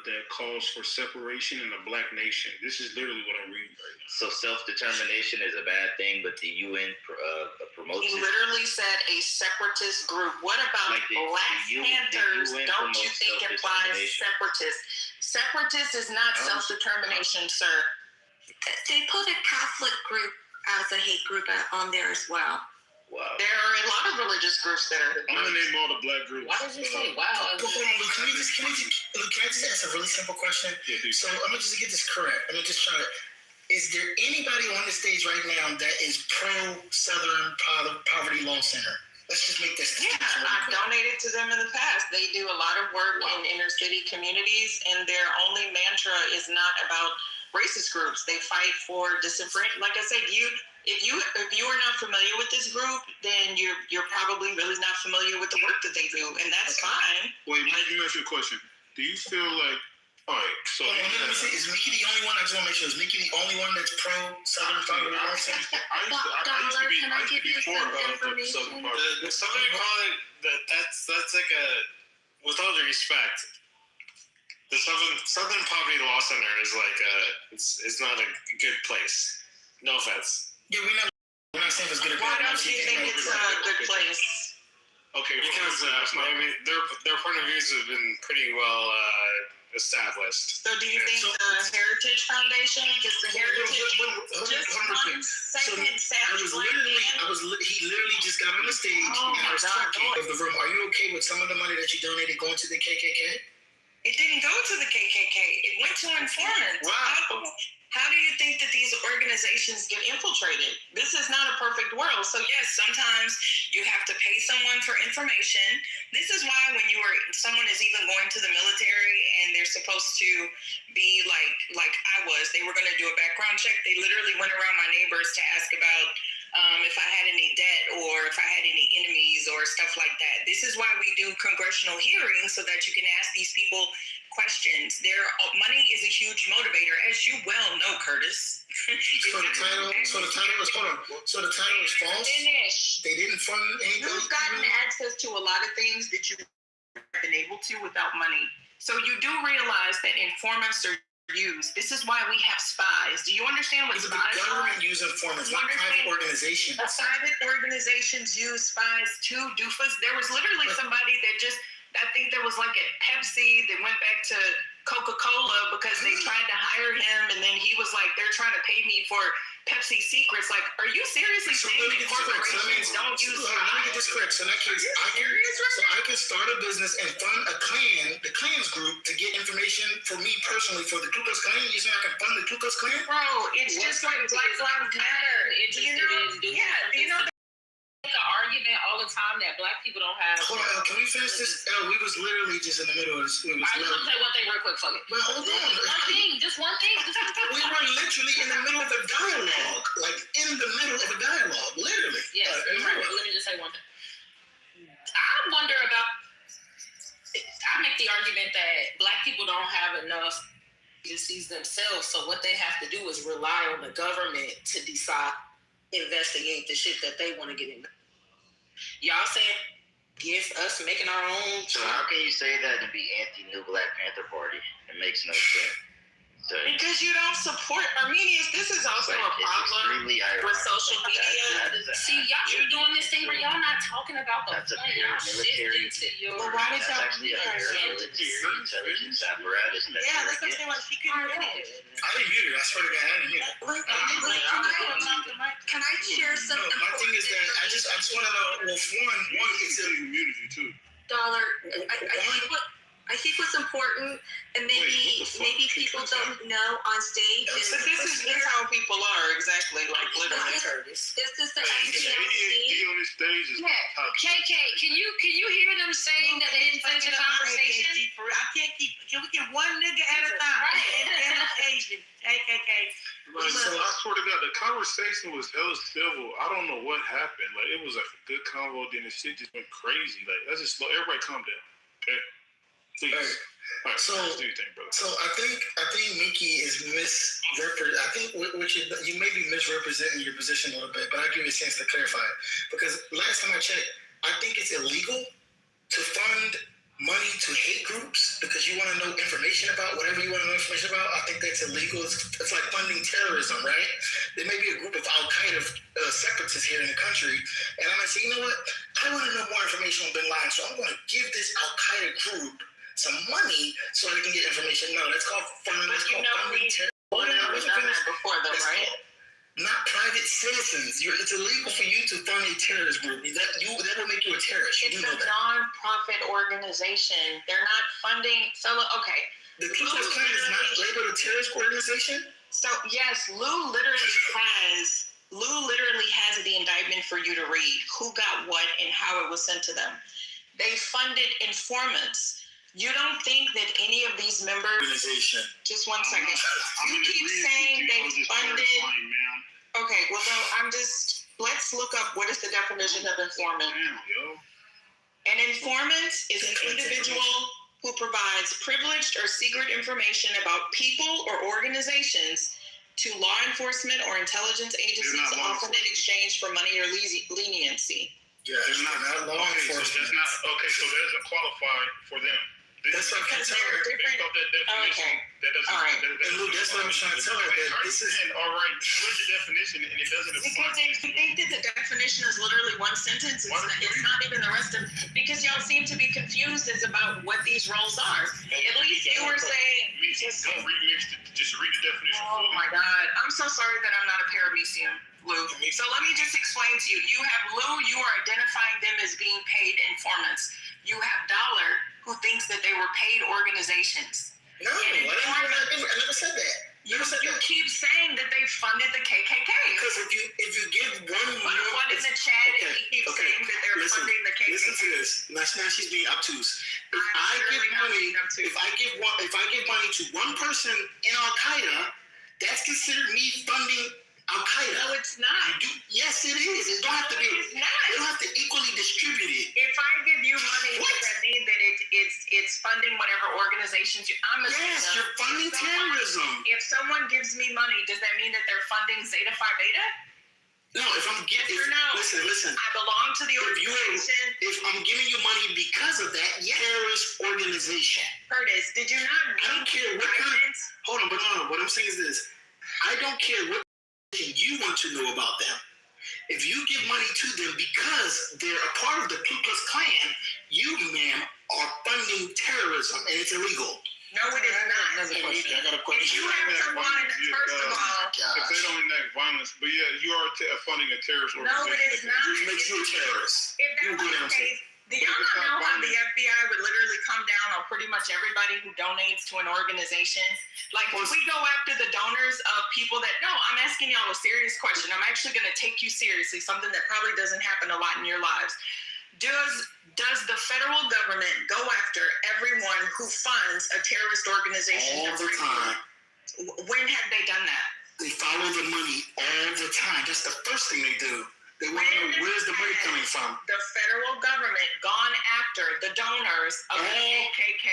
that calls for separation in a black nation, this is literally what I'm reading right now. So self-determination is a bad thing, but the UN promotes it. He literally said a separatist group. What about Black Panthers? Don't you think implies separatist? Separatist is not self-determination, sir. They put a Catholic group as a hate group on there as well. Wow. There are a lot of religious groups that are. I'm gonna name all the black groups. Why did you say wow? Hold on, Luke. Can I just ask a really simple question? Yeah, so I'm gonna just get this correct. I'm gonna just try to. Is there anybody on the stage right now that is pro Southern Poverty Law Center? Let's just make this. Yeah, I've donated to them in the past. They do a lot of work in inner city communities, and their only mantra is not about racist groups. They fight for disenfranchised. Like I said, if you are not familiar with this group, then you're probably really not familiar with the work that they do, and that's fine. Wait, let me ask you a question. Do you feel like, all right, so let me see, is Mickey the only one? I just want to make sure, is Mickey the only one that's pro Southern Poverty Law Center? Can I give you some information? Somebody call it that's like a, with all due respect, the Southern Poverty Law Center is like it's not a good place. No offense. Yeah, we're not saying it's good. Why don't you think it's a good place? Okay, because I mean their point of views have been pretty well established. So do you think the Heritage Foundation, because the Heritage, just 1 second, he literally just got on the stage and I was talking of the room. Are you okay with some of the money that you donated going to the KKK? It didn't go to the KKK. It went to informants. Wow. How do you think that these organizations get infiltrated? This is not a perfect world. So yes, sometimes you have to pay someone for information. This is why when someone is even going to the military and they're supposed to be like I was, they were going to do a background check. They literally went around my neighbors to ask about if I had any debt or if I had any enemies or stuff like that. This is why we do congressional hearings so that you can ask these people questions. Money is a huge motivator, as you well know, Curtis. So the title was false. They didn't fund anything. You've gotten access to a lot of things that you've been able to without money. So you do realize that informants are used. This is why we have spies. Do you understand what spies are? The government use informants, not private organizations. Private organizations use spies too, doofus. There was literally somebody that I think there was like a Pepsi that went back to Coca-Cola because they tried to hire him, and then he was like, they're trying to pay me for Pepsi secrets. Like, are you seriously saying that corporations don't use spies? Let me get this correct. So in that case, I can start a business and fund a clan, the Klans group, to get information for me personally for the Ku Klux Klan. You saying I can fund the Ku Klux Klan? Bro, it's just like Black Lives Matter. You know the argument all the time that Black people don't have. Hold on, can we finish this? We was literally just in the middle of this. I'm gonna say one thing real quick, fuck it. But hold on. Just one thing. We were literally in the middle of a dialogue. Like, in the middle of a dialogue. Literally. Yes, right. Let me just say one thing. I wonder about, I make the argument that Black people don't have enough agencies themselves, so what they have to do is rely on the government to decide, investigate the shit that they want to get in. Y'all saying against us making our own. So how can you say that and be anti-New Black Panther Party? It makes no sense. So, because you don't support Armenians. This is also a problem with social media. See, y'all are doing this thing where y'all not talking about the that's a point. Y'all paramilitary. shifting to your. Well, why did y'all actually a paramilitary intelligence apparatus? Yeah, that's what I'm saying. Like, she couldn't finish. I didn't hear it. I swear to God, I didn't hear it. Can I share some? No, my thing is that I just want to know. Well, one is the immunity too. Dollar. I think what's important, and maybe people don't know on stage. But this is how people are, exactly, like literally, Curtis. This is the ADHD on this stage is KK, can you hear them saying that they didn't finish the conversation? I can't keep. Can we get one nigga at a time? Right. Asian. KKK. So I swear to God, the conversation was hella civil. I don't know what happened. Like, it was like a good convo, then the shit just went crazy. Like, let's just slow. Everybody calm down, okay? Please. All right. So I think Mickey is misrepresenting. I think you may be misrepresenting your position a little bit, but I'll give you a chance to clarify it. Because last time I checked, I think it's illegal to fund money to hate groups because you want to know information about whatever you want to know information about. I think that's illegal. It's like funding terrorism, right? There may be a group of Al-Qaeda separatists here in the country, and I'm going to say, you know what? I want to know more information on Bin Laden, so I'm going to give this Al-Qaeda group some money so they can get information. No, that's called funding. That's called funding terrorism. We've done that before, though, right? Not private citizens. It's illegal for you to fund a terrorist group. That will make you a terrorist. It's a non-profit organization. They're not funding. So, okay. The Ku Klux Klan is not labeled a terrorist organization? So, yes, Lou literally has the indictment for you to read. Who got what and how it was sent to them. They funded informants. You don't think that any of these members... Organization. Just one second. You keep saying they funded... Okay, well, no, let's look up what is the definition of informant. An informant is an individual who provides privileged or secret information about people or organizations to law enforcement or intelligence agencies, often in exchange for money or leniency. Yeah, they're not law enforcement. So that doesn't qualify for them. That's what I'm trying to tell her. Okay. All right. And Lou, that's what I'm trying to tell her. That this is all right. What's the definition? And it doesn't apply. Because they think that the definition is literally one sentence. It's not even the rest of. Because y'all seem to be confused as about what these roles are. At least you were saying. Just read the definition. Oh my God! I'm so sorry that I'm not a paramecium, Lou. So let me just explain to you. You have Lou. You are identifying them as being paid informants. You have Dollar. who thinks that they were paid organizations. No, I never said that. You keep saying that they funded the KKK. Because if you give one, put one in the chat and he keeps saying that they're funding the KKK. Listen to this. Now she's being obtuse. If I give money to one person in Al Qaeda, that's considered me funding Al Qaeda. No, it's not. Yes, it is. It don't have to be. It's not. You don't have to equally distribute it. If I give you money, does that mean that it's funding whatever organizations I'm assuming? Yes, you're funding terrorism. If someone gives me money, does that mean that they're funding Zeta Phi Beta? No, if I'm giving, listen. I belong to the organization. If I'm giving you money because of that, terrorist organization. Curtis, did you not read? I don't care what kind of. Hold on, but no. What I'm saying is this: I don't care what you want to know about them. If you give money to them because they're a part of the Ku Klux Klan, you, ma'am, are funding terrorism, and it's illegal. No, it is not. I got a question. If you have someone, first of all, if they don't enact violence, but yeah, you are funding a terrorist organization. No, it is not. Which makes you a terrorist. If that was the case, do y'all not know how the FBI would literally come down on pretty much everybody who donates to an organization? Like, if we go after the donors of people that, no, I'm asking y'all a serious question. I'm actually going to take you seriously, something that probably doesn't happen a lot in your lives. Does the federal government go after everyone who funds a terrorist organization? All the time. When have they done that? They follow the money all the time. That's the first thing they do. They want to know where's the money coming from. The federal government gone after the donors of the KKK.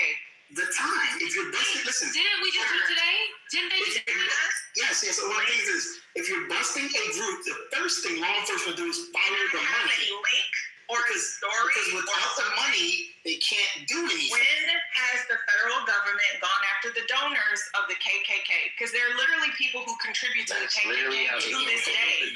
The time. If you're busting, listen. Didn't we just do today? Didn't they just do that? Yes. So one thing is, if you're busting a group, the first thing law enforcement do is follow the money. Link or story. Because without the money, they can't do anything. When has the federal government gone after the donors of the KKK? Because there are literally people who contribute to the KKK to this day.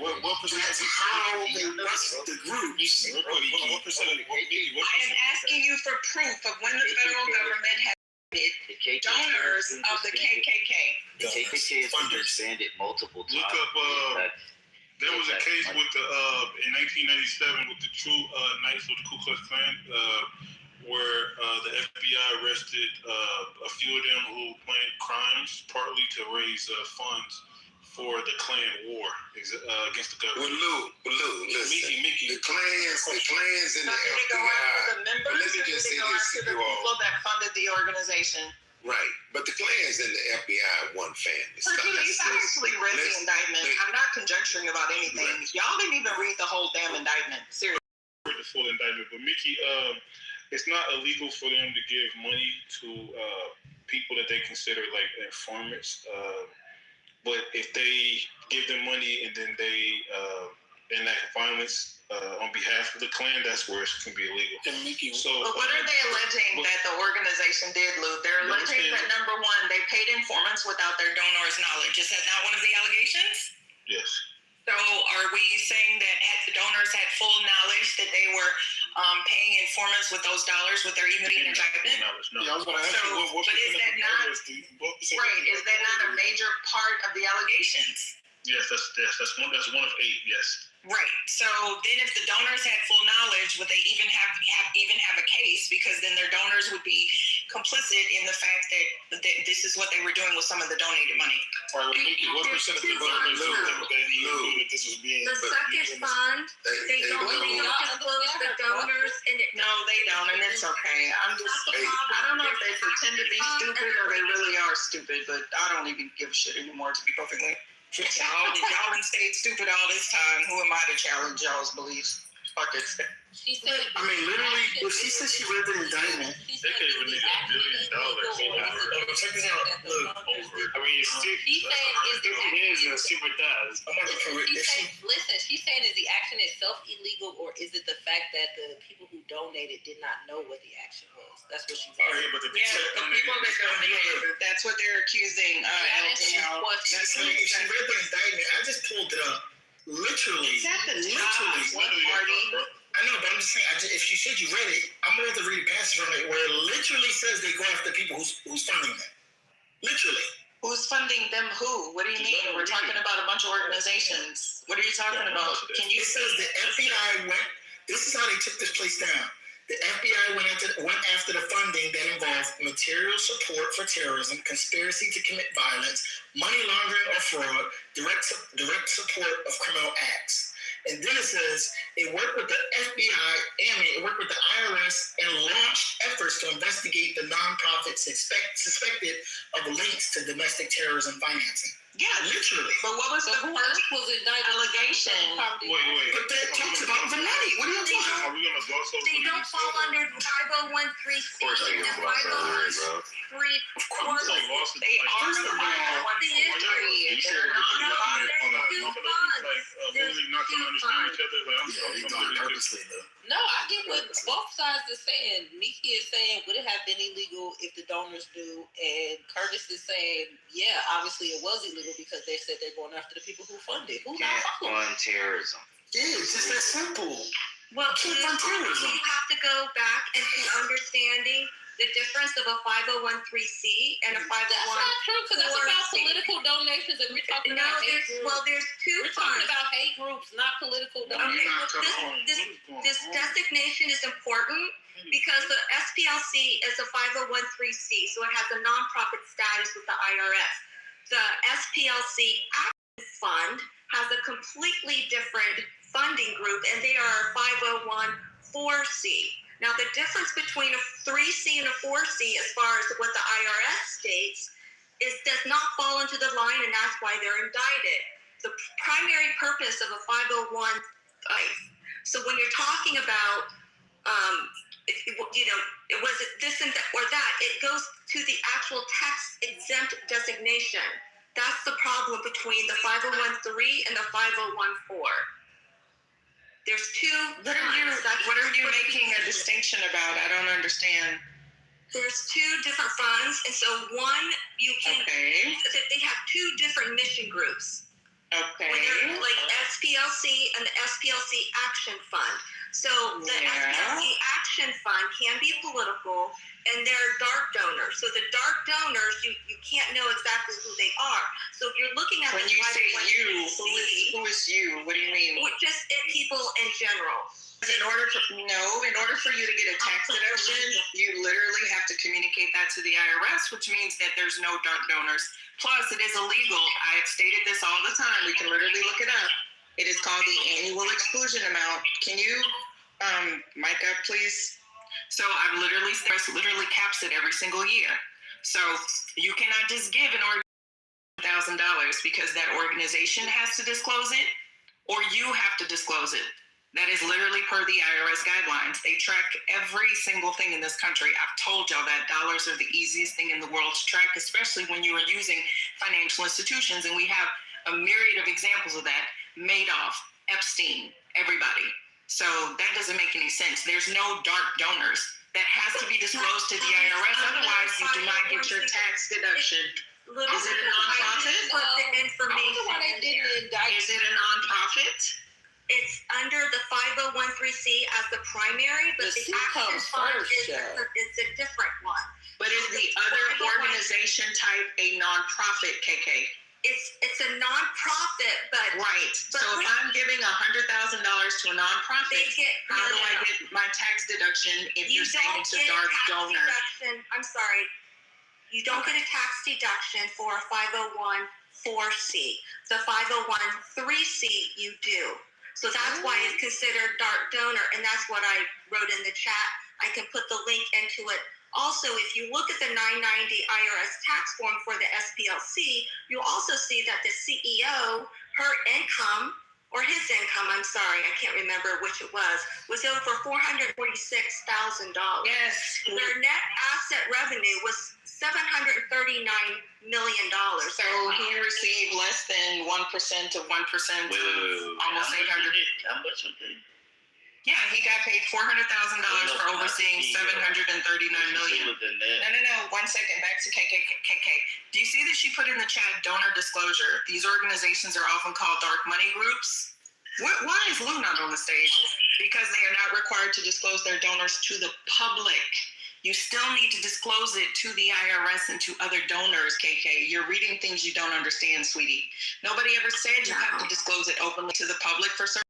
What percent? That's how they bust the groups. What percentage? I am asking you for proof of when the federal government has donors of the KKK. The KKK has been expanded multiple times. Look up. There was a case with the in 1997 with the true Knights of the Ku Klux Klan, where the FBI arrested a few of them who planned crimes, partly to raise funds for the Klan war against the government. Lou, listen. Mickey. The clans in the FBI. Let me just say this to the people that funded the organization. Right, but the clans in the FBI are one family. Hercules, I actually read the indictment. I'm not conjecturing about anything. Right. Y'all didn't even read the whole damn indictment. Seriously. I read the full indictment, but Mickey, it's not illegal for them to give money to people that they consider like informants. But if they give them money and then they enact violence on behalf of the Klan, that's where it can be illegal. But what are they alleging that the organization did, Lou? They're alleging that, number one, they paid informants without their donors' knowledge. Is that not one of the allegations? Yes. So are we saying that the donors had full knowledge that they were paying informants with those dollars with their immediate indictment? No. Yeah, I was going to ask you, what but is that not right? Is that not a major part of the allegations? Yes, that's one of 8. Yes. Right. So then, if the donors had full knowledge, would they even have a case? Because then their donors would be complicit in the fact that this is what they were doing with some of the donated money. All right, Mickey, what percent of the donors knew that this was being? The second fund, they don't disclose the donors, and no, they don't, and it's okay. I don't know if they pretend to be stupid or they really are stupid, but I don't even give a shit anymore, to be perfectly. Y'all done stayed stupid all this time. Who am I to challenge y'all's beliefs? Fuck it. She said, I mean, literally, if she says she read the indictment, they could even need $1 billion. Check this out. Look, I mean, she said, super does. listen, she's saying, is the action itself illegal, or is it the fact that the people who donated did not know what the action was? That's what she's saying. But the people that donated, that's what they're accusing. She read the indictment. I just pulled it up. Literally. It's at the top, Marty. I know, but I'm just saying, if you said you read it, I'm going to have to read a passage from it where it literally says they go after people who's funding them. Literally. Who's funding them who? What do you mean? We're talking about a bunch of organizations. What are you talking about? Can you It says the FBI went, this is how they took this place down. The FBI went after the funding that involved material support for terrorism, conspiracy to commit violence, money laundering or fraud, direct support of criminal acts. And then it says it worked with the FBI and it worked with the IRS and launched efforts to investigate the nonprofits suspected of links to domestic terrorism financing. Yeah, literally. But what was the first allegation? Wait. But that talks about the money. What are you talking about? Are we gonna gloss over? They don't fall under 5013C and 5013. Of course, they lost it. They are the 5013. They're not. Literally not gonna understand each other. Like, He's doing it purposely though. No, I get what both sides are saying. Nikki is saying, would it have been illegal if the donors knew? And Curtis is saying, yeah, obviously it was illegal because they said they're going after the people who fund it. Who not funding on terrorism. Yeah, it's just that simple. Well, you have to go back into understanding the difference of a 5013C and a 501. That's not true because that's about political donations, and we're talking about hate groups. There's two. We're talking about hate groups, not political donations. This designation is important because the SPLC is a 5013C, so it has a nonprofit status with the IRS. The SPLC Action Fund has a completely different funding group, and they are a 5014C. Now, the difference between a 3C and a 4C, as far as what the IRS states, does not fall into the line, and that's why they're indicted. The primary purpose of a 501, so when you're talking about, was it this and that or that, it goes to the actual tax-exempt designation. That's the problem between the 5013 and the 5014. There's two. What are you making a distinction about? I don't understand. There's two different funds, and so one you can. Okay. They have two different mission groups. Okay. Like SPLC and the SPLC Action Fund. So the SPLC Action Fund can be political, and they're dark donors. So the dark donors, you can't know exactly who they are. So if you're looking at when you say you, who is you? What do you mean? Just people in general. In order for you to get a tax deduction, you literally have to communicate that to the IRS, which means that there's no dark donors. Plus, it is illegal. I have stated this all the time. We can literally look it up. It is called the annual exclusion amount. Can you, mic up, please? So I've literally caps it every single year. So you cannot just give an organization $1,000 because that organization has to disclose it, or you have to disclose it. That is literally per the IRS guidelines. They track every single thing in this country. I've told y'all that dollars are the easiest thing in the world to track, especially when you are using financial institutions. And we have a myriad of examples of that. Madoff, Epstein, everybody. So that doesn't make any sense. There's no dark donors. That has to be disclosed to the IRS. Otherwise, you do not get your tax deduction. Is it a nonprofit? Is it a nonprofit? It's under the 5013C as the primary, but the Action Fund is a different one. But is the other organization type a nonprofit, KK? It's a nonprofit, but right. So if I'm giving $100,000 to a nonprofit, how do I get my tax deduction if you're saying it's a dark donor? I'm sorry, you don't get a tax deduction for a 5014C. The 5013C you do. So that's why it's considered dark donor, and that's what I wrote in the chat. I can put the link into it. Also, if you look at the 990 IRS tax form for the SPLC, you'll also see that the CEO, her income, or his income, I'm sorry, I can't remember which it was over $446,000. Yes. Their net asset revenue was $739 million. So he received less than 1% of 1%, almost 800. How much was it? Yeah, he got paid $400,000 for overseeing $739 million. No. 1 second. Back to KK. Do you see that she put in the chat donor disclosure? These organizations are often called dark money groups. Why is Lou not on the stage? Because they are not required to disclose their donors to the public. You still need to disclose it to the IRS and to other donors, KK. You're reading things you don't understand, sweetie. Nobody ever said you have to disclose it openly to the public for certain.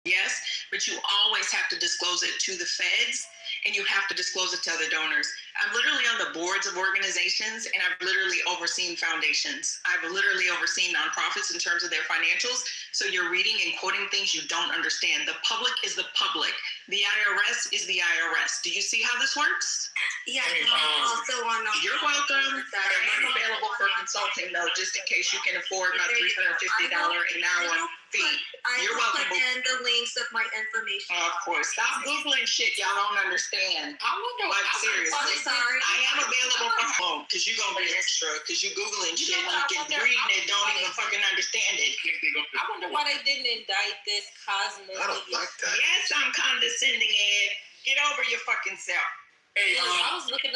Yes, but but you always have to disclose it to the feds, and you have to disclose it to other donors. I'm literally on the boards of organizations, and I've literally overseen foundations. I've literally overseen nonprofits in terms of their financials. So you're reading and quoting things you don't understand. The public is the public. The IRS is the IRS. Do you see how this works? Yeah, also on the You're welcome. I am available for consulting, though, just in case you can afford my $350 an hour fee. You're welcome. Put in the links of my information. Of course. Stop Googling shit y'all don't understand. I wonder. Like, seriously. I'm sorry. I am available for home because you're going to be extra because you Googling shit and you can read and don't even fucking understand it. I wonder why they didn't indict this Cosmo. I don't like that. Yes, I'm condescending, Ed. Get over your fucking self. Hey, I was looking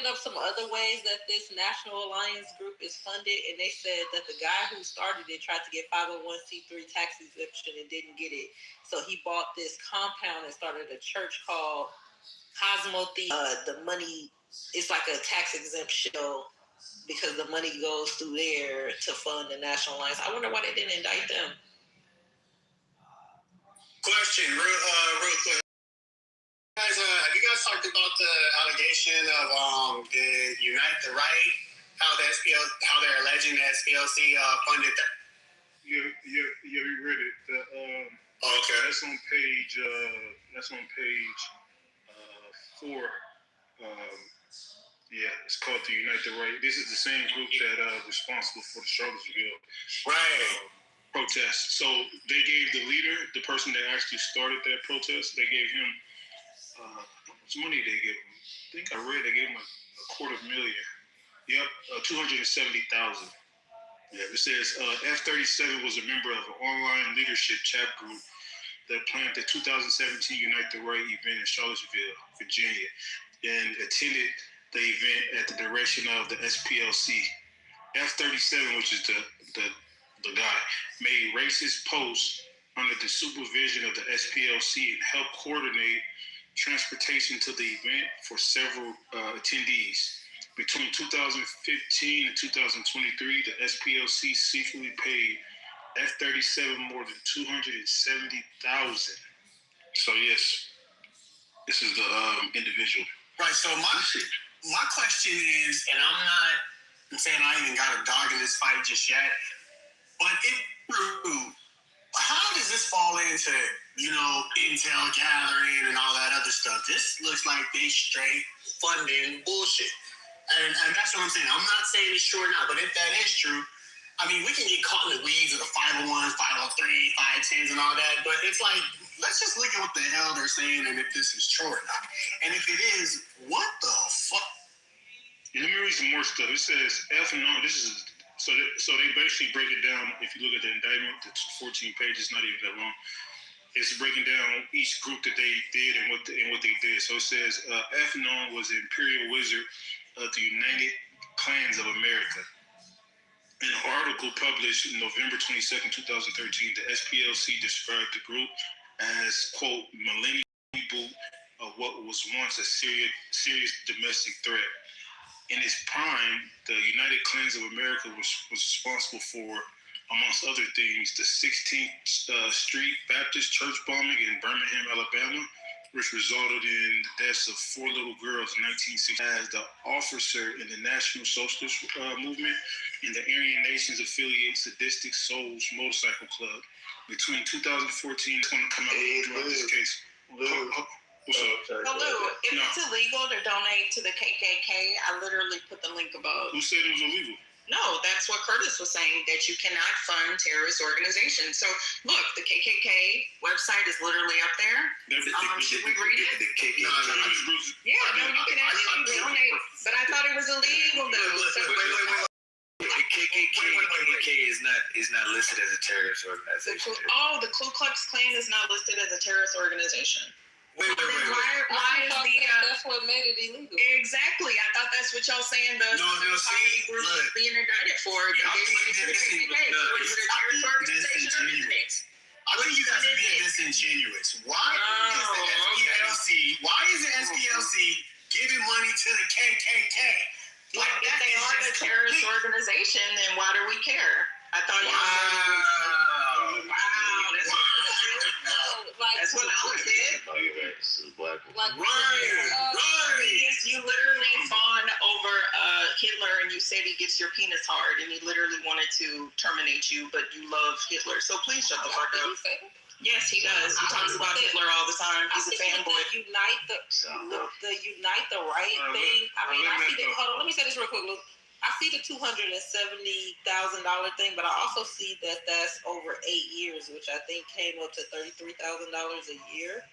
up some other ways that this National Alliance group is funded, and they said that the guy who started it tried to get 501c3 tax exemption and didn't get it. So he bought this compound and started a church called Cosmo the money is like a tax exemption because the money goes through there to fund the National Alliance. I wonder why they didn't indict them. Question, real quick. Guys, have you guys talked about the allegation of the Unite the Right? How they're alleging that SPLC funded that? Yeah, we read it. Okay. That's on page 4. Yeah, it's called the Unite the Right. This is the same group that responsible for the Charlottesville protest. So they gave the leader, the person that actually started that protest, they gave him how much money they gave him? I think I read they gave him $250,000. Yep, 270,000. Yeah, it says F-37 was a member of an online leadership chat group that planned the 2017 Unite the Right event in Charlottesville, Virginia, and attended the event at the direction of the SPLC. F-37, which is the guy, made racist posts under the supervision of the SPLC and helped coordinate transportation to the event for several attendees. Between 2015 and 2023, the SPLC secretly paid F-37 more than $270,000. So yes, this is the individual. Right. So my question is, and I'm saying I even got a dog in this fight just yet, but how does this fall into, intel gathering and all that other stuff? This looks like they straight funding bullshit. And that's what I'm saying. I'm not saying it's true or not, but if that is true, I mean, we can get caught in the weeds of the 501s, 503, 510s and all that, but it's like, let's just look at what the hell they're saying and if this is true or not. And if it is, what the fuck? Let me read some more stuff. It says, so they basically break it down. If you look at the indictment, it's 14 pages, not even that long. It's breaking down each group that they did and what they did. So it says, F-Non was an imperial wizard of the United Clans of America. In an article published November 22nd, 2013, the SPLC described the group as, quote, millennial reboot of what was once a serious domestic threat. In its prime, the United Clans of America was responsible for, amongst other things, the 16th Street Baptist Church bombing in Birmingham, Alabama, which resulted in the deaths of 4 little girls in 1960. As the officer in the National Socialist Movement and the Aryan Nations affiliate Sadistic Souls Motorcycle Club. Between 2014, it's going to come out throughout this case. What's up? So Lou, if it's illegal to donate to the KKK, I literally put the link above. Who said it was illegal? No, that's what Curtis was saying, that you cannot fund terrorist organizations. So, look, the KKK website is literally up there. Should we read it? The KKK. Yeah, no, you can actually donate. But I thought it was illegal, though. Wait. The KKK is not listed as a terrorist organization. The Ku Klux Klan is not listed as a terrorist organization. Wait. Why is that's what made it illegal. Exactly. I thought that's what y'all saying. The group is being indicted for. I think you guys are being disingenuous. Why is the SPLC giving money to the KKK? Like, if they are a terrorist organization, then why do we care? I thought you were Like, that's what Alex did. You literally fawn over Hitler, and you said he gets your penis hard, and he literally wanted to terminate you, but you love Hitler. So please shut the fuck up. Yes, he does. He talks about Hitler all the time. He's a fanboy. Unite the right thing. I mean, I see the. Hold on, let me say this real quick, Luke. I see the $270,000 thing, but I also see that that's over 8 years, which I think came up to $33,000 a year.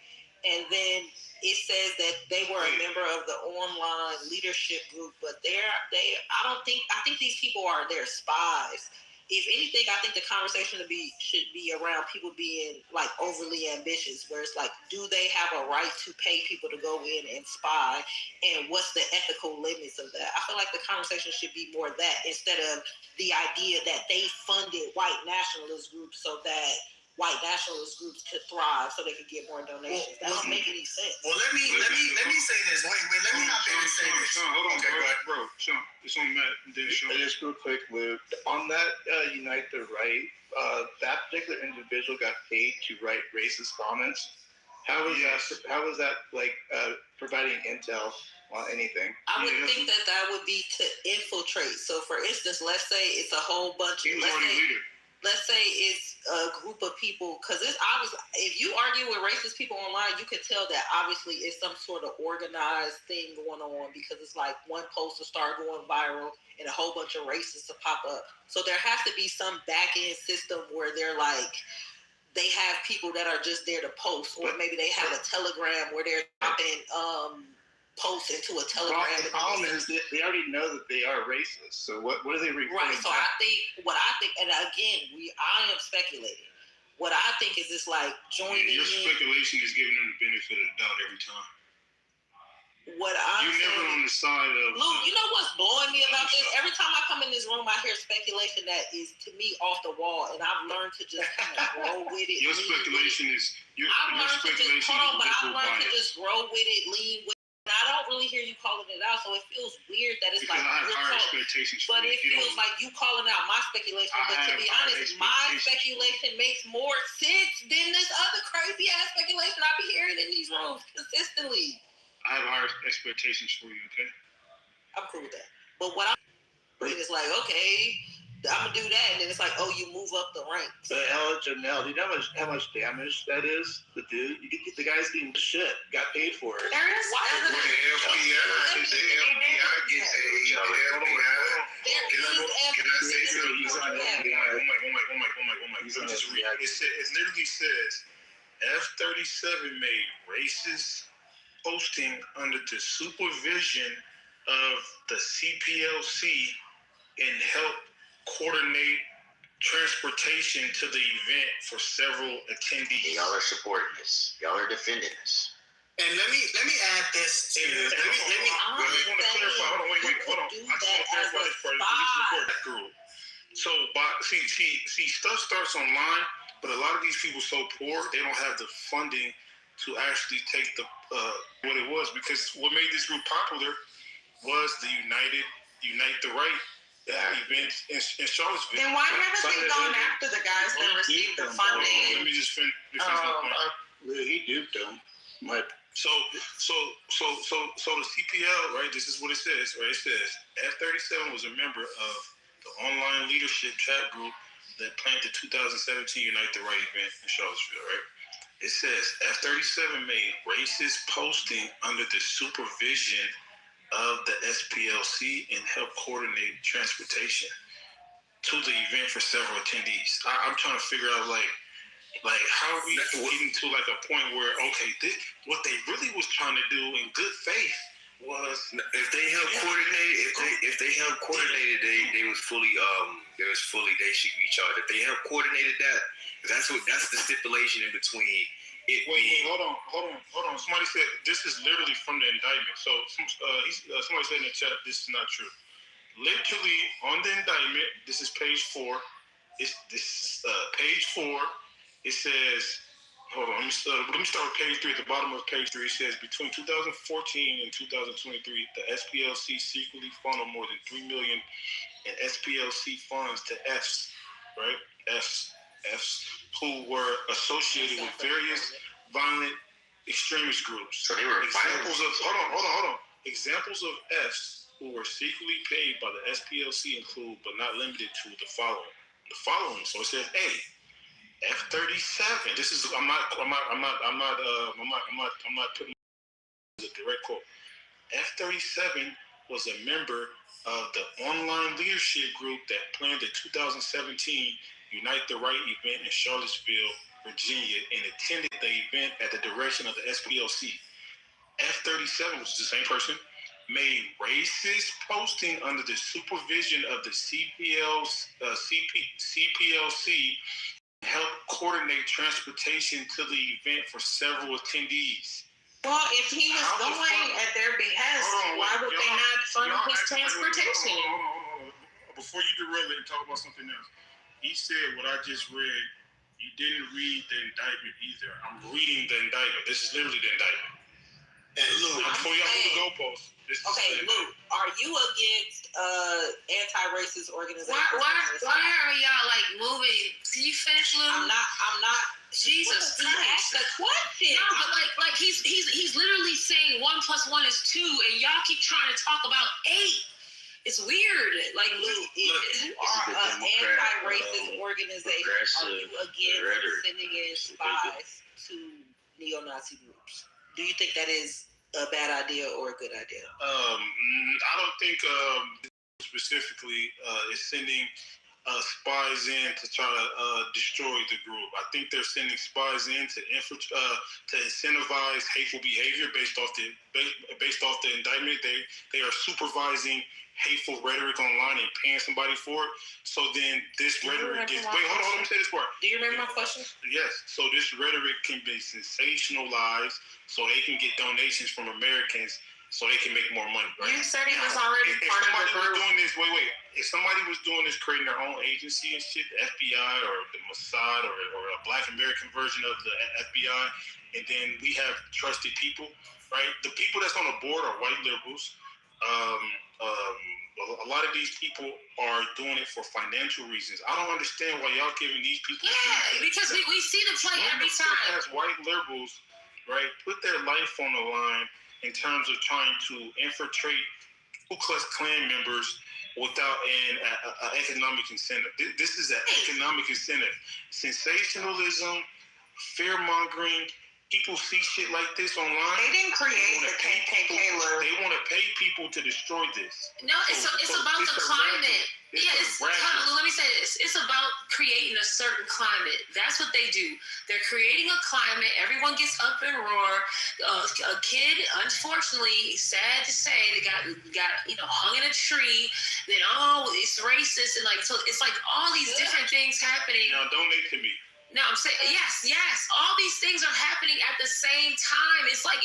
And then it says that they were a member of the online leadership group, but I think these people are their spies. If anything, I think the conversation should be around people being like overly ambitious, where it's like, do they have a right to pay people to go in and spy? And what's the ethical limits of that? I feel like the conversation should be more that instead of the idea that they funded white nationalist groups so that white nationalist groups could thrive so they could get more donations. That don't make any sense. Well, let me say this. Wait, let me hop in and say this. Sean, hold on, bro. Sean, it's on Matt and then Sean. Just real quick, Luke. On that Unite the Right, that particular individual got paid to write racist comments. How was that like providing intel on anything? I would think that would be to infiltrate. So, for instance, let's say it's a whole bunch of let's say it's a group of people, because it's obvious. If you argue with racist people online, you can tell that obviously it's some sort of organized thing going on, because it's like one post will start going viral and a whole bunch of racists will pop up. So there has to be some back end system where they're like, they have people that are just there to post, or maybe they have a Telegram where they're dropping posts into a Telegram. The problem is that they already know that they are racist. So what are they referring Right. So I think, and again, I am speculating. What I think is it's like joining. Your speculation is giving them the benefit of the doubt every time. You're never on the side of. Luke, you know what's blowing me about this? Every time I come in this room, I hear speculation that is to me off the wall, and I've learned to just kind of grow with it. Your speculation is. I've learned to just grow with it, lean with it. I don't really hear you calling it out, so it feels weird that it's because like I have higher expectations. But it feels like you calling out my speculation. But to be honest, my speculation makes more sense than this other crazy ass speculation I be hearing in these rooms consistently. I have higher expectations for you, okay? I'm cool with that. But what I'm doing is like, okay, I'm gonna do that, and then it's like, oh, you move up the ranks. But Janelle, do you know how much damage that is? The dude, the guy's getting shit, got paid for it. The FBI gets paid. Can I say something? It literally says F-37 made racist posting under the supervision of the CPLC and helped coordinate transportation to the event for several attendees. Y'all are supporting this. Y'all are defending this. And let me add this to. I just want to clarify. Hold on. I just want to clarify this part. This is important, girl. So, see, stuff starts online, but a lot of these people so poor they don't have the funding to actually take the what it was, because what made this group popular was the Unite the Right event in Charlottesville. Then why haven't they gone after the guys that received the funding? Let me just finish my point. He duped them. So the CPL, right? This is what it says, right? It says F-37 was a member of the online leadership chat group that planned the 2017 Unite the Right event in Charlottesville, right? It says F-37 made racist posting under the supervision of the SPLC and helped coordinate transportation to the event for several attendees. I'm trying to figure out like how are we getting to like a point where what they really was trying to do in good faith was if they helped coordinate they was fully they should be charged. If they helped coordinated that, that's the stipulation in between. Wait, hold on. Somebody said this is literally from the indictment. So somebody said in the chat this is not true. Literally on the indictment, this is page 4. Page 4. It says, hold on. Let me start with page 3. At the bottom of page 3, it says between 2014 and 2023, the SPLC secretly funneled more than $3 million in SPLC funds to Fs, right? Fs who were associated with various violent extremist groups. So they were examples of hold on. Examples of Fs who were secretly paid by the SPLC include, but not limited to, the following. So it says A, F-37. This is I'm not putting a direct quote. F-37 was a member of the online leadership group that planned the 2017 Unite the Right event in Charlottesville, Virginia, and attended the event at the direction of the SPLC. F-37, which is the same person, made racist posting under the supervision of the CPLC, helped coordinate transportation to the event for several attendees. Well, if he was going at their behest, why would they not fund his transportation? Hold on. Before you derail it and talk about something else, he said what I just read. You didn't read the indictment either. I'm reading the indictment. This is literally the indictment. And look, before y'all put the goalpost. Okay, Luke, are you against anti-racist organizations? Why are y'all like moving? Can you finish, Luke? I'm not. Jesus Christ! Ask the question. No, but like he's literally saying 1 + 1 is 2, and y'all keep trying to talk about 8. It's weird. Like Luke, you are an anti-racist organization. Are you against sending in spies to neo-Nazi groups? Do you think that is a bad idea or a good idea? I don't think specifically is sending spies in to try to destroy the group. I think they're sending spies in to incentivize hateful behavior based off the indictment. They are supervising hateful rhetoric online and paying somebody for it. So then this rhetoric gets... Wait, hold on, let me say this part. Do you remember my question? Yes. So this rhetoric can be sensationalized so they can get donations from Americans so they can make more money, right? You said he was already part of the group. If somebody was doing this, creating their own agency and shit, the FBI or the Mossad or a Black American version of the FBI, and then we have trusted people, right? The people that's on the board are white liberals. A lot of these people are doing it for financial reasons. I don't understand why y'all giving these people... Yeah, because we see the play every time. As white liberals, right, put their life on the line in terms of trying to infiltrate Ku Klux Klan members without an economic incentive. This is an economic incentive. Sensationalism, fear-mongering. People see shit like this online. They didn't create the KKK. They want to pay people to destroy this. No, it's about the climate. Let me say this. It's about creating a certain climate. That's what they do. They're creating a climate. Everyone gets up and roar. A kid, unfortunately, sad to say, they got hung in a tree. Then it's racist and like so. It's like all these different things happening. Now donate to me. No, I'm saying yes. All these things are happening at the same time. It's like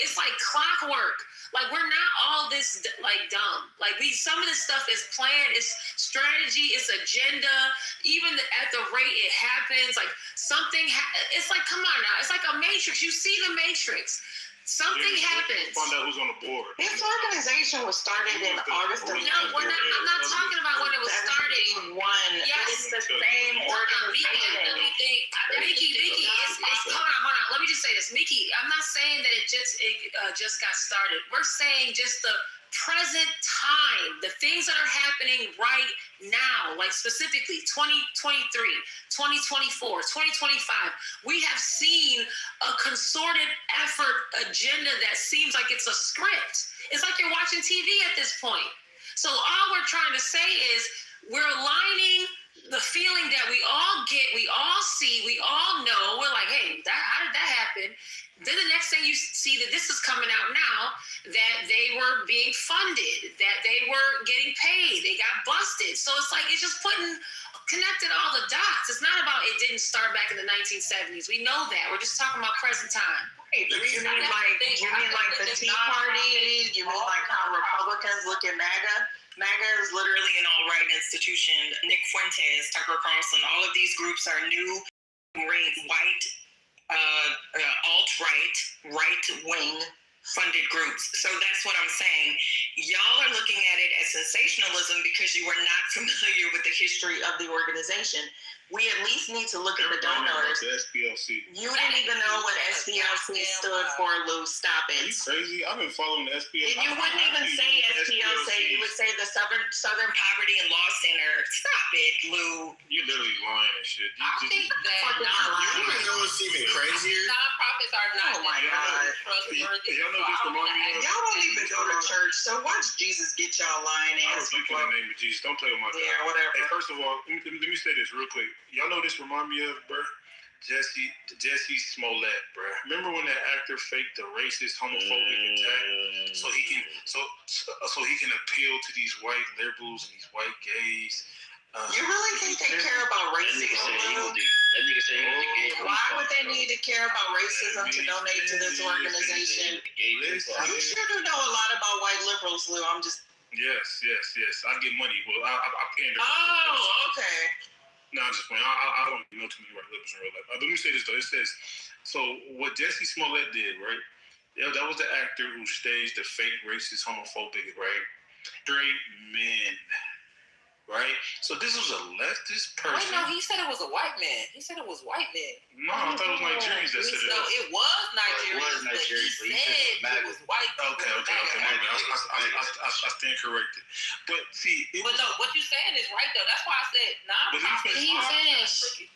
clockwork. Like we're not all this like dumb. Like some of this stuff is planned. It's strategy. It's agenda. Even at the rate it happens, like something. It's like come on now. It's like a matrix. You see the matrix. Something happens. Find out who's on the board. This organization was started in August of... No, I'm not talking about when it was started. Yes. It's the same organization. Mickey, hold on. Let me just say this. Mickey, I'm not saying that it just got started. We're saying just the present time, the things that are happening right now, like specifically 2023, 2024, 2025, we have seen a concerted effort agenda that seems like it's a script. It's like you're watching TV at this point. So all we're trying to say is we're aligning the feeling that we all get, we all see, we all know. We're like, hey, how did that happen? Then the next thing you see that this is coming out now, that they were being funded, that they were getting paid, they got busted. So it's like, it's just connected all the dots. It's not about it didn't start back in the 1970s. We know that. We're just talking about present time. You mean like the Tea Party? You mean like how Republicans look at MAGA? MAGA is literally an alt-right institution. Nick Fuentes, Tucker Carlson, all of these groups are new, white, alt-right, right-wing funded groups. So that's what I'm saying. Y'all are looking at it as sensationalism because you are not familiar with the history of the organization. We at least need to look at the donors. The SPLC. You didn't even know what SPLC stood for, Lou. Stop it. Are you crazy? I've been following the SPLC. You wouldn't even say SPLC. You would say the Southern Poverty and Law Center. Stop it, Lou. You're literally lying and shit. I think that You know what's even crazier? nonprofits are not trustworthy. Y'all know this remind me of? Y'all don't even go to church, so watch Jesus get y'all lying I ass. rebuke in the name of Jesus. Don't play with my God. Yeah, whatever. Hey, first of all, let me say this real quick. Y'all know this remind me of, bruh? Jesse Smollett, bruh. Remember when that actor faked the racist, homophobic attack so he can appeal to these white liberals and these white gays? You really think they care about racism? That nigga said he was a gay. Why would they need to care about racism to donate to this organization? You sure do know a lot about white liberals, Lou. I'm just. Yes. I get money. Well, I pander. Oh, okay. No, I'm just playing. I don't know too many white liberals in real life. But let me say this though. It says, so what Jesse Smollett did, right? Yeah, that was the actor who staged the fake racist, homophobic, right? Straight men. Right? So this was a leftist person. Wait, no, he said it was a white man. He said it was white men. No, I thought it was Nigerians that said it. No, it was Nigerians, but he said it was white people. Okay. I stand corrected. But see, but no, what you're saying is right though. That's why I said nonprofit. He finished.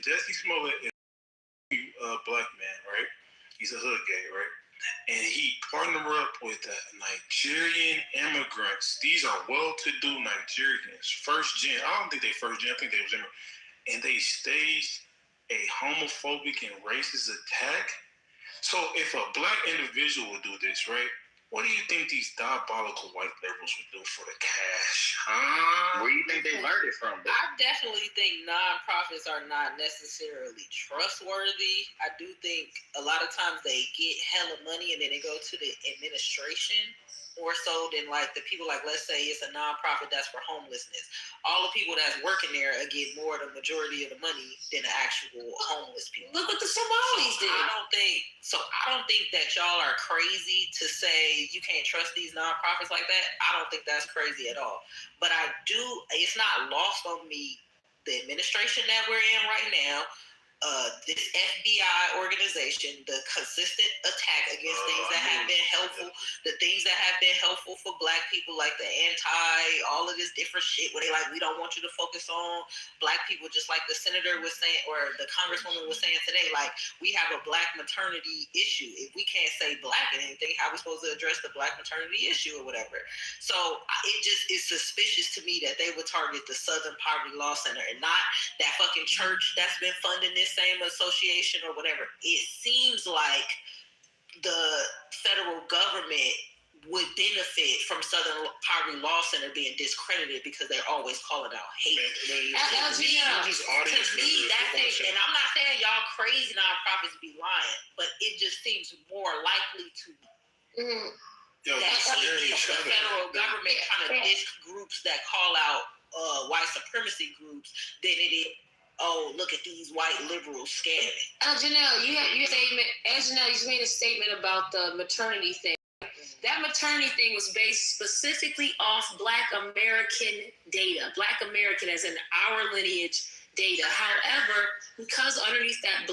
Jesse Smollett is a black man, right? He's a hood gay, right? And he partnered up with Nigerian immigrants. These are well-to-do Nigerians. First gen. I don't think they first gen. I think they was immigrants. And they staged a homophobic and racist attack. So if a black individual would do this, right? What do you think these diabolical white liberals would do for the cash? Where do you think they learned it from? I definitely think nonprofits are not necessarily trustworthy. I do think a lot of times they get hella money and then they go to the administration more so than like the people, like let's say it's a nonprofit that's for homelessness. All the people that's working there get more the majority of the money than the actual homeless people. Look what the Somalis did. I don't think that y'all are crazy to say you can't trust these nonprofits like that. I don't think that's crazy at all. But I do, it's not lost on me the administration that we're in right now, this FBI organization, the consistent attack against things that have been helpful, the things that have been helpful for black people, like the all of this different shit where they like, we don't want you to focus on black people, just like the senator was saying, or the congresswoman was saying today, like we have a black maternity issue. If we can't say black in anything, how are we supposed to address the black maternity issue or whatever? So it just is suspicious to me that they would target the Southern Poverty Law Center and not that fucking church that's been funding this same association or whatever. It seems like the federal government would benefit from Southern Poverty Law Center being discredited because they're always calling out hate. To me, that's it. And I'm not saying y'all crazy nonprofits be lying, but it just seems more likely to the federal government kind of disc groups that call out white supremacy groups than it is. Oh, look at these white liberals scamming. Janelle, you made a statement about the maternity thing. That maternity thing was based specifically off Black American data. Black American as in our lineage data. However, because underneath that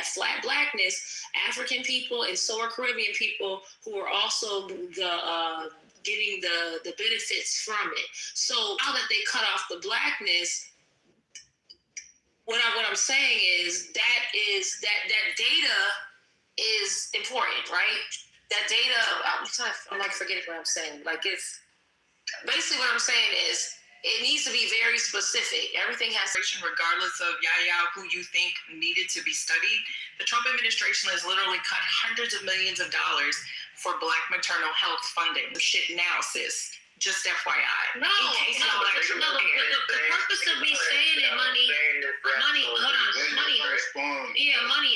flat blackness, African people and so are Caribbean people who are also getting the benefits from it. So now that they cut off the blackness, what I'm saying is that data is important, right? That data, I'm like forgetting what I'm saying. Like it's basically what I'm saying is it needs to be very specific. Everything has to, regardless of who you think needed to be studied. The Trump administration has literally cut hundreds of millions of dollars for Black maternal health funding. Shit now, sis. Just FYI. No, the purpose of me saying it, money.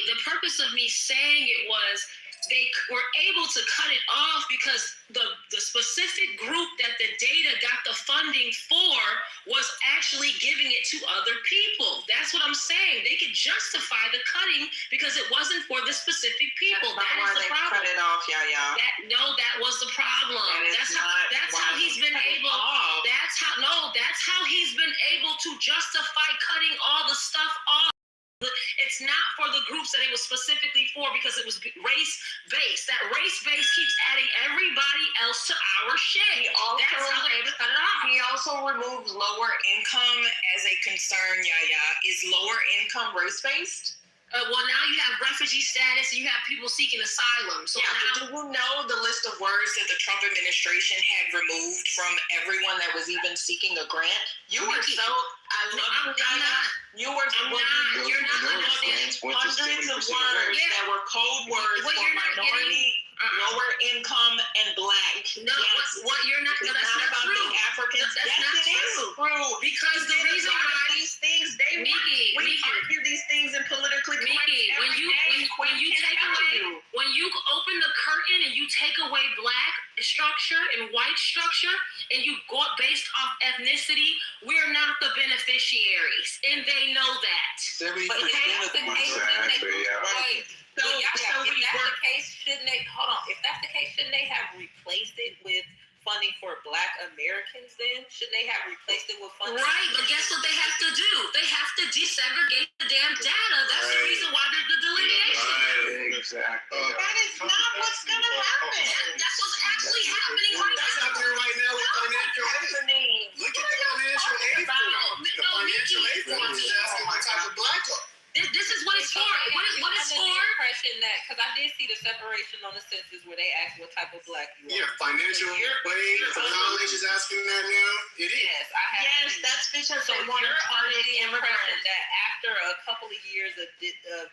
The purpose of me saying it was they were able to cut it off because the specific group that the data got the funding for was actually giving it to other people. That's what I'm saying. They could justify the cutting because it wasn't for the specific people. That's not why the they problem. cut it off, That was the problem. That's how he's been able. That's how he's been able to justify cutting all the stuff off. It's not for the groups that it was specifically for because it was race-based. That race-based keeps adding everybody else to our shit. That's how they're able to cut it off. He also removed lower income as a concern, Is lower income race-based? Well, now you have refugee status and you have people seeking asylum. So now, do you know the list of words that the Trump administration had removed from everyone that was even seeking a grant? You were so... I'm not. You were... You're not. Hundreds of words that were code words for minority, lower income, and black. No, what you're not... No, that's not about true. being Africans. That's not true. Because the reason why... These things, we argue these things in politically Mickey, when you open the curtain and you take away black structure and white structure and you go based off ethnicity, we're not the beneficiaries, and they know that. 70% But if that's the case, shouldn't they? Hold on. If that's the case, shouldn't they have replaced it with funding for Black Americans? Then shouldn't they have replaced it with funding? Right, but guess what they have to do? They have to desegregate the damn data. That's the reason why there's the delineation. Exactly. That is not what's going to happen. That's what's actually happening right now. That's happening right now with financial aid. Look at the financial aid form. The financial aid form is asking what type of black are. This is what it's for. What it's for? The impression that, because I did see the separation on the census where they asked what type of black you are. Yeah, financial aid. The college is asking that now. It is. Yes, I have. Yes, that's because they want to target the impression immigrants. that after a couple of years of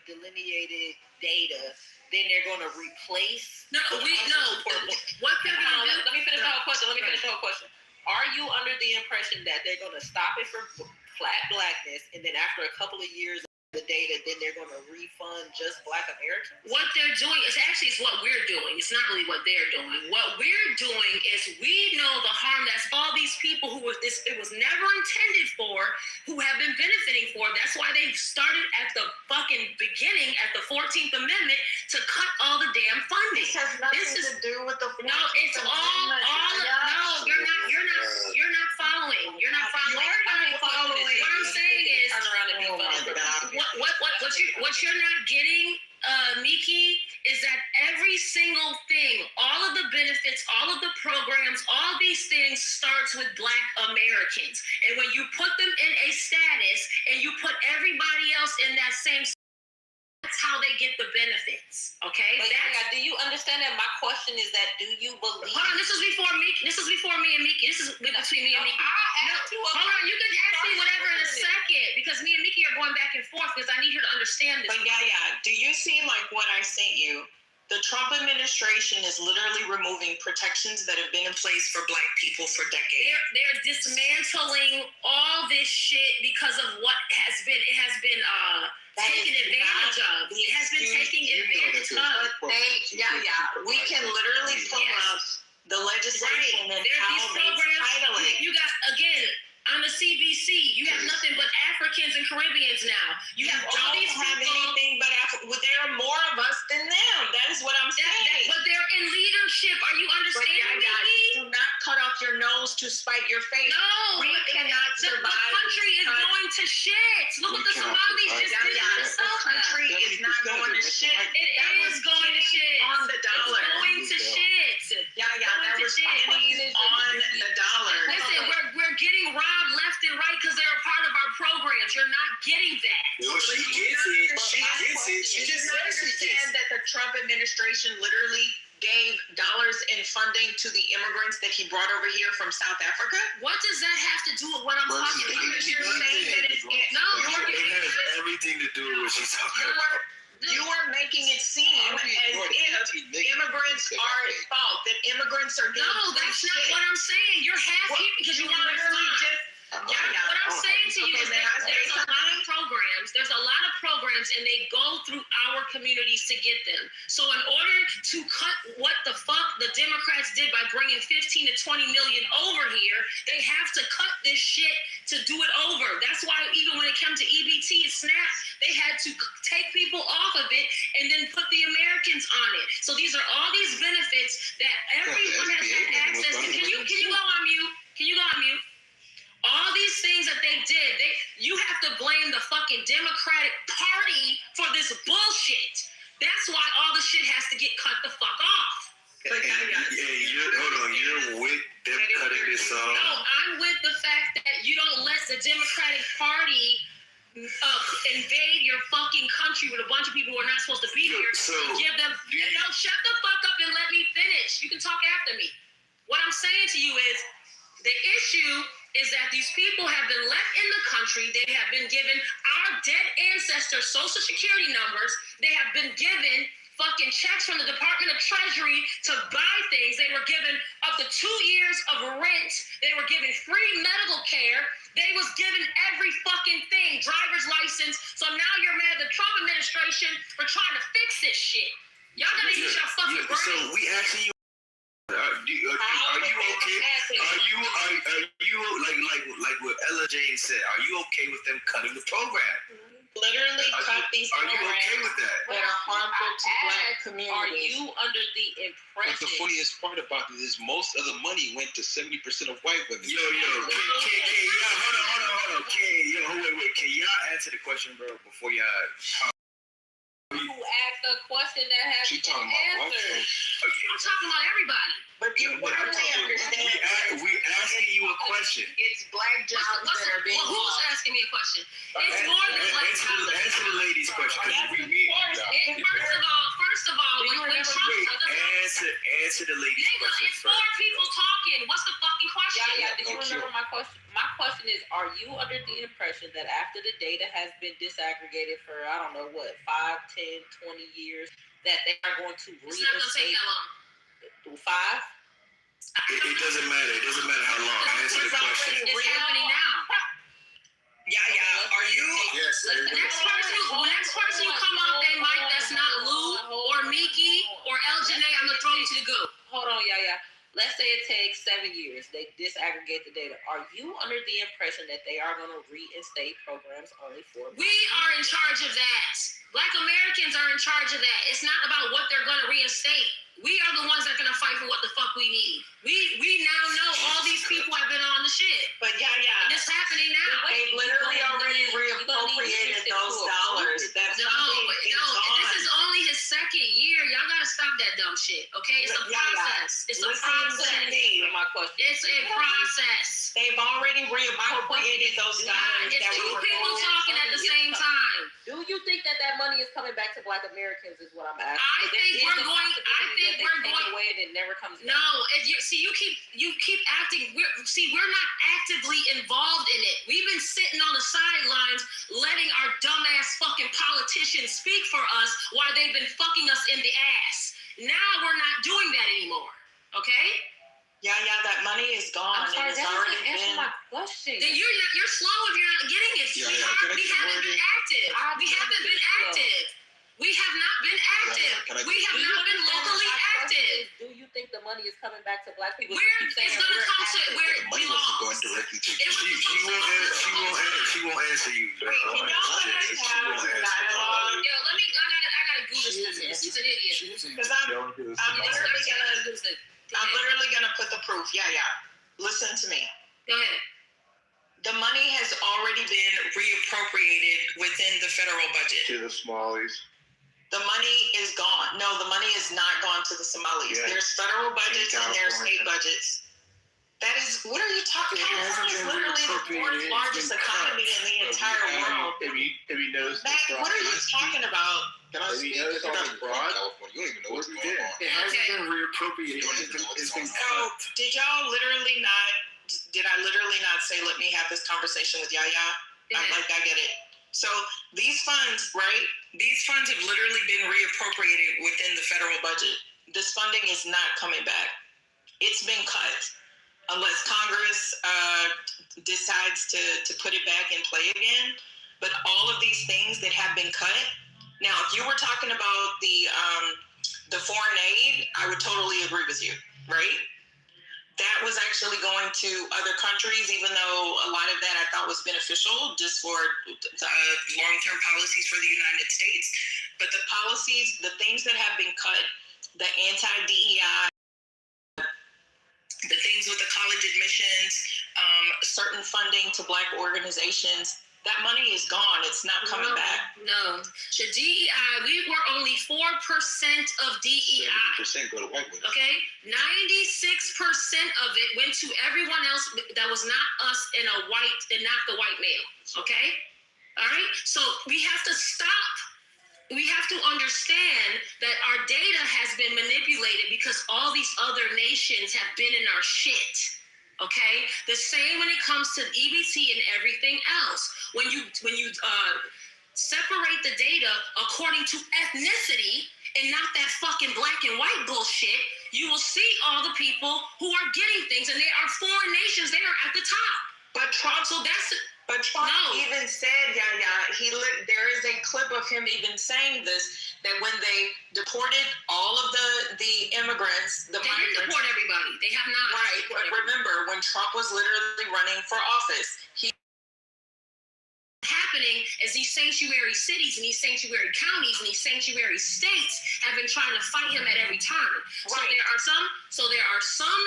delineated data, then they're going to replace. No. What they're going to do? Let me finish the whole question. Are you under the impression that they're going to stop it for flat blackness, and then after a couple of years of the data, then they're going to refund just Black Americans? What they're doing is actually what we're doing. It's not really what they're doing. What we're doing is we know the harm that's all these people it was never intended for, who have been benefiting for. That's why they started at the fucking beginning at the 14th Amendment to cut all the damn funding. This has nothing to do with the 14th Amendment. You're not following. You're not following. What I'm saying is, turn around and be funny. what you're not getting, Miki, is that every single thing, all of the benefits, all of the programs, all these things starts with Black Americans. And when you put them in a status and you put everybody else in that same, that's how they get the benefits. Okay? But do you understand that? My question is that, do you believe? Hold on, this was before Miki. This was between me and Miki. Hold on, you can ask me whatever in a second, because me and Miki are going back and forth because I need her to understand this. But do you see like what I sent you? The Trump administration is literally removing protections that have been in place for Black people for decades. They're dismantling all this shit because of what has been taken advantage of. It has been taken advantage of. We can literally pull up the legislation and how they title it. You got, again, on the CBC, you have nothing but Africans and Caribbeans now. You have all these people. Anything but there are more of us than them. That is what I'm saying. But they're in leadership. Are you understanding me? Do not cut off your nose to spite your face. No, we cannot survive. The country is going to shit. Look what the Somalis just did in Minnesota. The country is not going to shit. It is going to shit. On the dollar. It's going to shit. There was pennies on the dollar. Listen, we're getting robbed left and right because they're a part of our programs. You're not getting that. No, she gets it. She gets it. She just understands that the Trump administration literally gave dollars in funding to the immigrants that he brought over here from South Africa. What does that have to do with what I'm talking about? You're saying that it has everything to do with what she's talking about. You are making it seem as if immigrants are at fault, that immigrants are getting No, that's not what I'm saying. You're half here because you want to respond. What I'm I'm saying to you is that there's a lot of programs. There's a lot of programs, and they go through our communities to get them. So in order to cut what the fuck the Democrats did by bringing 15 to 20 million over here, they have to cut this shit to do it over. That's why even when it came to EBT and SNAP, they had to take people off of it and then put the Americans on it. So these are all these benefits that everyone has had access to. Can you go on mute? Can you go on mute? All these things that they did, you have to blame the fucking Democratic Party for this bullshit. That's why all the shit has to get cut the fuck off. Hold on, you're with them cutting this off? No, I'm with the fact that you don't let the Democratic Party invade your fucking country with a bunch of people who are not supposed to be here. So, give them, no, shut the fuck up and let me finish. You can talk after me. What I'm saying to you is, the issue is that these people have been left in the country. They have been given our dead ancestors' social security numbers. They have been given fucking checks from the Department of Treasury to buy things. They were given up to 2 years of rent. They were given free medical care. They was given every fucking thing, driver's license. So now you're mad at the Trump administration for trying to fix this shit. Y'all gotta use your fucking brains. So we asking you, are you okay? Are you like what Ella Jane said? Are you okay with them cutting the program? Literally cut these programs. Are you okay with that? That are harmful to black communities. Are you under the impression? But the funniest part about it is most of the money went to 70% of white women. Hold on. Wait. Can y'all answer the question, bro, before y'all? Who asked a question that has She talking about answered? I'm talking about everybody. But you really understand. We asking you a question. It's black jobs that are being who's asking me a question? It's more than black jobs. Answer the lady's question. First of all, when Trump answer the lady's question it's 4 people talking. What's the fucking question? Did you remember my question? My question is, are you under the impression that after the data has been disaggregated for, I don't know what, 5, 10, 20 years, that they are going to reinstate? It's not going to take that long. 5? It doesn't matter. It doesn't matter how long. Answer the question. It's happening now. Are you? Yes. The next person you come off that mic that's not Lou or Miki or El Janae, I'm going to throw you to the goo. Hold on, Let's say it takes 7 years. They disaggregate the data. Are you under the impression that they are going to reinstate programs only for? We are in charge of that. Black Americans are in charge of that. It's not about what they're going to reinstate. We are the ones that are going to fight for what the fuck we need. We now know all these people have been on the shit. But and it's happening now. They literally already reappropriated those dollars. This is only his second year. Y'all got to stop that dumb shit, okay? It's a process. It's a process. It's a process. They've already reappropriated those dollars. It's 2 people talking at the same time. Do you think that money is coming back to black Americans is what I'm asking? I think we're going away and it never comes back. No, you keep acting. We're not actively involved in it. We've been sitting on the sidelines, letting our dumbass fucking politicians speak for us while they've been fucking us in the ass. Now we're not doing that anymore. Okay? That money is gone. I'm sorry, that doesn't answer my question. Then you're slow if you're not getting it, sweetheart. We haven't been active. We have not been active. We have not been locally active. Do you think the money is coming back to black people? It's going to come to where it belongs. Going directly to She won't answer you. Yo, I gotta Google this. He's an idiot. Because I'm literally gonna put the proof. Listen to me. Go ahead. The money has already been reappropriated within the federal budget. To the Somalis. The money is gone. No, the money is not gone to the Somalis. Yeah. There's federal budgets and there's state budgets. That is, what are you talking about? It's literally the 4th largest economy in the entire world. If you notice, What are you talking about? Can I speak? You don't even know what's going on. It hasn't been reappropriated. It's been cut. Did y'all literally not? Did I literally not say, let me have this conversation with Yaya? I get it. So these funds, right? These funds have literally been reappropriated within the federal budget. This funding is not coming back. It's been cut. unless Congress decides to put it back in play again. But all of these things that have been cut. Now, if you were talking about the foreign aid, I would totally agree with you, right? That was actually going to other countries, even though a lot of that I thought was beneficial just for long-term policies for the United States. But the policies, the things that have been cut, the anti-DEI, the things with the college admissions, certain funding to Black organizations, that money is gone. It's not coming back. No. The DEI, we were only 4% of DEI. 70% go to white women. Okay? 96% of it went to everyone else that was not us and not the white male. Okay? All right? So we have to stop. We have to understand that our data has been manipulated because all these other nations have been in our shit. Okay, the same when it comes to EBT and everything else. When you separate the data according to ethnicity and not that fucking black and white bullshit, you will see all the people who are getting things, and they are foreign nations. They are at the top. But Trump, But Trump even said, there is a clip of him even saying this, that when they deported all of the immigrants, they didn't deport everybody. They have not. Right. But remember, when Trump was literally running for office, happening is these sanctuary cities and these sanctuary counties and these sanctuary states have been trying to fight him at every turn. Right. So there are some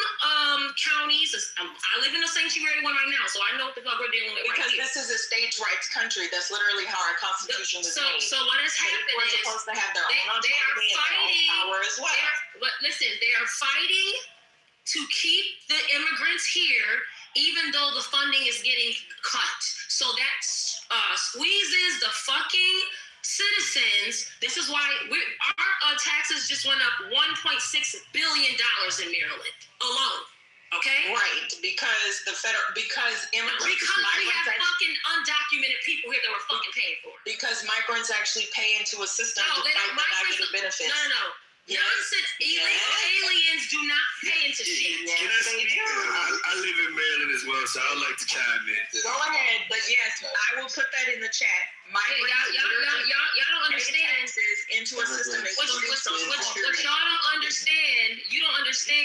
counties. I live in a sanctuary one right now, so I know what the fuck we're dealing with. Because this is a states' rights country. That's literally how our Constitution was made. So what has happened is supposed to have their own autonomy and their own power as well. But listen, they are fighting to keep the immigrants here, even though the funding is getting cut. So that squeezes the fucking citizens. This is why our taxes just went up $1.6 billion in Maryland alone. Okay? Right, because immigrants. Because we have fucking undocumented people here that we're fucking paying for. Because migrants actually pay into a system to fight the negative benefits. No. Nonsense. Illegal aliens do not pay into shit. Can I speak? I live in Maryland as well, so I'd like to chime in. Go ahead, but yes, I will put that in the chat. Y'all don't understand. Into a system. What y'all don't understand,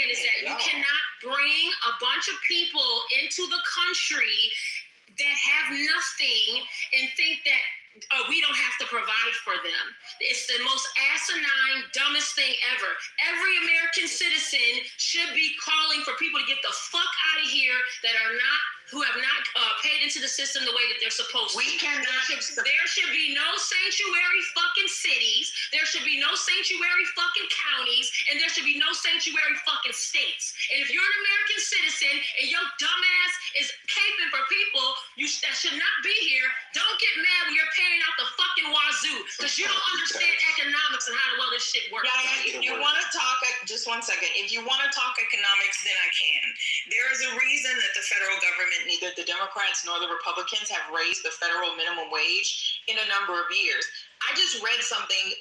is that you cannot bring a bunch of people into the country that have nothing and think that we don't have to provide for them. It's the most asinine, dumbest thing ever. Every American citizen should be calling for people to get the fuck out of here who have not paid into the system the way that they're supposed to. There should be no sanctuary fucking cities. There should be no sanctuary fucking counties, and there should be no sanctuary fucking states. And if you're an American citizen and your dumbass is caping for people that should not be here, don't get mad when you're paying out the fucking wazoo, because you don't understand economics and how well this shit works. If you want to talk, just 1 second. If you want to talk economics, then I can. There is a reason that the federal government, neither the Democrats nor the Republicans, have raised the federal minimum wage in a number of years. I just read something,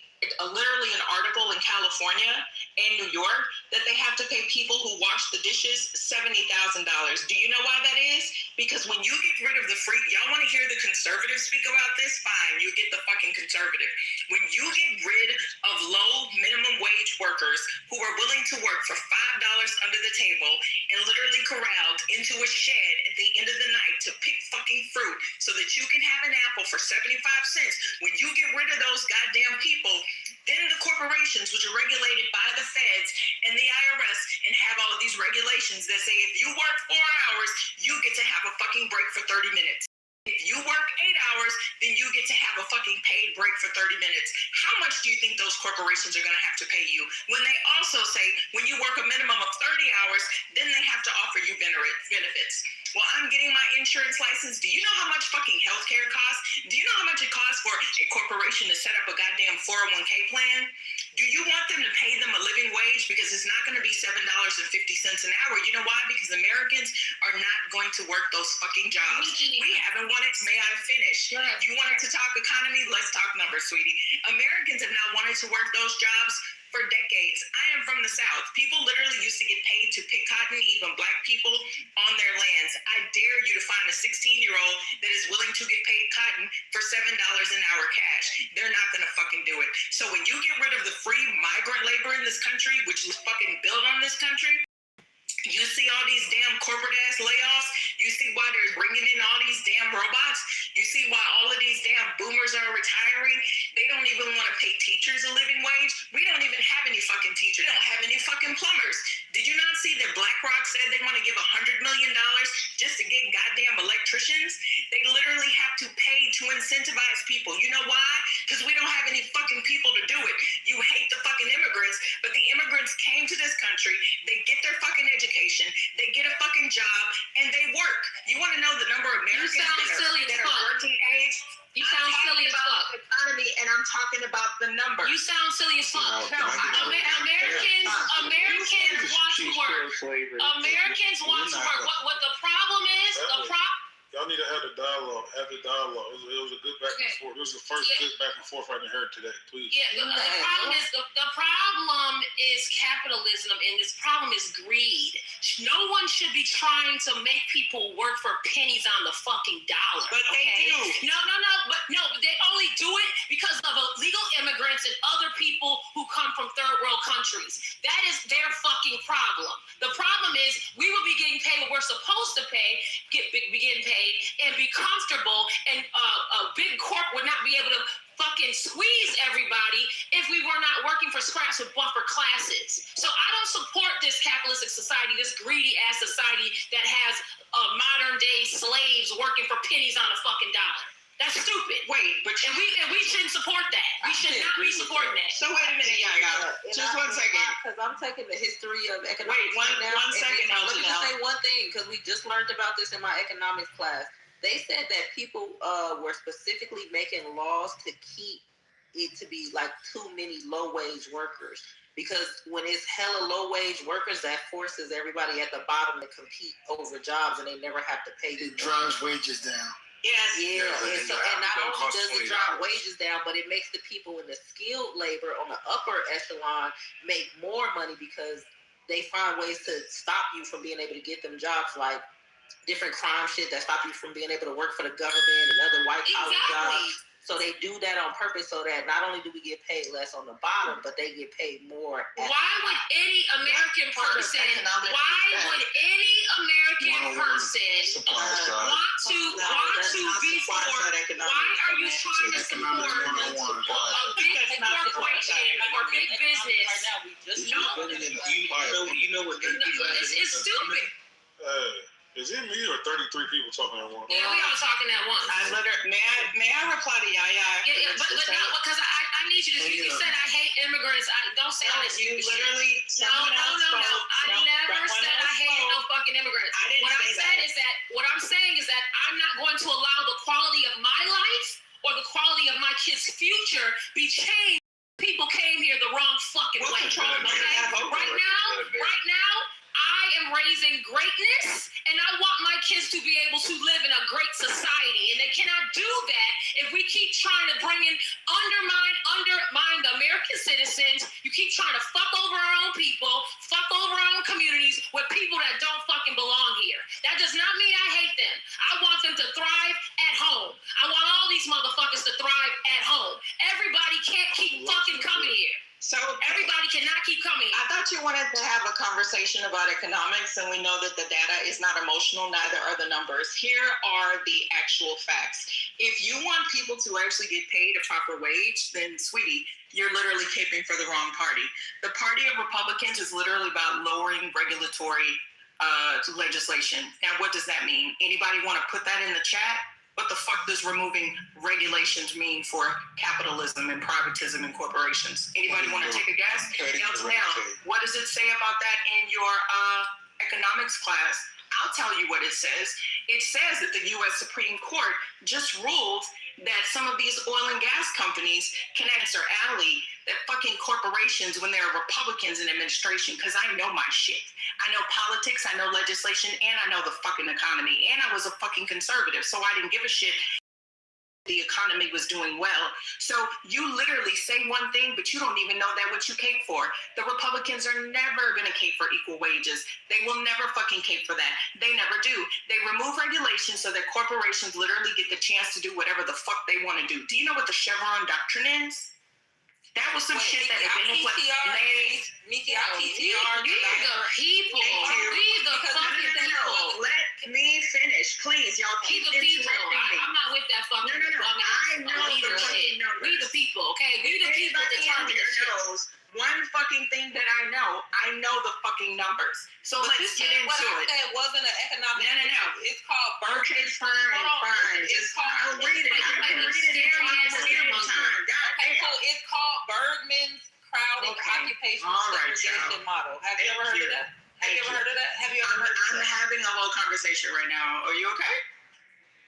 literally an article in California and New York, that they have to pay people who wash the dishes $70,000. Do you know why that is? Because when you get rid of the free, y'all want to hear the conservatives speak about this? Fine, you get the fucking conservative. When you get rid of low minimum wage workers who are willing to work for $5 under the table and literally corralled into a shed at the end of the night to pick fucking fruit so that you can have an apple for 75 cents, when you get rid of those goddamn people, then the corporations, which are regulated by the feds and the IRS, and have all of these regulations that say if you work 4 hours, you get to have a fucking break for 30 minutes. If you work 8 hours, then you get to have a fucking paid break for 30 minutes. How much do you think those corporations are going to have to pay you? When they also say when you work a minimum of 30 hours, then they have to offer you benefits. Well, I'm getting my insurance license. Do you know how much fucking healthcare costs? Do you know how much it costs for a corporation to set up a goddamn 401k plan? Do you want them to pay them a living wage? Because it's not going to be $7.50 an hour. You know why? Because Americans are not going to work those fucking jobs. We haven't wanted. May I finish? You wanted to talk economy? Let's talk numbers, sweetie. Americans have not wanted to work those jobs for decades. I am from the South. People literally used to get paid to pick cotton, even Black people, on their lands. I dare you to find a 16-year-old that is willing to get paid cotton for $7 an hour cash. They're not gonna fucking do it. So when you get rid of the free migrant labor in this country, which was fucking built on this country, you see all these damn corporate ass layoffs. You see why they're bringing in all these damn robots. You see why all of these damn boomers are retiring. They don't even want to pay teachers a living wage. We don't even have any fucking teachers. We don't have any fucking plumbers. Did you not see that BlackRock said they want to give $100 million just to get goddamn electricians? They literally have to pay to incentivize people. You know why? Because we don't have any fucking people to do it. You hate the fucking immigrants, but the immigrants came to this country. They get their fucking education. They get a fucking job and they work. You want to know the number of Americans that are working age? You sound silly as fuck. The economy, and I'm talking about the number. You sound silly as fuck. Americans want to work. Americans want to work. What the problem is? Y'all need to have the dialogue. It was a good back and forth. It was the first good back and forth I heard today. Please. Yeah, the problem is capitalism, and this problem is greed. No one should be trying to make people work for pennies on the fucking dollar. But they do. No, they only do it because of illegal immigrants and other people who come from third world countries. That is their fucking problem. The problem is we will be getting paid what we're supposed to pay, be getting paid, and be comfortable, and a big corp would not be able to fucking squeeze everybody if we were not working for scraps with buffer classes. So I don't support this capitalistic society, this greedy ass society that has modern day slaves working for pennies on a fucking dollar. That's stupid. Wait, but we shouldn't support that. We should not be supporting that. So wait a minute, just 1 second. Because I'm taking the history of economics. Wait, one second. Let me just say one thing, because we just learned about this in my economics class. They said that people were specifically making laws to keep it to be like too many low-wage workers. Because when it's hella low-wage workers, that forces everybody at the bottom to compete over jobs, and they never have to pay. It drives wages down. Yes. Yeah. And not only does it drive wages down, but it makes the people in the skilled labor on the upper echelon make more money because they find ways to stop you from being able to get them jobs, like different crime shit that stop you from being able to work for the government and other white collar jobs. So they do that on purpose so that not only do we get paid less on the bottom, but they get paid more. Why would any American person want to be for? Why are you trying to support a big corporation or big business? It's stupid. Is it me or 33 people talking at once? Yeah, we all talking at once. May I reply to Yaya? Yeah, but no, because I need you to speak. You said I hate immigrants. Don't say all this. You literally. No. I never said I hated no fucking immigrants. What I'm saying is that I'm not going to allow the quality of my life or the quality of my kids' future be changed. People came here the wrong fucking way. Okay? Right now, I am raising greatness, and I want my kids to be able to live in a great society. And they cannot do that if we keep trying to undermine the American citizens. You keep trying to fuck over our own people, fuck over our own communities with people that don't fucking belong here. That does not mean I hate them. I want them to thrive at home. I want all these motherfuckers to thrive at home. Everybody can't keep fucking coming here. So everybody cannot keep coming. I thought you wanted to have a conversation about economics, and we know that the data is not emotional, neither are the numbers. Here are the actual facts. If you want people to actually get paid a proper wage, then sweetie, you're literally caping for the wrong party. The party of Republicans is literally about lowering regulatory legislation. Now, what does that mean? Anybody want to put that in the chat? What the fuck does removing regulations mean for capitalism and privatism and corporations? Anybody want to take a guess? Now, what does it say about that in your economics class? I'll tell you what it says. It says that the U.S. Supreme Court just ruled that some of these oil and gas companies can answer alley that fucking corporations when there are Republicans in administration, because I know my shit. I know politics, I know legislation, and I know the fucking economy. And I was a fucking conservative, so I didn't give a shit the economy was doing well. So you literally say one thing, but you don't even know that what you cape for. The Republicans are never going to cape for equal wages. They will never fucking cape for that. They never do. They remove regulations so that corporations literally get the chance to do whatever the fuck they want to do. Do you know what the Chevron doctrine is? That was some shit that had been in place. We the people. We the fucking people. Let me finish, please. Y'all keep the people. interrupting me. I'm not with that fucking. I know the fucking numbers. We the people, okay? We the people determine the shit. One fucking thing that I know the fucking numbers. So but let's get into what it. I said wasn't an economic. No. It's called Okay, fine. It's called. I'll read it. I can read it in time. Okay, so it's called Bergman's crowding occupation segregation model. Have you ever heard of that? Have you ever heard of that? I'm having a whole conversation right now. Are you okay?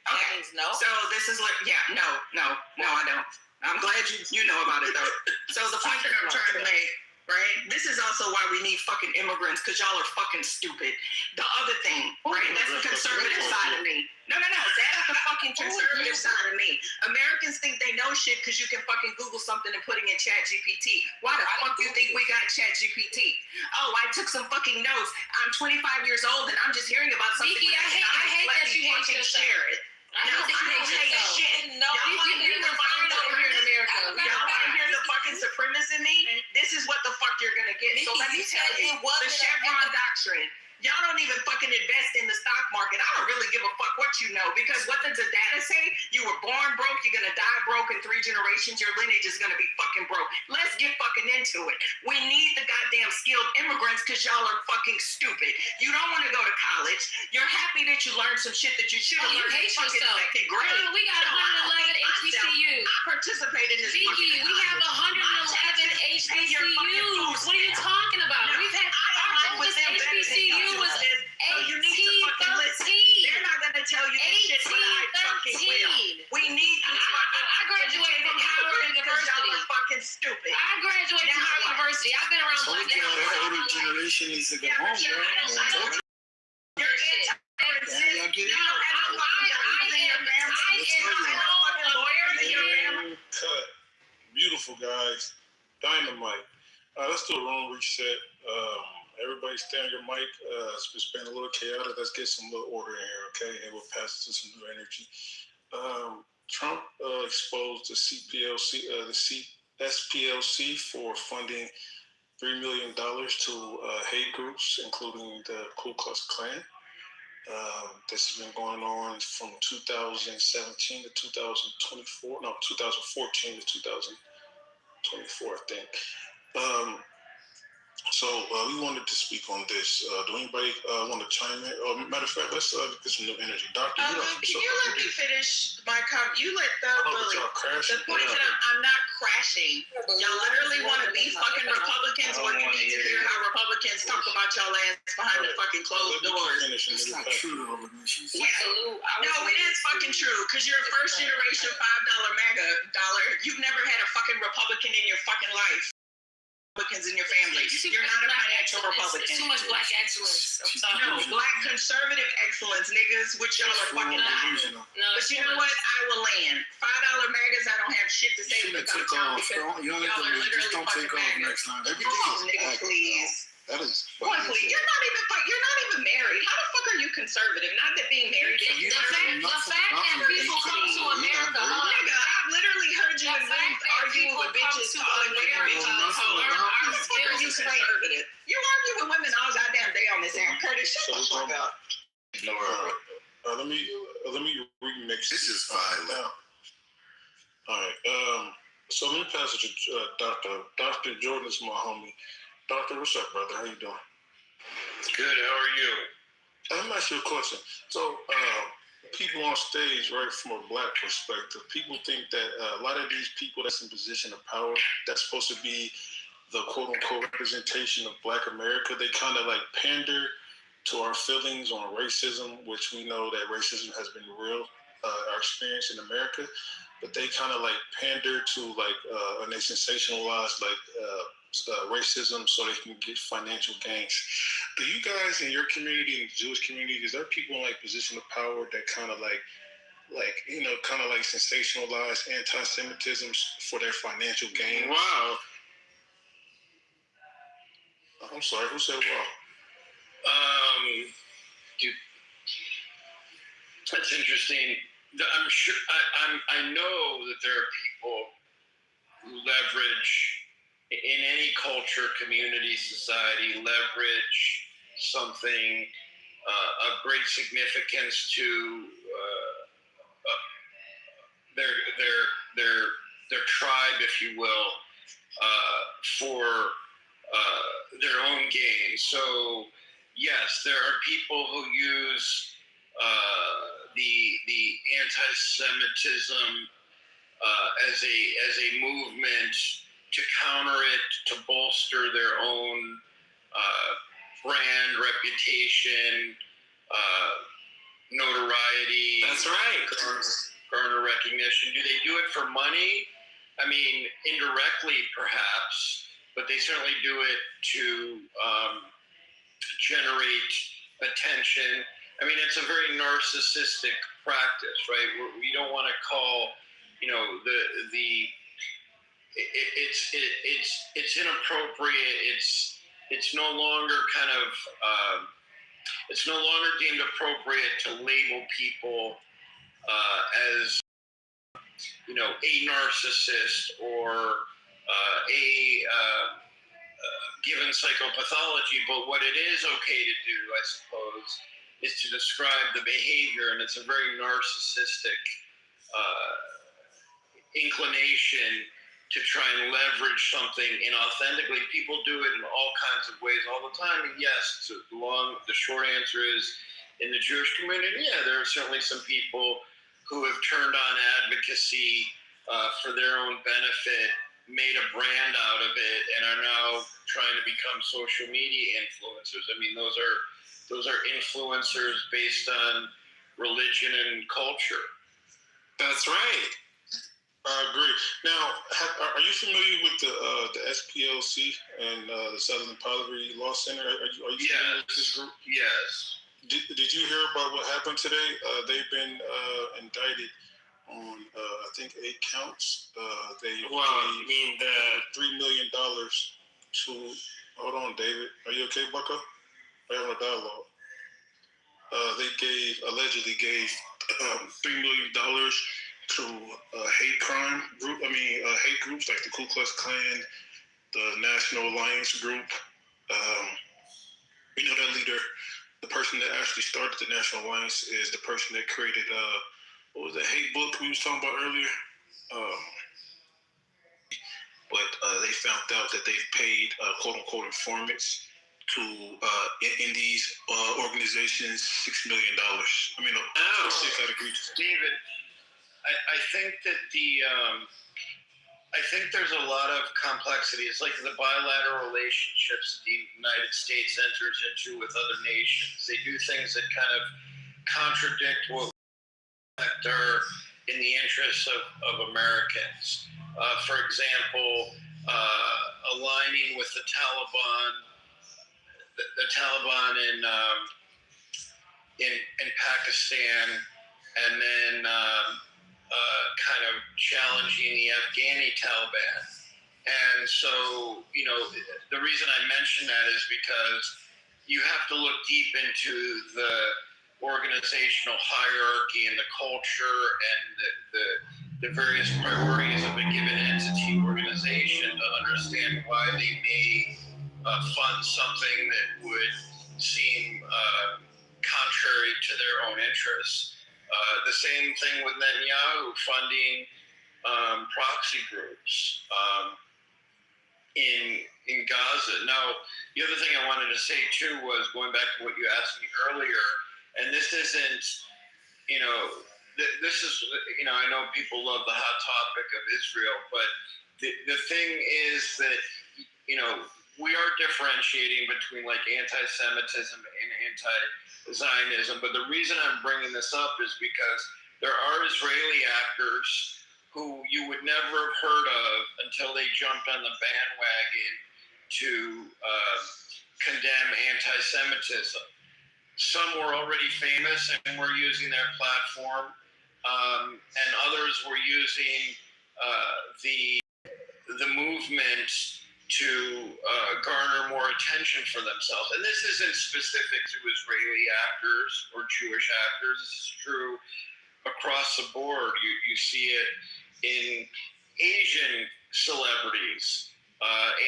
Okay. That means no. So this is like, no, I don't. I'm glad you know about it though. So the point that I'm trying to make, right? This is also why we need fucking immigrants, because y'all are fucking stupid. The other thing, right? That's the conservative side of me. No. That's the fucking conservative side of me. Americans think they know shit because you can fucking Google something and put it in Chat GPT. Why the fuck do you think we got Chat GPT? Oh, I took some fucking notes. I'm 25 years old and I'm just hearing about something. Nikki, I hate that you hate yourself. Share it. I don't hate shit. Y'all want to hear the fucking supremacy in me? This is what the fuck you're gonna get. So let me tell you, the Chevron doctrine. Y'all don't even fucking invest in the stock market. I don't really give a fuck what you know, because what does the data say? You were born broke, you're gonna die broke in 3 generations, your lineage is gonna be fucking broke. Let's get fucking into it. We need the goddamn skilled immigrants because y'all are fucking stupid. You don't want to go to college. You're happy that you learned some shit that you should have learned in fucking second grade. We got 111 HBCUs. I participated in this. Vicky, we have 111 HBCUs. What are you talking about? We've had our oldest HBCU was 1813. They're not gonna tell you this shit, but I fucking will. We need you. I graduated from Howard University. Y'all are fucking stupid. I graduated from Howard University. I've been around black people. The older generation needs to go home, bro. Beautiful, guys. Dynamite. Let's do a room reset. Everybody stay on your mic. It's been a little chaotic. Let's get some little order in here, okay? And we'll pass it to some new energy. Trump exposed the SPLC for funding $3 million to hate groups, including the Ku Klux Klan. This has been going on from 2017 to 2024. No, 2014 to 2024, I think. So we wanted to speak on this. Do anybody want to chime in? Matter of fact, let's get some new energy. Doctor, can you let me finish my comment? You let the point that I'm not crashing. Y'all literally want to be fucking Republicans when you need to hear how Republicans talk about y'all ass behind the fucking closed doors. It's not true, though. No, it is fucking true, because you're a first generation $5 MAGA dollar. You've never had a fucking Republican in your fucking life. Republicans in your family. You're not a financial Republican. It's too much black excellence. No, black conservative excellence, niggas, which y'all are fucking not. But you know what? I will land. $5 MAGAs, I don't have shit to say about y'all because y'all are literally fucking MAGAs. Come on, nigga, please. That is. Boy, please. You're not even married. How the fuck are you conservative? Not that being married. The fact that people come to America, nigga, I've literally heard you arguing with bitches calling women bitches. How the fuck are you conservative? You argue with women all goddamn day on this app. Curtis, shut the fuck up. Let me remix. This is fine now. All right. So let me pass it to Dr. Jordan is my homie. Doctor, what's up, brother? How you doing? Good. How are you? I'm gonna ask you a question. So, people on stage, right, from a black perspective, people think that a lot of these people that's in position of power, that's supposed to be the quote-unquote representation of Black America, they kind of like pander to our feelings on racism, which we know that racism has been real, our experience in America, but they kind of like pander to like, and they sensationalize like racism so they can get financial gains. Do you guys in your community, in the Jewish community, is there people in like position of power that kind of like kind of like sensationalize anti-Semitism for their financial gain. Wow. I'm sorry, who said wow? Dude, that's interesting. I'm sure. I know that there are people who leverage in any culture, community, society, leverage something of great significance to their tribe, if you will, for their own gain. So yes, there are people who use the anti-Semitism as a movement to counter it, to bolster their own brand, reputation, notoriety. That's right. Garner recognition. Do they do it for money? I mean, indirectly, perhaps, but they certainly do it to generate attention. I mean, it's a very narcissistic practice, right? We don't want to call, it's inappropriate. It's no longer kind of it's no longer deemed appropriate to label people as a narcissist or a given psychopathology, but what it is okay to do, I suppose, is to describe the behavior, and it's a very narcissistic inclination to try and leverage something inauthentically. People do it in all kinds of ways all the time, and yes, the short answer is, in the Jewish community, yeah, there are certainly some people who have turned on advocacy for their own benefit, made a brand out of it, and are now trying to become social media influencers. I mean, those are influencers based on religion and culture. That's right. I agree. Now, are you familiar with the SPLC and the Southern Poverty Law Center? Are you familiar with this group? Yes. Did you hear about what happened today? They've been indicted on I think 8 counts. They mean the $3 million to. Hold on, David. Are you okay, Bucko? We're having a dialogue. They allegedly gave $3 million to hate crime group. Hate groups like the Ku Klux Klan, the National Alliance Group. That leader, the person that actually started the National Alliance, is the person that created what was the hate book we was talking about earlier. But they found out that they've paid quote unquote informants to in these organizations $6 million. I mean, I'd agree to that. David, I think that I think there's a lot of complexity. It's like the bilateral relationships that the United States enters into with other nations. They do things that kind of contradict what are in the interests of Americans. For example, aligning with the Taliban in Pakistan, and then kind of challenging the Afghani Taliban. And so, the reason I mention that is because you have to look deep into the organizational hierarchy and the culture and the various priorities of a given entity organization to understand why they may fund something that would seem contrary to their own interests. The same thing with Netanyahu funding proxy groups in Gaza. Now, the other thing I wanted to say too was going back to what you asked me earlier, and this isn't, this is, I know people love the hot topic of Israel, but the thing is that, we are differentiating between like anti-Semitism and anti-Zionism, but the reason I'm bringing this up is because there are Israeli actors who you would never have heard of until they jumped on the bandwagon to condemn anti-Semitism. Some were already famous and were using their platform and others were using the movement to garner more attention for themselves. And this isn't specific to Israeli actors or Jewish actors. This is true across the board. You see it in Asian celebrities,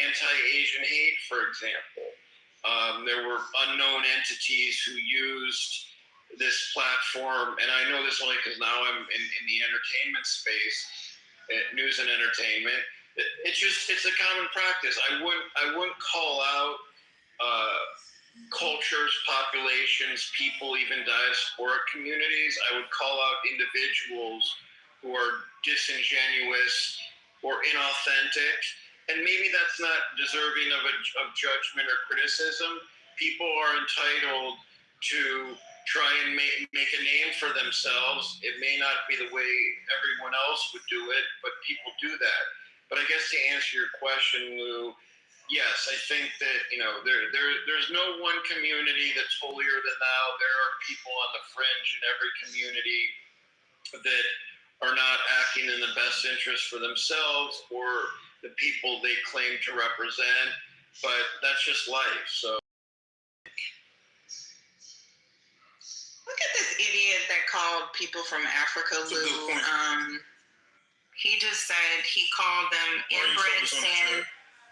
anti-Asian hate, for example. There were unknown entities who used this platform, and I know this only because now I'm in the entertainment space, news and entertainment. It's a common practice. I wouldn't call out cultures, populations, people, even diasporic communities. I would call out individuals who are disingenuous or inauthentic, and maybe that's not deserving of judgment or criticism. People are entitled to try and make a name for themselves. It may not be the way everyone else would do it, but people do that. But I guess to answer your question, Lou, yes, I think that there's no one community that's holier than thou. There are people on the fringe in every community that are not acting in the best interest for themselves or the people they claim to represent. But that's just life. So. Look at this idiot that called people from Africa, Lou. He just said he called them inbred sand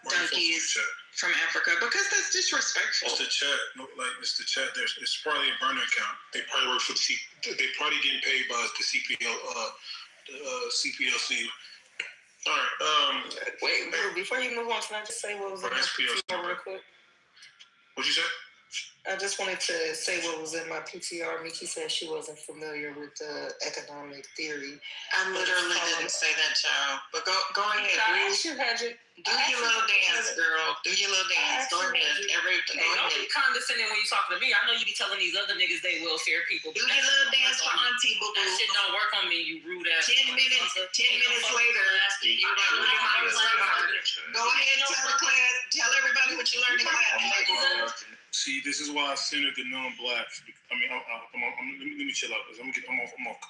donkeys from Africa because that's disrespectful. It's the chat. It's the chat. It's probably a burner account. They probably work for they probably getting paid by the CPLC. All right. Wait, before you move on, can I just say what was in my PTR real quick? What'd you say? I just wanted to say what was in my PTR. Miki said she wasn't familiar with the economic theory. I literally didn't say that, child. But go ahead. Do your little dance, girl. Do your little dance. Go ahead. Don't be condescending when you talking to me. I know you be telling these other niggas they welfare people. Do your little dance for Auntie Boo Boo. That shit don't work on me, you rude ass. 10 minutes later, you're like, look at my sweater. Go ahead and tell the class. Tell everybody what you learned in class. See, this is why I centered the non-blacks. I mean, let me chill out. I'm off.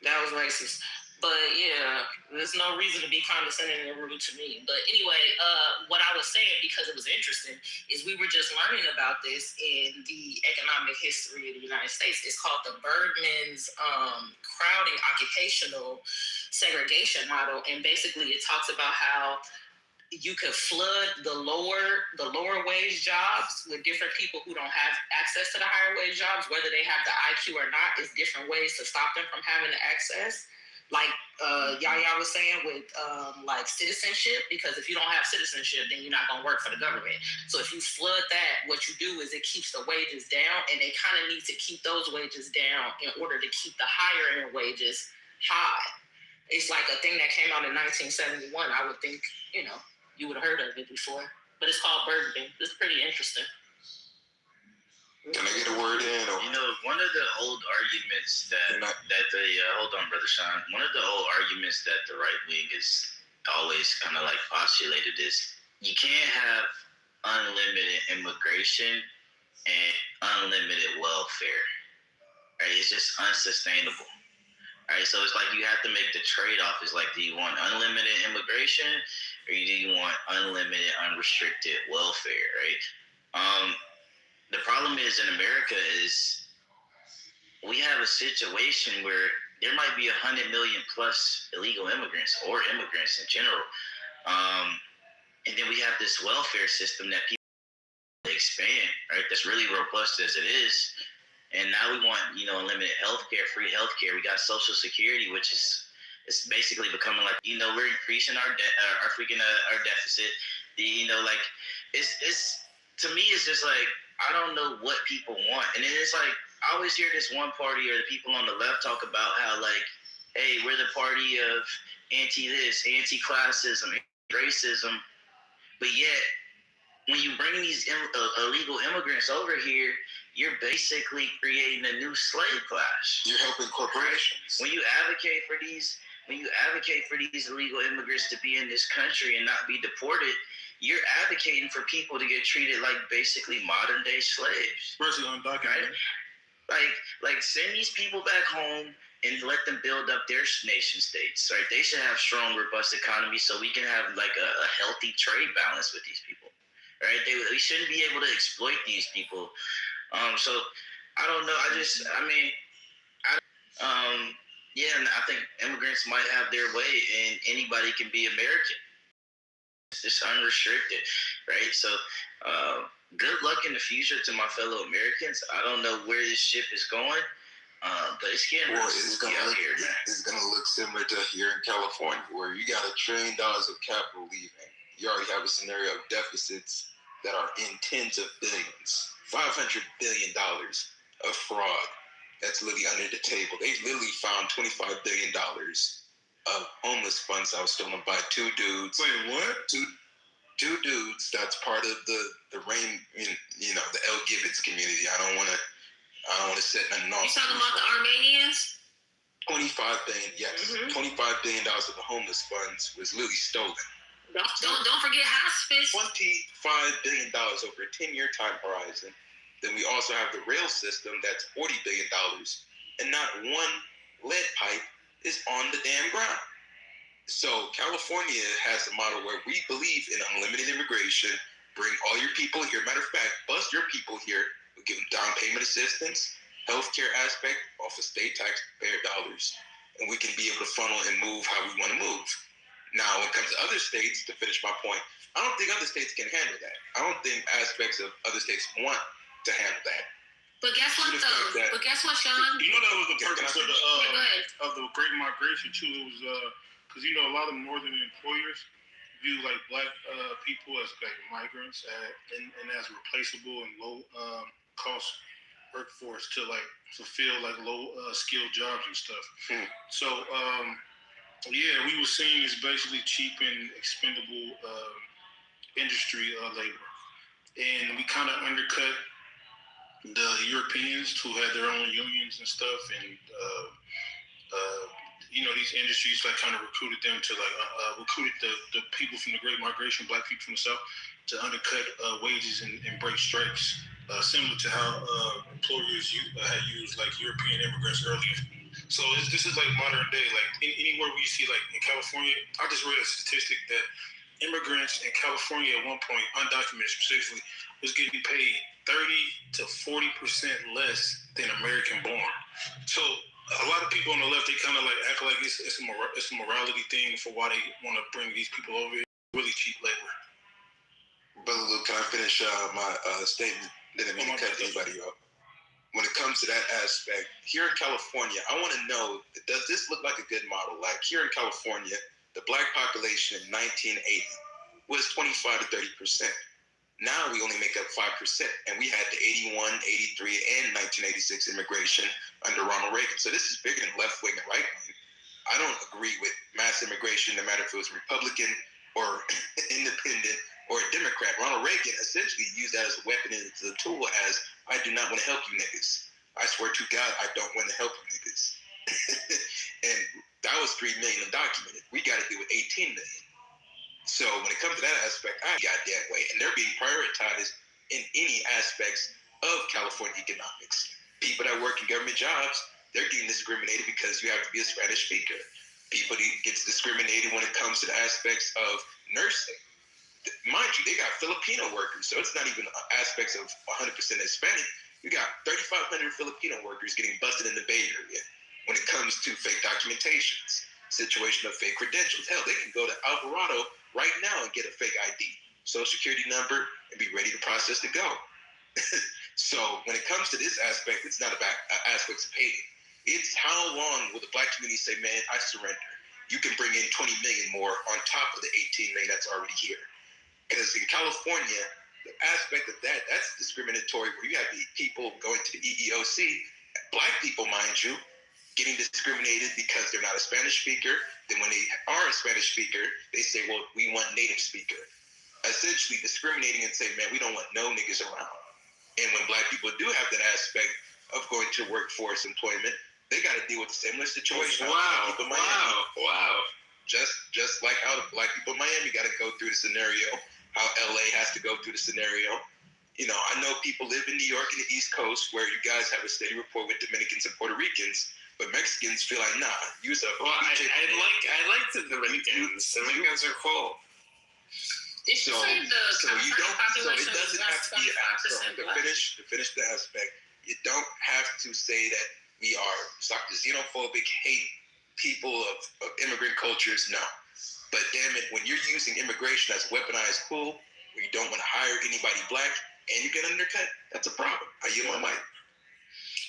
That was racist. But yeah, there's no reason to be condescending and rude to me. But anyway, what I was saying, because it was interesting, is we were just learning about this in the economic history of the United States. It's called the Bergman's crowding occupational segregation model. And basically it talks about how you could flood the lower wage jobs with different people who don't have access to the higher wage jobs, whether they have the IQ or not. Is different ways to stop them from having the access. Like Yaya was saying with like citizenship, because if you don't have citizenship, then you're not gonna work for the government. So if you flood that, what you do is it keeps the wages down, and they kind of need to keep those wages down in order to keep the higher end wages high. It's like a thing that came out in 1971. I would think, you would have heard of it before, but it's called Bergman. It's pretty interesting. Can I get a word in? Or? One of the old arguments hold on, Brother Sean. One of the old arguments that the right wing is always kind of like postulated is you can't have unlimited immigration and unlimited welfare. Right? It's just unsustainable. Right, so it's like you have to make the trade-off. It's like, do you want unlimited immigration or do you want unlimited, unrestricted welfare, right? The problem is in America is we have a situation where there might be 100 million plus illegal immigrants or immigrants in general. And then we have this welfare system that people expand, right? That's really robust as it is. And now we want, unlimited healthcare, free healthcare. We got Social Security, which is it's basically becoming like, we're increasing our deficit. It's to me, it's just like I don't know what people want. And then it's like I always hear this one party or the people on the left talk about how like, hey, we're the party of anti-this, anti-classism, racism, but yet when you bring these illegal immigrants over here, you're basically creating a new slave class. You're helping corporations. When you advocate for these illegal immigrants to be in this country and not be deported, you're advocating for people to get treated like basically modern day slaves. Especially undocumented. Right? Like send these people back home and let them build up their nation states, right? They should have strong, robust economies so we can have like a healthy trade balance with these people, right? We shouldn't be able to exploit these people. So I don't know. Yeah, and I think immigrants might have their way, and anybody can be American. It's just unrestricted, right? So good luck in the future to my fellow Americans. I don't know where this ship is going, but it's getting out here, man. It's going to look similar to here in California, where you got $1 trillion of capital leaving. You already have a scenario of deficits that are in tens of billions, $500 billion of fraud that's literally under the table. They literally found $25 billion of homeless funds that was stolen by two dudes. Wait, what? Two dudes that's part of the rain, the El Gibbets community. I don't want to set nothing off. You talking about the Armenians? $25 billion, yes. $25 billion of the homeless funds was literally stolen. Don't forget hospice. $25 billion over a 10-year time horizon. Then we also have the rail system that's $40 billion, and not one lead pipe is on the damn ground. So California has a model where we believe in unlimited immigration, bring all your people here. Matter of fact, bust your people here. We give them down payment assistance, healthcare aspect off of state taxpayer dollars, and we can be able to funnel and move how we want to move. Now, when it comes to other states, to finish my point, I don't think other states can handle that. I don't think aspects of other states want to handle that. But guess what, though? But guess what, Sean? You know that was the purpose of the Great Migration too. It was because a lot of northern employers view like black people as like migrants and as replaceable and low cost workforce to like fulfill like low skilled jobs and stuff. So we were seeing is basically cheap and expendable industry labor, and we kind of undercut the Europeans who had their own unions and stuff, and these industries like kind of recruited them to recruited the people from the Great Migration, black people from the South, to undercut wages and break strikes, similar to how employers had used like European immigrants earlier. So this is like modern day, like anywhere we see like in California. I just read a statistic that immigrants in California at one point, undocumented specifically, was getting paid 30 to 40% less than American born. So a lot of people on the left, they kind of like act like it's a morality thing for why they want to bring these people over here. Really cheap labor. Brother Luke, can I finish my statement? Didn't mean to cut anybody off. When it comes to that aspect, here in California, I want to know, does this look like a good model? Like here in California, the black population in 1980 was 25 to 30%. Now we only make up 5%, and we had the 81, 83, and 1986 immigration under Ronald Reagan. So this is bigger than left wing and right wing. I don't agree with mass immigration, no matter if it was Republican or independent or a Democrat. Ronald Reagan essentially used that as a weapon and as a tool as, I do not want to help you niggas. I swear to God, I don't want to help you niggas. And that was 3 million undocumented. We got to deal with 18 million. So when it comes to that aspect, I got that way. And they're being prioritized in any aspects of California economics. People that work in government jobs, they're getting discriminated because you have to be a Spanish speaker. People gets discriminated when it comes to the aspects of nursing. Mind you, they got Filipino workers, so it's not even aspects of 100% Hispanic. You got 3,500 Filipino workers getting busted in the Bay Area when it comes to fake documentations, situation of fake credentials. Hell, they can go to Alvarado right now and get a fake ID, social security number, and be ready to process to go. So when it comes to this aspect, it's not about aspects of hating. It's how long will the black community say, man, I surrender. You can bring in 20 million more on top of the 18 million that's already here. Because in California, the aspect of that's discriminatory, where you have the people going to the EEOC, black people, mind you, getting discriminated because they're not a Spanish speaker. Then when they are a Spanish speaker, they say, well, we want native speaker. Essentially discriminating and saying, man, we don't want no niggas around. And when black people do have that aspect of going to workforce employment, they got to deal with a similar situation. Wow. Just like how the black people in Miami got to go through the scenario, how LA has to go through the scenario. You know, I know people live in New York and the East Coast where you guys have a steady rapport with Dominicans and Puerto Ricans, but Mexicans feel like, nah, you're a Well, I like the Dominicans. Dominicans are cool. Did you say the California population it doesn't have to be to black? finish the aspect. You don't have to say that we are xenophobic, hate people of immigrant cultures. No, but damn it, when you're using immigration as a weaponized tool, where you don't want to hire anybody black and you get undercut, that's a problem. I yield my mic.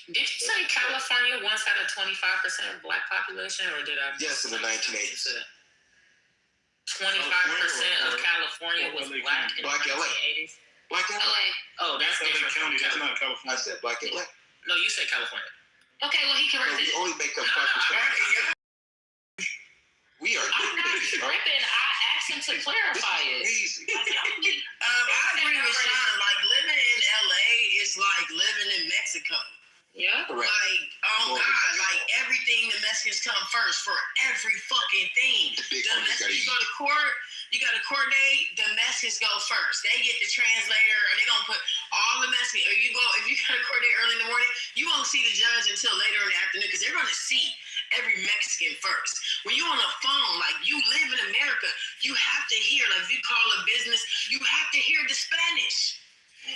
Did you say California once had a 25% black population, or did I? Yes, in the 1980s. 25% of California was black in the 1980s. Black LA. Oh, that's LA County. That's not California. I said black LA. No, you said California. Okay, well he corrected. We only make up 5%. We are nitpicking. I asked him to clarify it. I agree with Sean. Like living in LA is like living in Mexico. Yeah. Correct. Like, oh God, like everything the Mexicans come first for every fucking thing. The Mexicans go to court, you got a court date, the Mexicans go first. They get the translator, or they gonna put all the Mexicans, or if you got a court date early in the morning, you won't see the judge until later in the afternoon, because they're gonna see every Mexican first. When you're on the phone, like you live in America, you have to hear, like if you call a business, you have to hear the Spanish.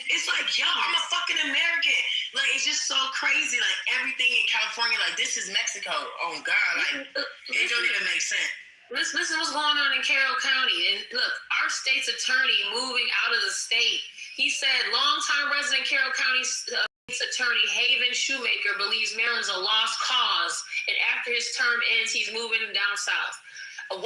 It's like, yo, I'm a fucking American. Like, it's just so crazy. Like, everything in California, like, this is Mexico. Oh, God. Like, it don't even make sense. Listen what's going on in Carroll County. And look, our state's attorney moving out of the state. He said longtime resident Carroll County state's attorney Haven Shoemaker believes Maryland's a lost cause. And after his term ends, he's moving down south.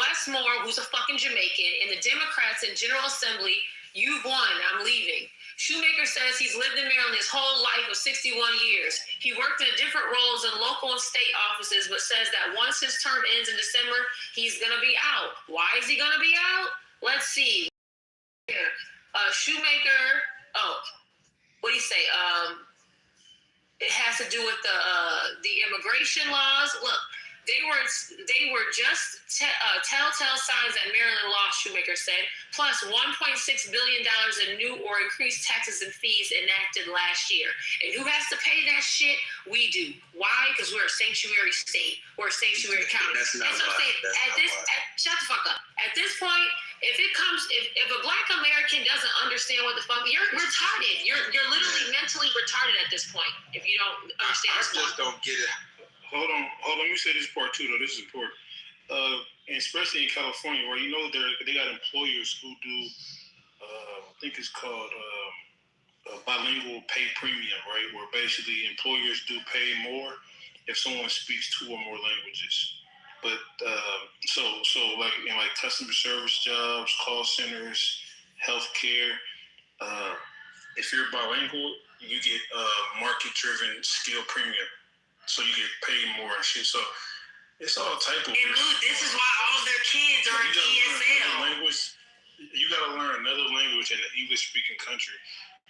Westmore, who's a fucking Jamaican, and the Democrats in General Assembly, you've won, I'm leaving. Shoemaker says he's lived in Maryland his whole life of 61 years. He worked in different roles in local and state offices, but says that once his term ends in December, he's going to be out. Why is he going to be out? Let's see. Shoemaker, what do you say? It has to do with the immigration laws. Look, they were just telltale signs that Maryland lost, Shoemaker said, plus $1.6 billion in new or increased taxes and fees enacted last year. And who has to pay that shit? We do. Why? Because we're a sanctuary state. We're a sanctuary county. That's not shut the fuck up. At this point, if a black American doesn't understand what the fuck, you're retarded. You're literally mentally retarded at this point if you don't understand this. I just don't get it. Hold on. Let me say this part too, though. This is important. And especially in California, where you know they got employers who do, I think it's called bilingual pay premium, right? Where basically employers do pay more if someone speaks 2 or more languages. But so like in like customer service jobs, call centers, healthcare. If you're bilingual, you get market-driven skill premium. So you get paid more and shit. So it's all type of. And Lou, this is why all their kids are in ESL. You gotta learn another language in an English-speaking country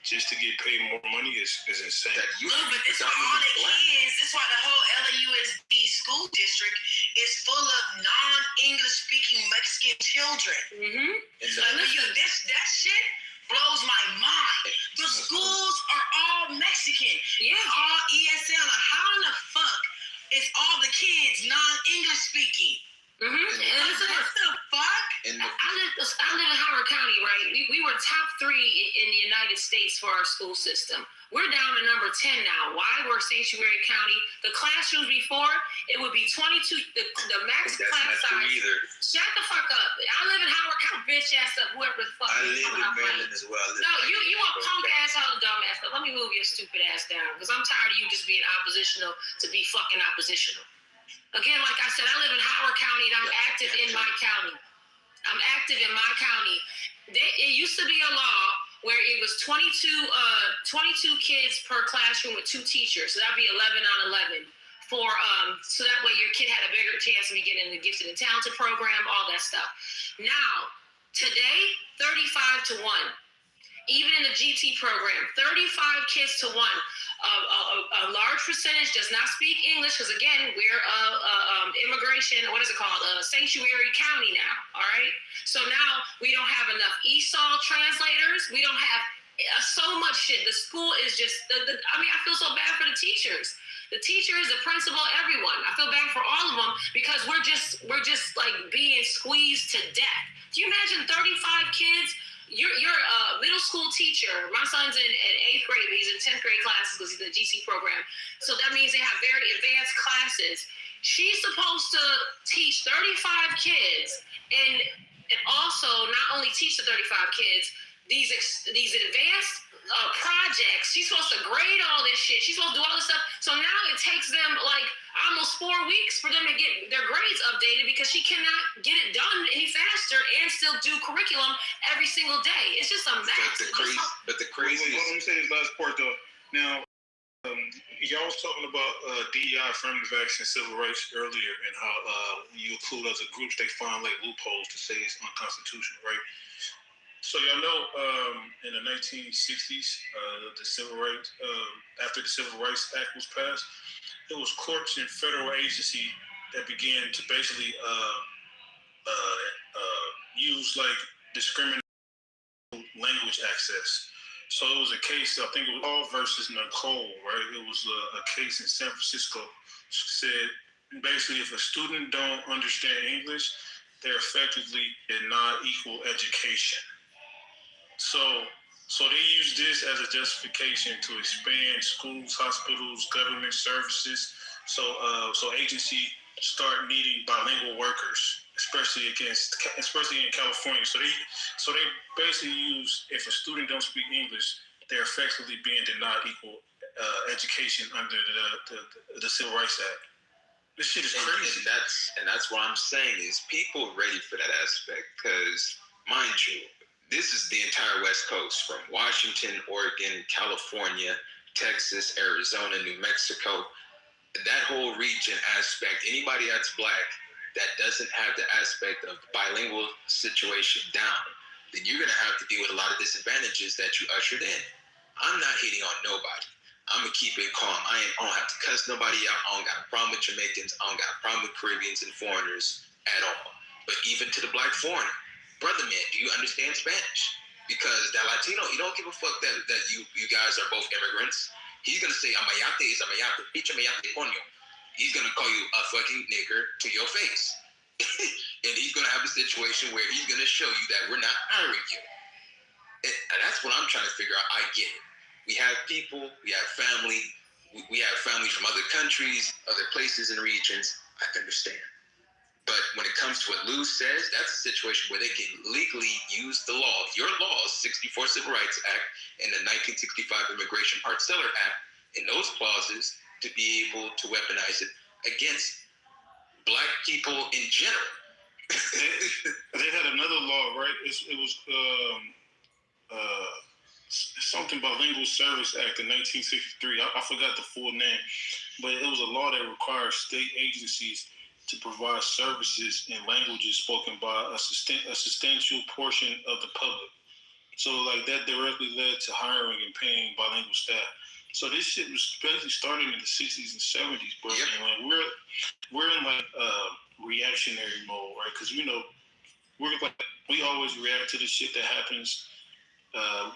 just to get paid more money is insane. Lou, but this is why all the kids. This is why the whole LAUSD school district is full of non-English-speaking Mexican children. Mm-hmm. That shit blows my mind. The schools are all Mexican. Yeah. All ESL. Like, how in the fuck is all the kids non-English speaking? Mm-hmm. What the fuck? I live in Howard County, right? We were top 3 in the United States for our school system. We're down to number 10 now. Why? We're Sanctuary County. The classrooms before, it would be 22, the max class size. Shut the fuck up. I live in Howard County, bitch ass up, whoever the fuck. I live in Maryland as well. No, you a punk asshole, dumb ass. Let me move your stupid ass down, because I'm tired of you just being oppositional to be fucking oppositional. Again, like I said, I live in Howard County and I'm active in my county. It used to be a law where it was 22 kids per classroom with 2 teachers. So that'd be 11 on 11 for so that way your kid had a bigger chance of getting in the gifted and talented program, all that stuff. Now, today, 35 to 1. Even in the GT program, 35 kids to 1. A large percentage does not speak English because, again, we're immigration, what is it called? Sanctuary county now, all right? So now we don't have enough ESOL translators. We don't have So much shit. The school is just, I mean, I feel so bad for the teachers. The teachers, the principal, everyone. I feel bad for all of them because we're just like being squeezed to death. Do you imagine 35 kids? You're a middle school teacher. My son's in 8th grade, but he's in 10th grade classes because he's in the GC program. So that means they have very advanced classes. She's supposed to teach 35 kids and also not only teach the 35 kids, these advanced projects. She's supposed to grade all this shit. She's supposed to do all this stuff. So now it takes them like almost 4 weeks for them to get their grades updated because she cannot get it done any faster and still do curriculum every single day. It's just a mess. But the crazy. Let me say this last part though. Now, y'all was talking about DEI, affirmative action, civil rights earlier, and how you include other groups, they find like loopholes to say it's unconstitutional, right? So y'all know in the 1960s, the civil rights, after the Civil Rights Act was passed, it was courts and federal agency that began to basically use like discriminatory language access. So it was a case, I think it was All versus Nicole, right? It was a case in San Francisco. Said basically if a student don't understand English, they're effectively denied equal education. So they use this as a justification to expand schools, hospitals, government services. So agency start needing bilingual workers, especially in California. So they basically use, if a student don't speak English, they're effectively being denied equal education under the Civil Rights Act. This shit is crazy. And that's what I'm saying is people ready for that aspect because, mind you, this is the entire West Coast from Washington, Oregon, California, Texas, Arizona, New Mexico. That whole region aspect, anybody that's black that doesn't have the aspect of the bilingual situation down, then you're going to have to deal with a lot of disadvantages that you ushered in. I'm not hating on nobody. I'm going to keep it calm. I don't have to cuss nobody out. I don't got a problem with Jamaicans. I don't got a problem with Caribbeans and foreigners at all. But even to the black foreigner, brother man, do you understand Spanish? Because that Latino, he don't give a fuck that you guys are both immigrants. He's going to say, amayate is amayate, bitch amayate coño. He's going to call you a fucking nigger to your face. And he's going to have a situation where he's going to show you that we're not hiring you. And that's what I'm trying to figure out. I get it. We have people, we have family, we have family from other countries, other places and regions. I understand. But when it comes to what Lou says, that's a situation where they can legally use the law, your laws, 64 Civil Rights Act and the 1965 Immigration Part-Seller Act, and those clauses to be able to weaponize it against black people in general. They had another law, right? It was something Bilingual Service Act of 1963. I forgot the full name, but it was a law that requires state agencies to provide services in languages spoken by a substantial portion of the public. So like that directly led to hiring and paying bilingual staff. So this shit was basically starting in the 60s and 70s, bro. Yep. And like we're in like reactionary mode, right? Because we always react to the shit that happens.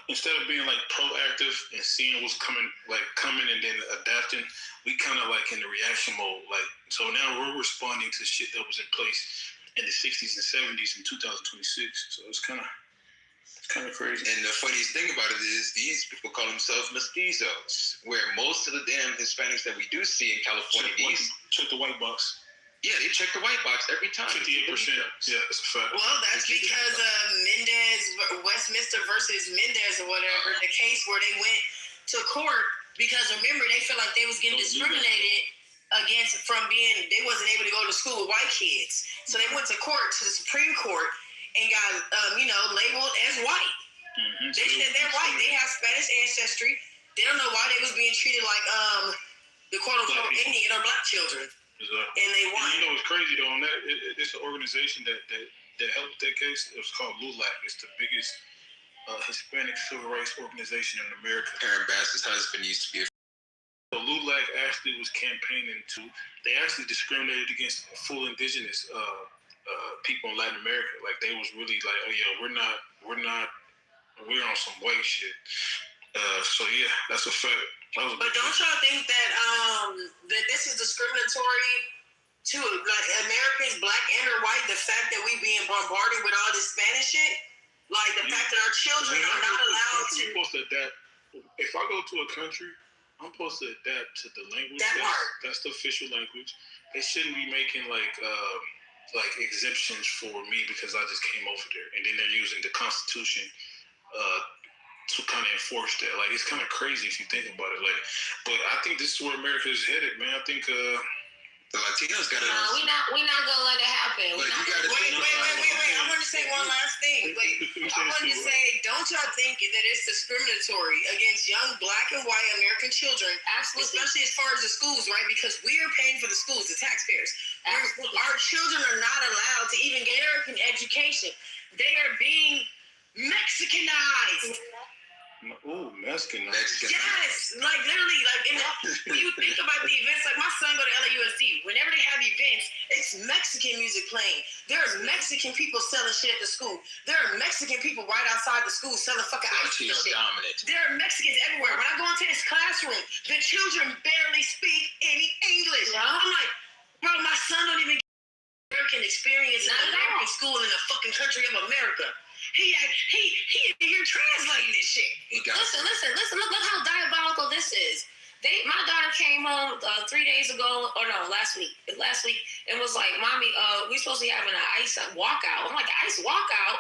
Instead of being like proactive and seeing what's coming and then adapting, we kind of like in the reaction mode. Like, so now we're responding to shit that was in place in the 60s and 70s in 2026. So it's kind of crazy. And the funniest thing about it is these people call themselves mestizos, where most of the damn Hispanics that we do see in California, check the white box. Yeah, they check the white box every time. 58%. Yeah, that's a fact. Well, that's because of Westminster versus Mendez or whatever, the case where they went to court because remember they felt like they was getting discriminated against they wasn't able to go to school with white kids. So they went to court, to the Supreme Court, and got labeled as white. Mm-hmm. They said they're white. They have Spanish ancestry. They don't know why they was being treated like the quote unquote Indian or black children. Exactly. And they won. And you know what's crazy though? On that, it's an organization that helped that case. It was called LULAC. It's the biggest Hispanic civil rights organization in America. Karen Bass's husband used to be. So LULAC actually was campaigning they actually discriminated against full indigenous people in Latin America. Like they was really like, oh yeah, we're not we're on some white shit. So yeah, that's a fact. But don't y'all think that that this is discriminatory to like Americans, black and or white? The fact that we being bombarded with all this Spanish shit, like the fact that our children are not allowed to. You're supposed to adapt. If I go to a country, I'm supposed to adapt to the language. That's the official language. They shouldn't be making like exemptions for me because I just came over there, and then they're using the Constitution to kind of enforce that. Like, it's kind of crazy if you think about it. Like, but I think this is where America is headed, man. I think the Latinos got it. We not gonna let it happen. Wait. I want to say one last thing. I want to say, don't y'all think that it's discriminatory against young black and white American children? Absolutely. Especially as far as the schools, right? Because we are paying for the schools, the taxpayers. Our children are not allowed to even get American education. They are being Mexicanized. Ooh, Mexican. Yes, like literally, when you think about the events, like my son go to LAUSD. Whenever they have events, it's Mexican music playing. There are Mexican people selling shit at the school. There are Mexican people right outside the school selling fucking ice cream shit. Dominant. There are Mexicans everywhere. When I go into this classroom, the children barely speak any English. I'm like, bro, my son don't even get American experience in an American school in the fucking country of America. He here translating this shit. Listen. Look how diabolical this is. My daughter came home 3 days ago, or no, last week, and was like, "Mommy, we supposed to be having an ice walkout." I'm like, "Ice walkout?"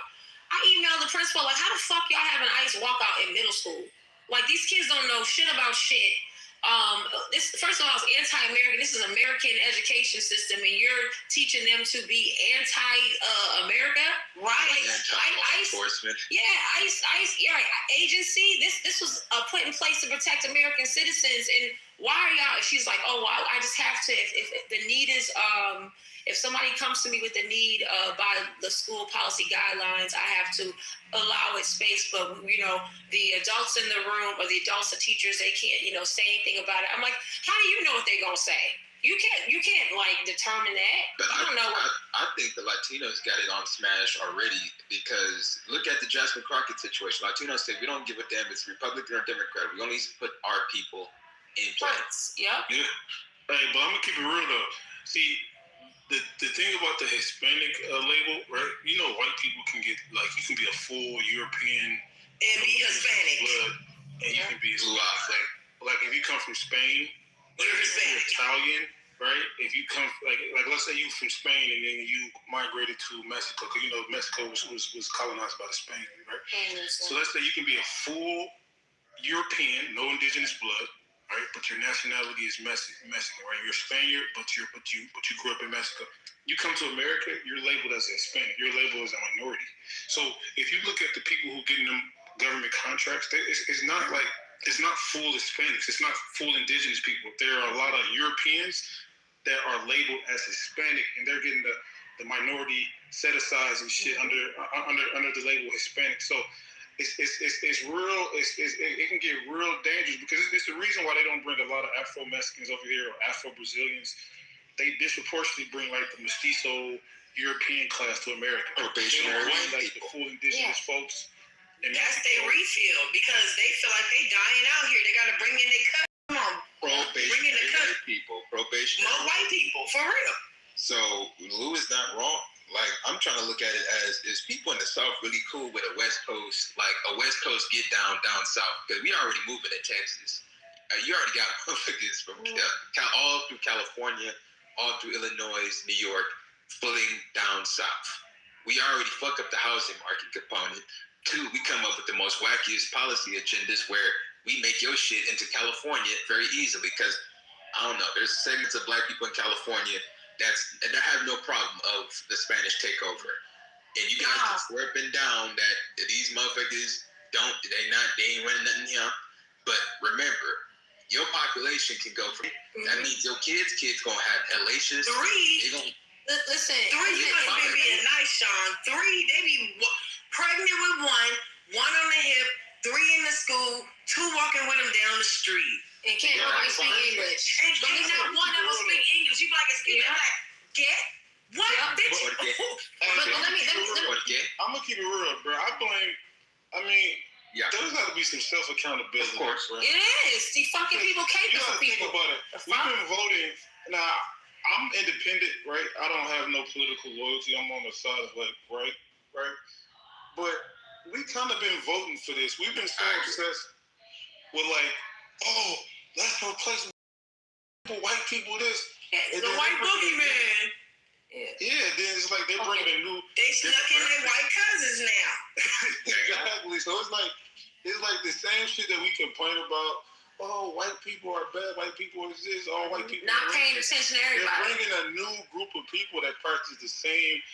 I emailed the principal, like, "How the fuck y'all having an ice walkout in middle school? Like, these kids don't know shit about shit." This, first of all, is anti-American. This is American education system, and you're teaching them to be anti-America, right? Enforcement. ICE, agency. This was put in place to protect American citizens. And why are y'all? She's like, "Oh, well, I just have to. If the need is, if somebody comes to me with the need by the school policy guidelines, I have to allow it space. But the adults in the room, or the adults, the teachers, they can't, say anything about it." I'm like, "How do you know what they're gonna say? You can't like determine that." But I don't know. I think the Latinos got it on smash already, because look at the Jasmine Crockett situation. Latinos say, "We don't give a damn if it's Republican or Democrat. We only put our people in place." Yep. Yeah. Hey, but I'm gonna keep it real though. See, the thing about the Hispanic label, right? White people can get, like, you can be a full European and be Hispanic, blood, and you can be like if you come from Spain, you're Hispanic. Italian, right? If you come like let's say you from Spain and then you migrated to Mexico, because Mexico was colonized by the Spaniards, right? So let's say you can be a full European, no indigenous blood, right? But your nationality is Mexican, right? You're a Spaniard, but you grew up in Mexico. You come to America, you're labeled as a Hispanic. You're labeled as a minority. So if you look at the people who getting them government contracts, it's not full Hispanics. It's not full indigenous people. There are a lot of Europeans that are labeled as Hispanic, and they're getting the minority set aside and shit under the label Hispanic. So it's real. It can get real dangerous, because it's the reason why they don't bring a lot of Afro Mexicans over here, or Afro Brazilians. They disproportionately bring like the mestizo European class to America. They don't bring like the full indigenous folks. And that's their refill, because they feel like they dying out here. They got to bring in their cut. Come on, bring in the cut. More white people, for real. So Lou is not wrong. Like, I'm trying to look at it as, is people in the South really cool with a West Coast, like a West Coast get down South? Because we already moving to Texas. You already got motherfuckers from all through California, all through Illinois, New York, pulling down South. We already fuck up the housing market component. 2, we come up with the most wackiest policy agendas where we make your shit into California very easily, because I don't know, there's segments of black people in California that have no problem of the Spanish takeover. And you guys can swear up and down that these motherfuckers they ain't running nothing here. But remember, your population can go from, that means your kids gonna have hellacious. 3. Listen, 3, you must be being nice, Sean. 3, they be pregnant with 1 on the hip, 3 in the school, 2 walking with them down the street. And can't nobody speak English. And not one of them speak English. You be like, excuse me, like, get? What, bitch? I'm gonna keep it real, bro. Yeah. There's got to be some self accountability. Of course. Right? It is. The fucking people caping You for gotta think people. about it. We've been voting. Now, I'm independent, right? I don't have no political loyalty. I'm on the side of like right. But we kind of been voting for this. We've been so obsessed with like, oh, let's replace white people this. The white boogeyman. Yeah, then it's like they're bringing a new. They snuck in their white cousins now. Exactly. So it's like the same shit that we complain about. Oh, white people are bad. White people is this. All white people not paying attention to everybody. They're bringing a new group of people that practice the same.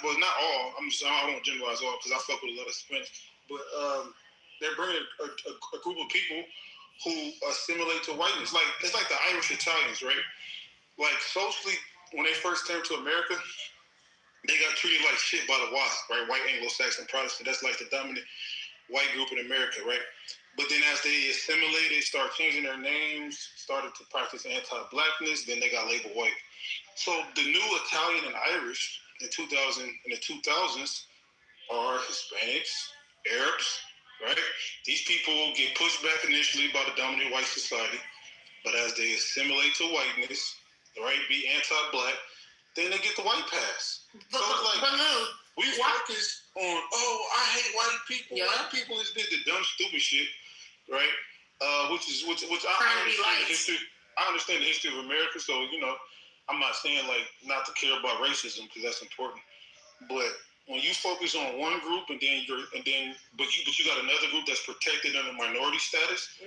Well, not all. I won't generalize all because I fuck with a lot of Spanish. But they're bringing a group of people who assimilate to whiteness. Like it's like the Irish Italians, right? Like socially. When they first came to America, they got treated like shit by the WASP, right? White Anglo-Saxon Protestant. That's like the dominant white group in America, right? But then as they assimilated, started changing their names, started to practice anti-blackness, then they got labeled white. So the new Italian and Irish in the 2000s are Hispanics, Arabs, right? These people get pushed back initially by the dominant white society, but as they assimilate to whiteness, right, be anti-black, then they get the white pass. But we focus on, I hate white people. Yeah. White people is the dumb, stupid shit, right? Which I understand the history. I understand the history of America, so I'm not saying like not to care about racism because that's important. But when you focus on one group but you got another group that's protected under minority status,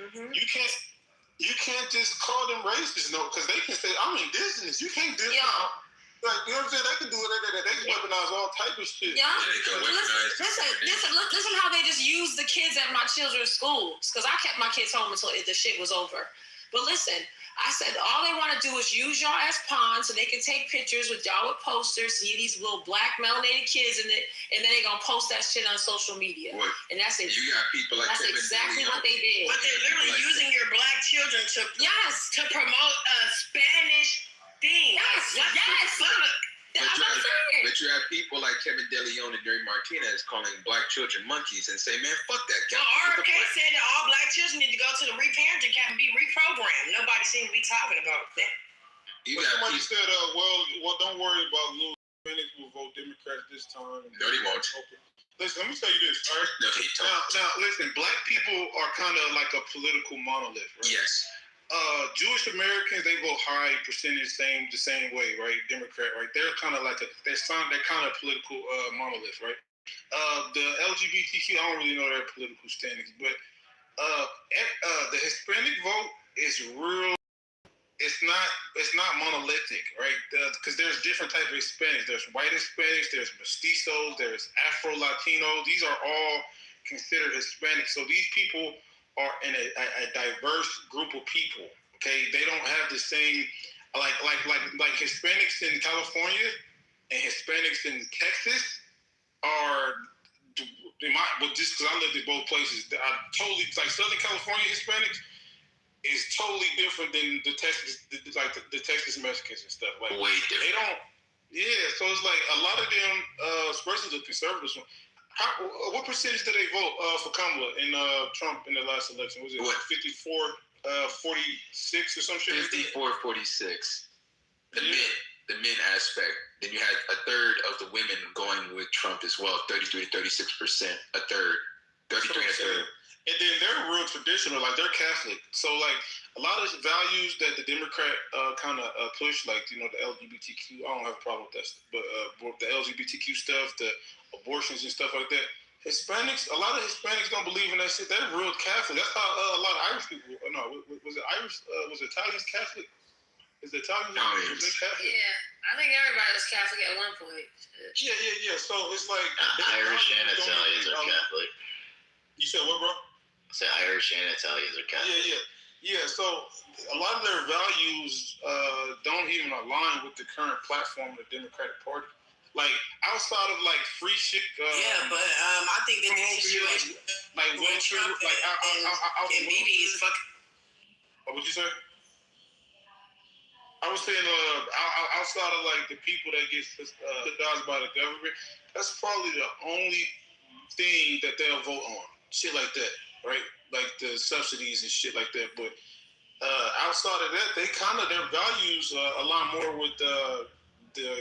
you can't just call them racist, because they can say, I'm indigenous. You can't do that. Like, you know what I'm saying? They can do it. They can weaponize all type of shit. Yeah. Listen how they just use the kids at my children's schools. Because I kept my kids home until the shit was over. But listen, I said all they want to do is use y'all as pawns so they can take pictures with y'all with posters, see these little black melanated kids in it, and then they're going to post that shit on social media. What? And that's it. You got people like that's exactly what they did. But they're literally using your black children to promote a Spanish thing. Yes. But you have people like Kevin DeLeon and Jerry Martinez calling black children monkeys and say, man, fuck that guy. Well, RFK said that all black children need to go to the reparenting camp and be reprogrammed. Nobody seems to be talking about that. Somebody said, well, don't worry about Lou. Hispanics will vote Democrats this time. No, they won't. Listen, let me tell you this, all right? No, they don't. Now, listen, black people are kind of like a political monolith, right? Yes. Jewish Americans, they vote high percentage, the same way, right? Democrat, right? They're kind of like they're kind of political monolith, right? The LGBTQ, I don't really know their political standings, but the Hispanic vote is real. It's not monolithic, right? Because there's different types of Hispanics. There's white Hispanics, there's mestizos, there's Afro Latino. These are all considered Hispanic. So these people are in a diverse group of people. Okay, they don't have the same like Hispanics in California and Hispanics in Texas are. But just because I lived in both places, I totally like Southern California Hispanics is totally different than the Texas Mexicans and stuff. Like way different. They don't. Yeah, so it's like a lot of them, especially the conservatives. What percentage did they vote for Kamala and Trump in the last election? Was it 54, 46 or some shit? 54, 46. The men aspect. Then you had a third of the women going with Trump as well, 33 to 36%. A third, 33 and a third. And then they're real traditional, like they're Catholic. So like a lot of values that the Democrat kind of push, like the LGBTQ. I don't have a problem with that, but the LGBTQ stuff, the abortions and stuff like that. A lot of Hispanics don't believe in that shit. They're real Catholic. That's how a lot of Irish people. No, was it Irish? Was Italians Catholic? Is the Italians Catholic? Yeah, I think everybody was Catholic at one point. Yeah. So it's like Irish and Italians are Catholic. You said what, bro? I said Irish and Italians are Catholic. Yeah. So a lot of their values don't even align with the current platform of the Democratic Party. Like outside of like free shit. But I think that the situation, like Trump and Bibi is fucking. What would you say? I was saying outside of like the people that get subsidized by the government, that's probably the only thing that they'll vote on. shit like that, right? Like the subsidies and shit like that. But outside of that, they kind of their values align more with the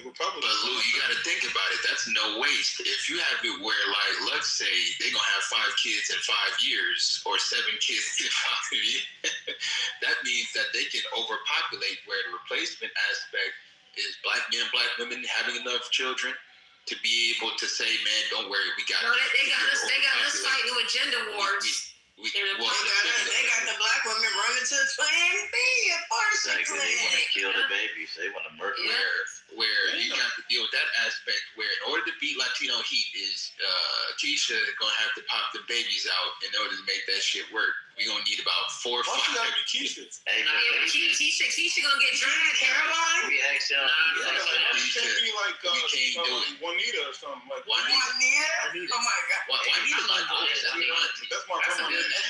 Republicans. But Lou, you got to think about it. That's no waste. If you have it where, like, let's say they're gonna have 5 kids in 5 years or 7 kids in 5 years, that means that they can overpopulate. Where the replacement aspect is black men, black women having enough children to be able to say, man, don't worry, we got. No, they got us fighting with gender wars. They got the black women running to Plan B, of course. Exactly. They want to kill the babies. They want to murder them. Where you got to deal with that aspect. Where in order to beat Latino heat is Keisha gonna have to pop the babies out in order to make that shit work. We gonna need about 4 or 5. Why gotta be Keisha? Hey, Keisha gonna get dragged. Caroline. We asked y'all. It can't be like Juanita or something like Juanita. Oh my God. Juanita like that's my grandma. That's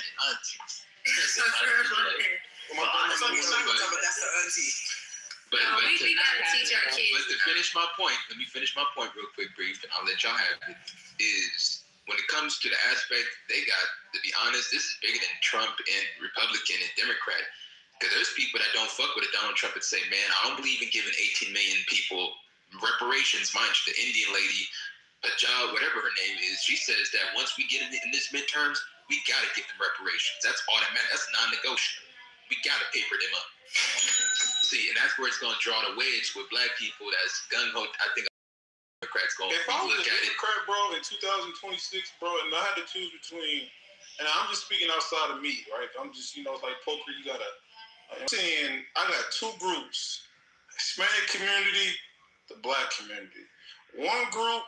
the auntie. But we gotta teach our kids. But to finish my point, let me finish my point real quick, brief, and I'll let y'all have it. Is when it comes to the aspect, they got to be honest. This is bigger than Trump and Republican and Democrat. Because there's people that don't fuck with it, Donald Trump, and say, man, I don't believe in giving 18 million people reparations. Mind you, the Indian lady, Pajal, whatever her name is, she says that once we get in this midterms, we got to give them reparations. That's automatic. That's non-negotiable. We got to paper them up. See, and that's where it's going to draw the wedge with black people. That's gung-ho. I think Democrats going to look at it. Democrat, bro, in 2026, bro, and I had to choose between, and I'm just speaking outside of me, right? I'm just, it's like poker. You got to, I'm saying I got 2 groups, Hispanic community, the black community. One group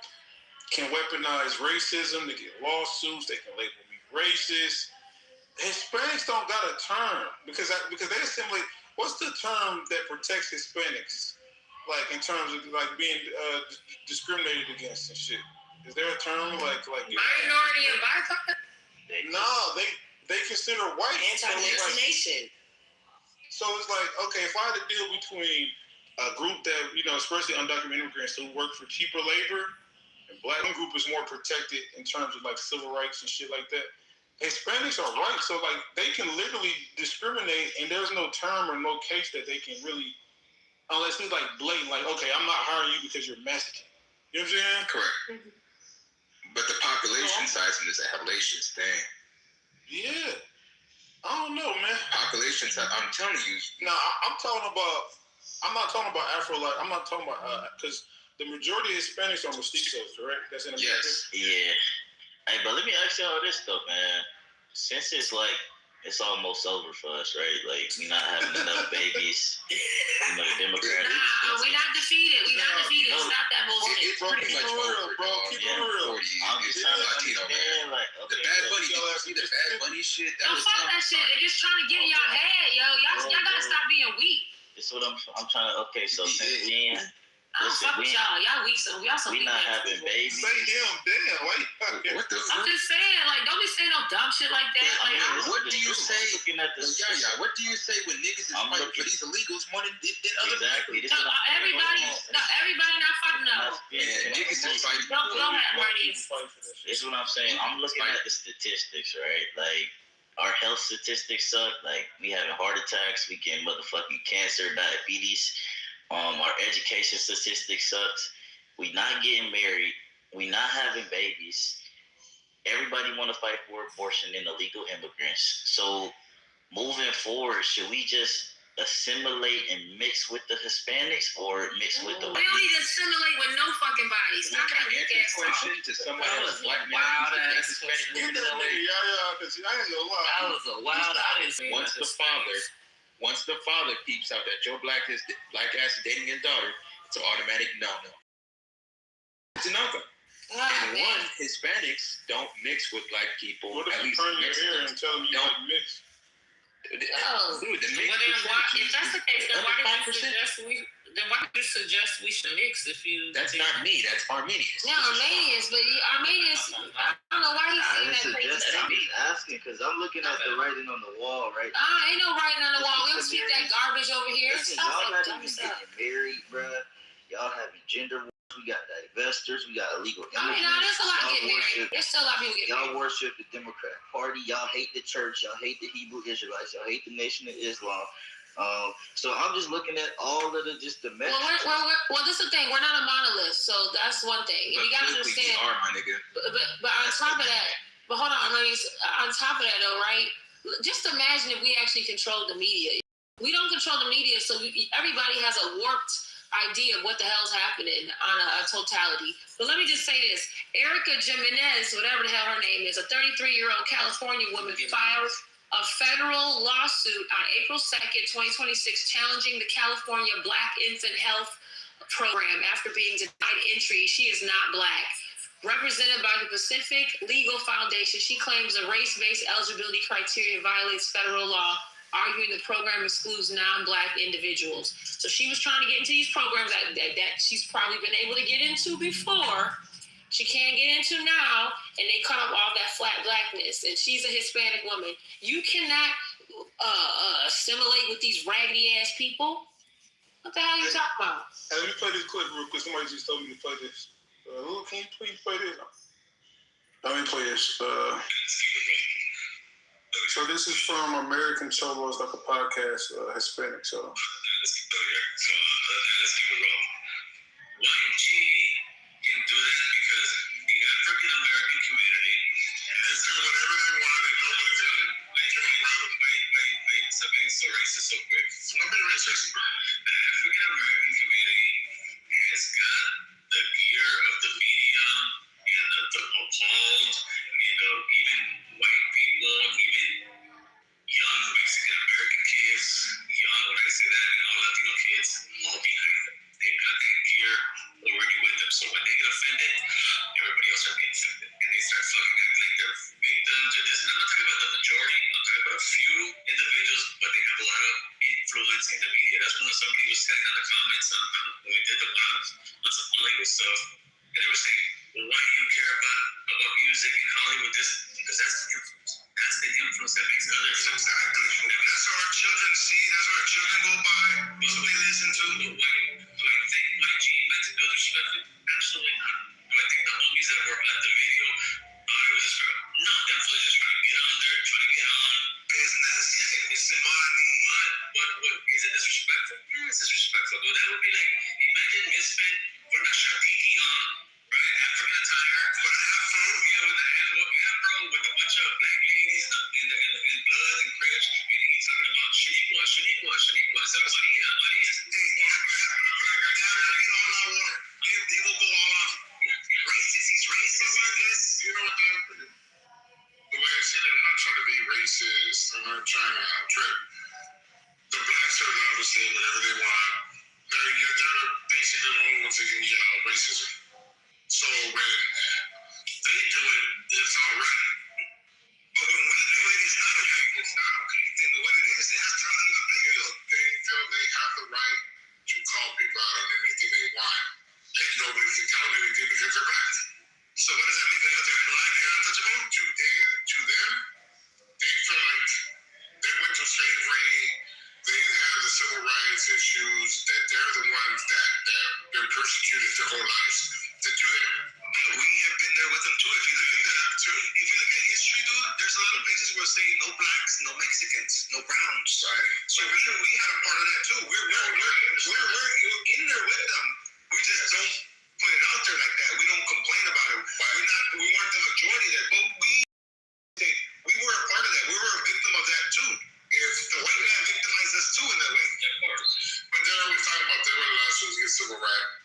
can weaponize racism to get lawsuits. They can label me racist. Hispanics don't got a term because they assimilate. What's the term that protects Hispanics, like in terms of like being discriminated against and shit? Is there a term like minority and BIPOC? No, they consider white anti-vaccination. So it's like, okay, if I had to deal between a group that especially undocumented immigrants who work for cheaper labor, and black group is more protected in terms of like civil rights and shit like that. Hispanics are white, so like they can literally discriminate, and there's no term or no case that they can really, unless it's like blatant, like, okay, I'm not hiring you because you're Mexican. You know what I'm saying? Correct. But the population size is a hellacious thing. Yeah. I don't know, man. Population size, I'm telling you. No, I'm not talking about Afro, like, I'm not talking about, because the majority of Hispanics are mestizos, correct? That's in America? Yes. Yeah. Hey, but let me ask y'all this though, man. Since it's like it's almost over for us, right? Like we're not having enough babies. The Democrats. Nah, we're not defeated. We're not defeated. Stop that bullshit. It's pretty much over, bro. Keep it real. I'm just trying to Latino, man. like, the Bad Bunny, see the Bad Bunny shit. Don't fuck that shit. They're just trying to get in y'all head, yo. Y'all gotta stop being weak. That's what I'm trying to. Okay, so since then. I don't fuck with y'all. Y'all weak, so y'all some we weak. Not having babies. Say him, damn. What the I'm just saying, like, don't be saying no dumb shit like that. Like, what do you say? Looking at this, what do you say when niggas is fighting for these illegals more than other people? No, everybody not fighting them. Yeah, niggas is fighting. Don't have money. This is what I'm saying. I'm looking at the statistics, right? Like, our health statistics suck. Like, we having heart attacks. We getting motherfucking cancer, diabetes. Our education statistics sucks. We not getting married. We not having babies. Everybody want to fight for abortion and illegal immigrants. So moving forward, should we just assimilate and mix with the Hispanics or mix with the We don't need to assimilate with no fucking body. Stop that weak ass question to somebody that's black man. Wild ass question. That was a wild ass. Once the father peeps out that your black ass is dating his daughter, it's an automatic no. It's a no-go. And one, Hispanics don't mix with black people. What if you turn your hair and tell them you don't mix? Dude, if that's the case, then why did you suggest we should mix if you... That's not me, that's Armenians. Yeah, Armenians, but Armenians, I don't know why he's saying that crazy stuff. I'm asking because I'm looking at the writing on the wall, right? Ain't no writing on the wall. We don't speak that garbage over here. Listen, y'all not even getting married, bruh. Y'all having gender we got divestors, we got illegal immigrants. I mean, no, there's a lot getting married. There's still a lot of people getting married. Y'all worship the Democratic Party. Y'all hate the church. Y'all hate the Hebrew Israelites. Y'all hate the Nation of Islam. So I'm just looking at all of the messages. Well, this is the thing. We're not a monolith, so that's one thing. And you got to understand. We are, my nigga. But on top of that, hold on, on top of that though, right? Just imagine if we actually controlled the media. We don't control the media, so everybody has a warped idea of what the hell's happening on a totality. But let me just say this. Erica Jimenez, whatever the hell her name is, a 33-year-old California woman, filed a federal lawsuit on April 2nd, 2026, challenging the California Black Infant Health Program after being denied entry. She is not Black. Represented by the Pacific Legal Foundation, she claims the race-based eligibility criteria violates federal law, arguing the program excludes non-Black individuals. So she was trying to get into these programs that she's probably been able to get into before. She can't get into now, and they cut off all that flat blackness. And she's a Hispanic woman. You cannot assimilate with these raggedy-ass people. What the hell are you talking about? Let me play this clip real quick. Somebody just told me to play this. Can you please play this? Let me play this. So this is from American Cholos, like a podcast, Hispanic show. Let's keep it rolling. Why she can do this? Because the African American community has done whatever they want and nobody's going to make them around. Wait. Stop being so racist so quick. I'm being racist. The African American community has got the gear of the media and the appalled, even white people, even young Mexican American kids, young, when I say that, all Latino kids, all behind them. They've got that gear already with them. So when they get offended, everybody else are getting offended. And they start fucking acting like they're victims or this. I'm not talking about the majority. I'm talking about a few individuals, but they have a lot of influence in the media. That's when somebody was saying in the comments when we did the one on some Hollywood stuff, and they were saying, well, why do you care about music in Hollywood? Because that's the influence. That's the influence that makes others exactly. That's what our children see. That's what our children go by. That's what they listen to. Do I think my G meant to build respect? Absolutely not. Do I think the homies that were at the video thought it was disrespectful? No, definitely just trying to get on there, trying to get on business. It's money. What is it disrespectful? Yeah, it's disrespectful. Dude, that would be like, imagine Misfit putting a shadiki on, right? African attire, with an afro, with a bunch of black ladies in blood and cribs, and he's talking about Shaniqua, so Maria. Hey, that would be all I want. They will go all out. Racist, he's racist. You know what the way I said it, I'm not trying to be racist, I'm not trying to trip. The blacks are allowed to say whatever they want. They're basically the only ones that can yell racism. So when they do it, it's all right. But when we do it, it's not okay. It's not okay. Then what it is, it has to be a big deal. They feel they have the right to call people out on anything they want. And nobody can tell them anything because they're black. So what does that mean? Because they're black and untouchable? To them, they feel like they went to slavery. They have the civil rights issues, that they're the ones that have been persecuted their whole lives. To them. But we have been there with them too. If you look at history, dude, there's a lot of places where say no blacks, no Mexicans, no browns. Right. So we had a part of that too. We're in there with them. We just don't put it out there like that. We don't complain about it. We weren't the majority there, but we were a part of that. We were a victim of that too. If the white man victimized us too in that way. Of course. But they're always talking about they were the last ones to get civil rights.